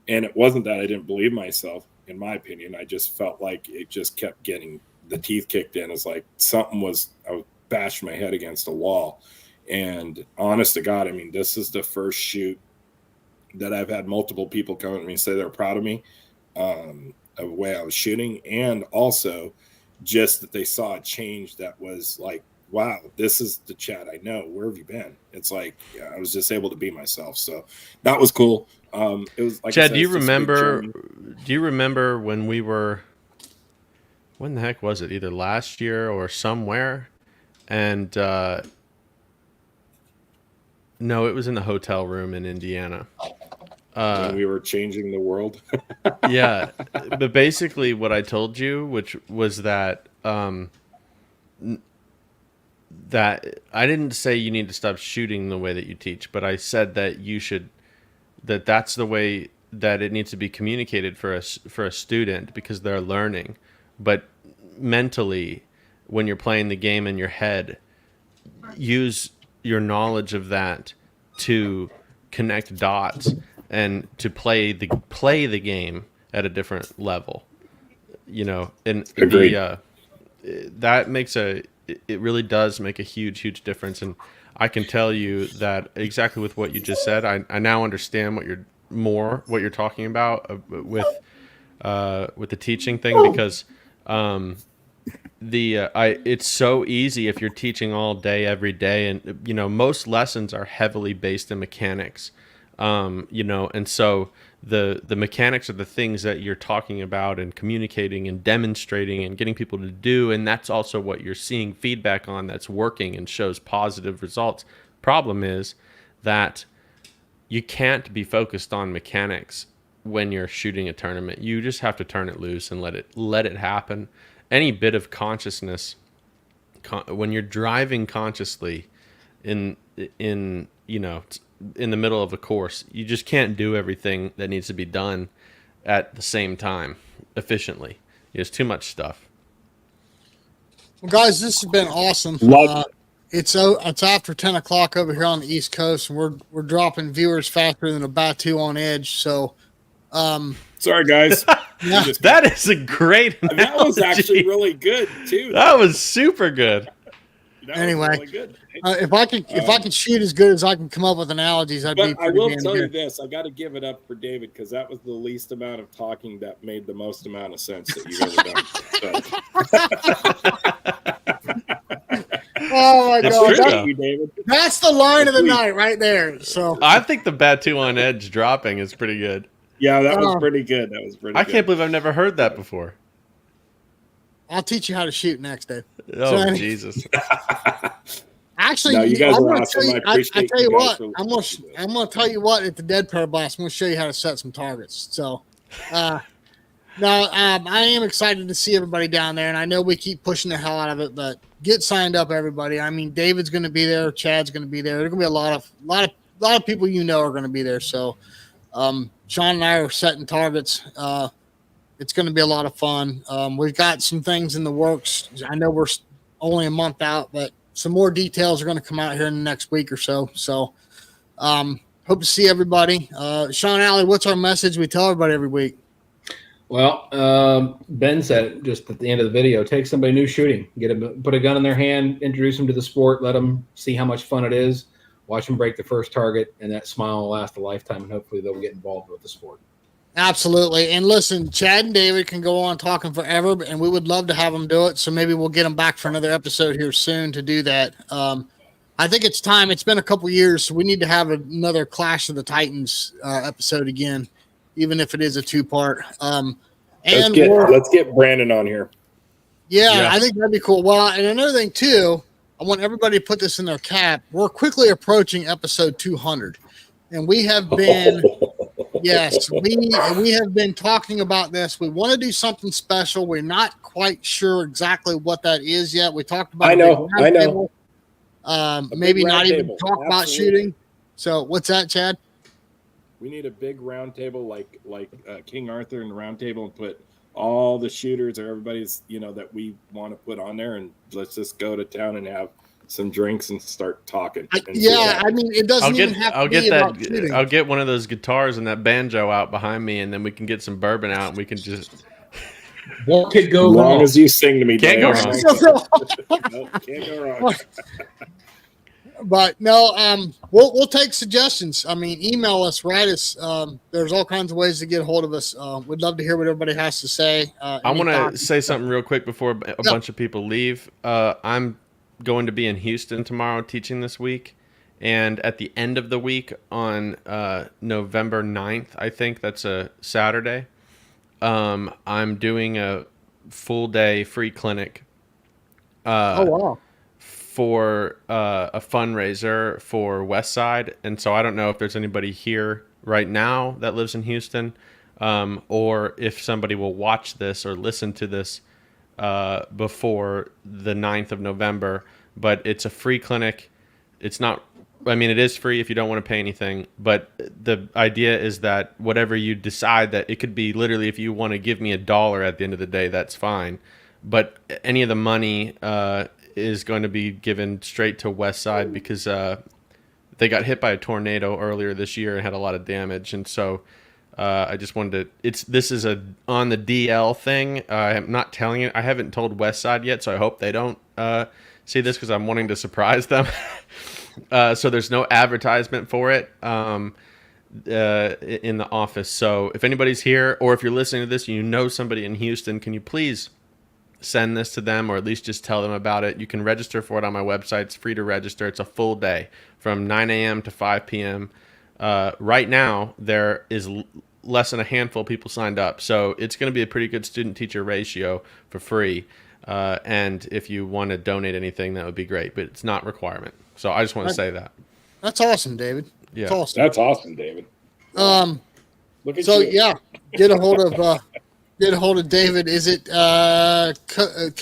it wasn't that I didn't believe myself, in my opinion. I just felt like it just kept getting the teeth kicked in. It's like something was, I was bashing my head against a wall. And honest to God, I mean, this is the first shoot that I've had multiple people come at me and say they're proud of me, of the way I was shooting. And also just that they saw a change that was like, wow, this is the Chad I know. Where have you been? It's like, yeah, I was just able to be myself. So that was cool. It was like, Chad, do you remember when we were, when the heck was it? Either last year or somewhere. And, no, it was in the hotel room in Indiana. When we were changing the world. Yeah. But basically what I told you, which was that, that I didn't say you need to stop shooting the way that you teach, but I said that that's the way that it needs to be communicated for a student, because they're learning. But mentally, when you're playing the game in your head, use your knowledge of that to connect dots and to play the game at a different level, and that makes it really does make a huge difference. And I can tell you that exactly with what you just said, I now understand what you're talking about with the teaching thing, because it's so easy if you're teaching all day every day, and most lessons are heavily based in mechanics, and so the mechanics are the things that you're talking about and communicating and demonstrating and getting people to do, and that's also what you're seeing feedback on that's working and shows positive results. Problem is that you can't be focused on mechanics when you're shooting a tournament. You just have to turn it loose and let it happen. Any bit of consciousness, when you're driving consciously in the middle of a course, you just can't do everything that needs to be done at the same time efficiently. There's too much stuff. Well, guys, this has been awesome. It's after 10 o'clock over here on the East Coast, and we're dropping viewers faster than a Batu on edge. So, sorry, guys. yeah. That is a great analogy. That was actually really good too. That was super good. Anyway, really good. if I could shoot as good as I can come up with analogies, I'd be. But I will tell you good. this: I got to give it up for David, because that was the least amount of talking that made the most amount of sense that you've ever done. Oh my God, true, David. that's the line of the night right there. So I think the Batu on edge dropping is pretty good. Yeah, that was pretty good. That was pretty I good. can't believe I've never heard that before. I'll teach you how to shoot next, Dave. Oh, Jesus. Actually, No, you guys I'm are gonna awesome. tell you, I appreciate tell you you guys what, for I'm gonna tell you what at the Dead Pair Blast, I'm gonna show you how to set some targets. So, I am excited to see everybody down there, and I know we keep pushing the hell out of it, but get signed up, everybody. I mean, David's going to be there, Chad's going to be there. There's going to be a lot of people are going to be there. So, Sean and I are setting targets. It's going to be a lot of fun. We've got some things in the works. I know we're only a month out, but some more details are going to come out here in the next week or so. So, hope to see everybody. Sean Alley, what's our message we tell everybody every week? Well, Ben said it just at the end of the video. Take somebody new shooting, put a gun in their hand, introduce them to the sport, let them see how much fun it is, watch them break the first target, and that smile will last a lifetime, and hopefully they'll get involved with the sport. Absolutely. And listen, Chad and David can go on talking forever, and we would love to have them do it. So maybe we'll get them back for another episode here soon to do that. I think it's time. It's been a couple years, so we need to have another Clash of the Titans episode again, even if it is a two-part. Let's get Brandon on here. Yeah, I think that'd be cool. Well, and another thing too, I want everybody to put this in their cap. We're quickly approaching episode 200, and we have been, yes, we have been talking about this. We want to do something special. We're not quite sure exactly what that is yet. We talked about. I know. Maybe not even table. talk about shooting. So, what's that, Chad? We need a big round table like King Arthur and the round table, and put all the shooters or everybody's that we want to put on there, and let's just go to town and have some drinks and start talking. I mean, it doesn't even have to be about shooting. I'll get one of those guitars and that banjo out behind me, and then we can get some bourbon out, and we can just. What could go wrong? As long as you sing to me, can't go wrong. Nope, can't go wrong. But no, we'll take suggestions. I mean, email us, write us. There's all kinds of ways to get a hold of us. We'd love to hear what everybody has to say. I want to say something real quick before a bunch of people leave. I'm going to be in Houston tomorrow teaching this week. And at the end of the week on November 9th, I think that's a Saturday, I'm doing a full day free clinic. Oh, wow. For a fundraiser for Westside, and so I don't know if there's anybody here right now that lives in Houston, or if somebody will watch this or listen to this before the 9th of November. But it's a free clinic. It's not. I mean, it is free if you don't want to pay anything. But the idea is that whatever you decide, that it could be literally if you want to give me $1 at the end of the day, that's fine. But any of the money is going to be given straight to Westside because they got hit by a tornado earlier this year and had a lot of damage. And so I just wanted to, this is a on the DL thing. I'm not telling you, I haven't told Westside yet, so I hope they don't see this because I'm wanting to surprise them. So there's no advertisement for it in the office. So if anybody's here, or if you're listening to this and you know somebody in Houston, can you please send this to them, or at least just tell them about it. You can register for it on my website. It's free to register. It's a full day from 9 a.m. to 5 p.m. Right now, there is less than a handful of people signed up. So it's going to be a pretty good student-teacher ratio for free. And if you want to donate anything, that would be great. But it's not a requirement. So I just want to say that. That's awesome, David. Yeah. That's awesome, David. Look at so, you. yeah, get a hold of... Get a hold of David. Is it can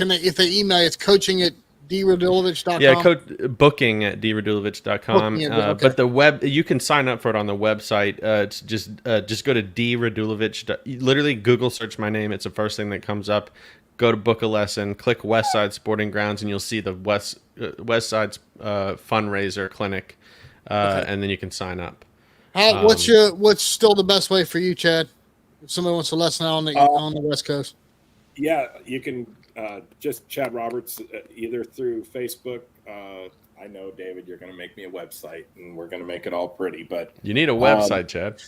they, if they email, it's coaching@dradulovich.com? Yeah, booking@dradulovich.com. Okay. But the web, you can sign up for it on the website. It's just go to dradulovich. Literally Google search my name. It's the first thing that comes up. Go to book a lesson, click Westside Sporting Grounds, and you'll see the Westside's fundraiser clinic, and then you can sign up. What's still the best way for you, Chad? If somebody wants to lesson out on the West Coast. Yeah, you can just Chad Roberts either through Facebook. I know, David, you're going to make me a website, and we're going to make it all pretty. But you need a website, Chad.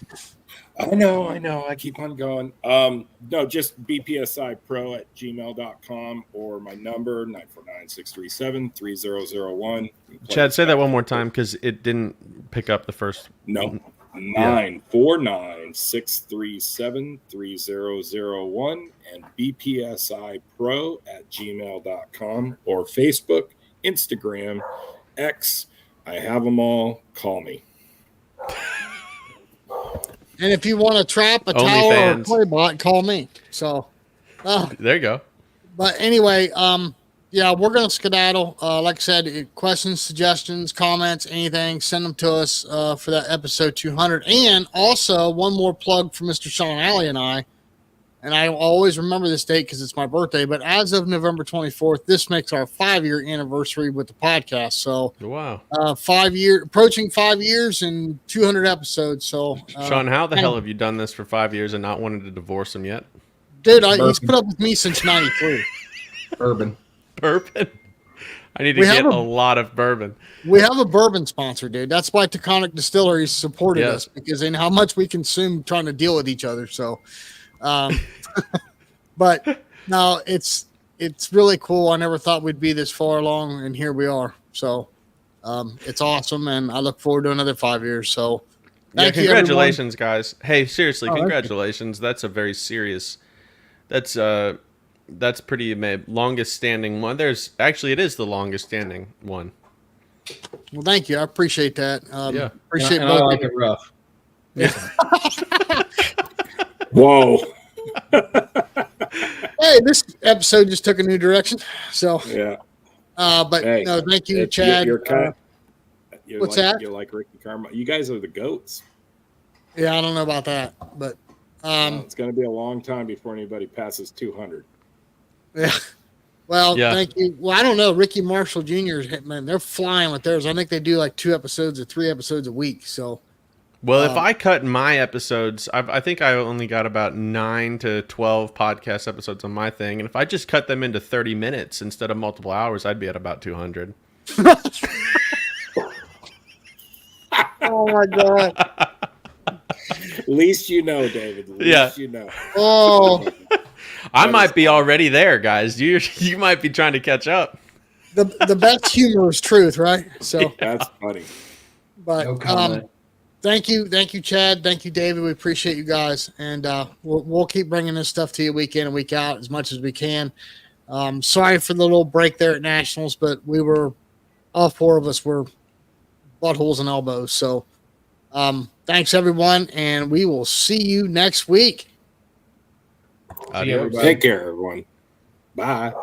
I know. I keep on going. No, just bpsipro@gmail.com, or my number 949-637-3001. Chad, say that one more time because it didn't pick up the first. No. 949-637-3001 and bpsipro@gmail.com or Facebook, Instagram, X. I have them all. Call me. And if you want a trap, a tower, or a OnlyFans. play bot, call me. So, There you go. but anyway, yeah, we're gonna skedaddle. Like I said, questions, suggestions, comments, anything, send them to us for that episode 200. And also, one more plug for Mr. Sean Alley and I. And I always remember this date because it's my birthday. But as of November 24th, this makes our 5-year anniversary with the podcast. So, Wow. 5 year, approaching 5 years and 200 episodes. So, Sean, how the hell have you done this for 5 years and not wanted to divorce him yet? dude, he's put up with me since '93. Bourbon. Bourbon. I need to We get have a lot of bourbon. We have a bourbon sponsor, dude. That's why Taconic Distilleries supported Yes. us because they know how much we consume trying to deal with each other. So, but no, it's really cool. I never thought we'd be this far along, and here we are. So, it's awesome, and I look forward to another 5 years. So, Yeah, thank you, congratulations, guys. Hey, seriously, thank you. congratulations. That's a very serious. That's pretty longest standing one. It is the longest standing one. Well, thank you. I appreciate that. Yeah. Appreciate And I both. like it rough. Whoa. Hey, this episode just took a new direction. So, Yeah. but Hey, no, thank you, It's- Chad. You're kind you're what's like, that? You're like Ricky Carmichael. You guys are the goats. Yeah, I don't know about that, but It's going to be a long time before anybody passes 200. yeah. Well, Yeah. thank you. Well, I don't know. Ricky Marshall Jr. Man, they're flying with theirs. I think they do like 2 episodes or 3 episodes a week. So, Well, if I cut my episodes, I think I only got about 9 to 12 podcast episodes on my thing. And if I just cut them into 30 minutes instead of multiple hours, I'd be at about 200. oh my god. At least you know, David. At least Yeah. you know. Oh, I That might is be already there, guys. You might be trying to catch up. the best humor is truth, right? So, That's funny. but No comment. thank you, Chad. Thank you, David. We appreciate you guys, and we'll keep bringing this stuff to you week in and week out as much as we can. Sorry for the little break there at Nationals, but we were all 4 of us were buttholes and elbows. So, thanks everyone, and we will see you next week. See you, everybody. Take care, everyone. Bye.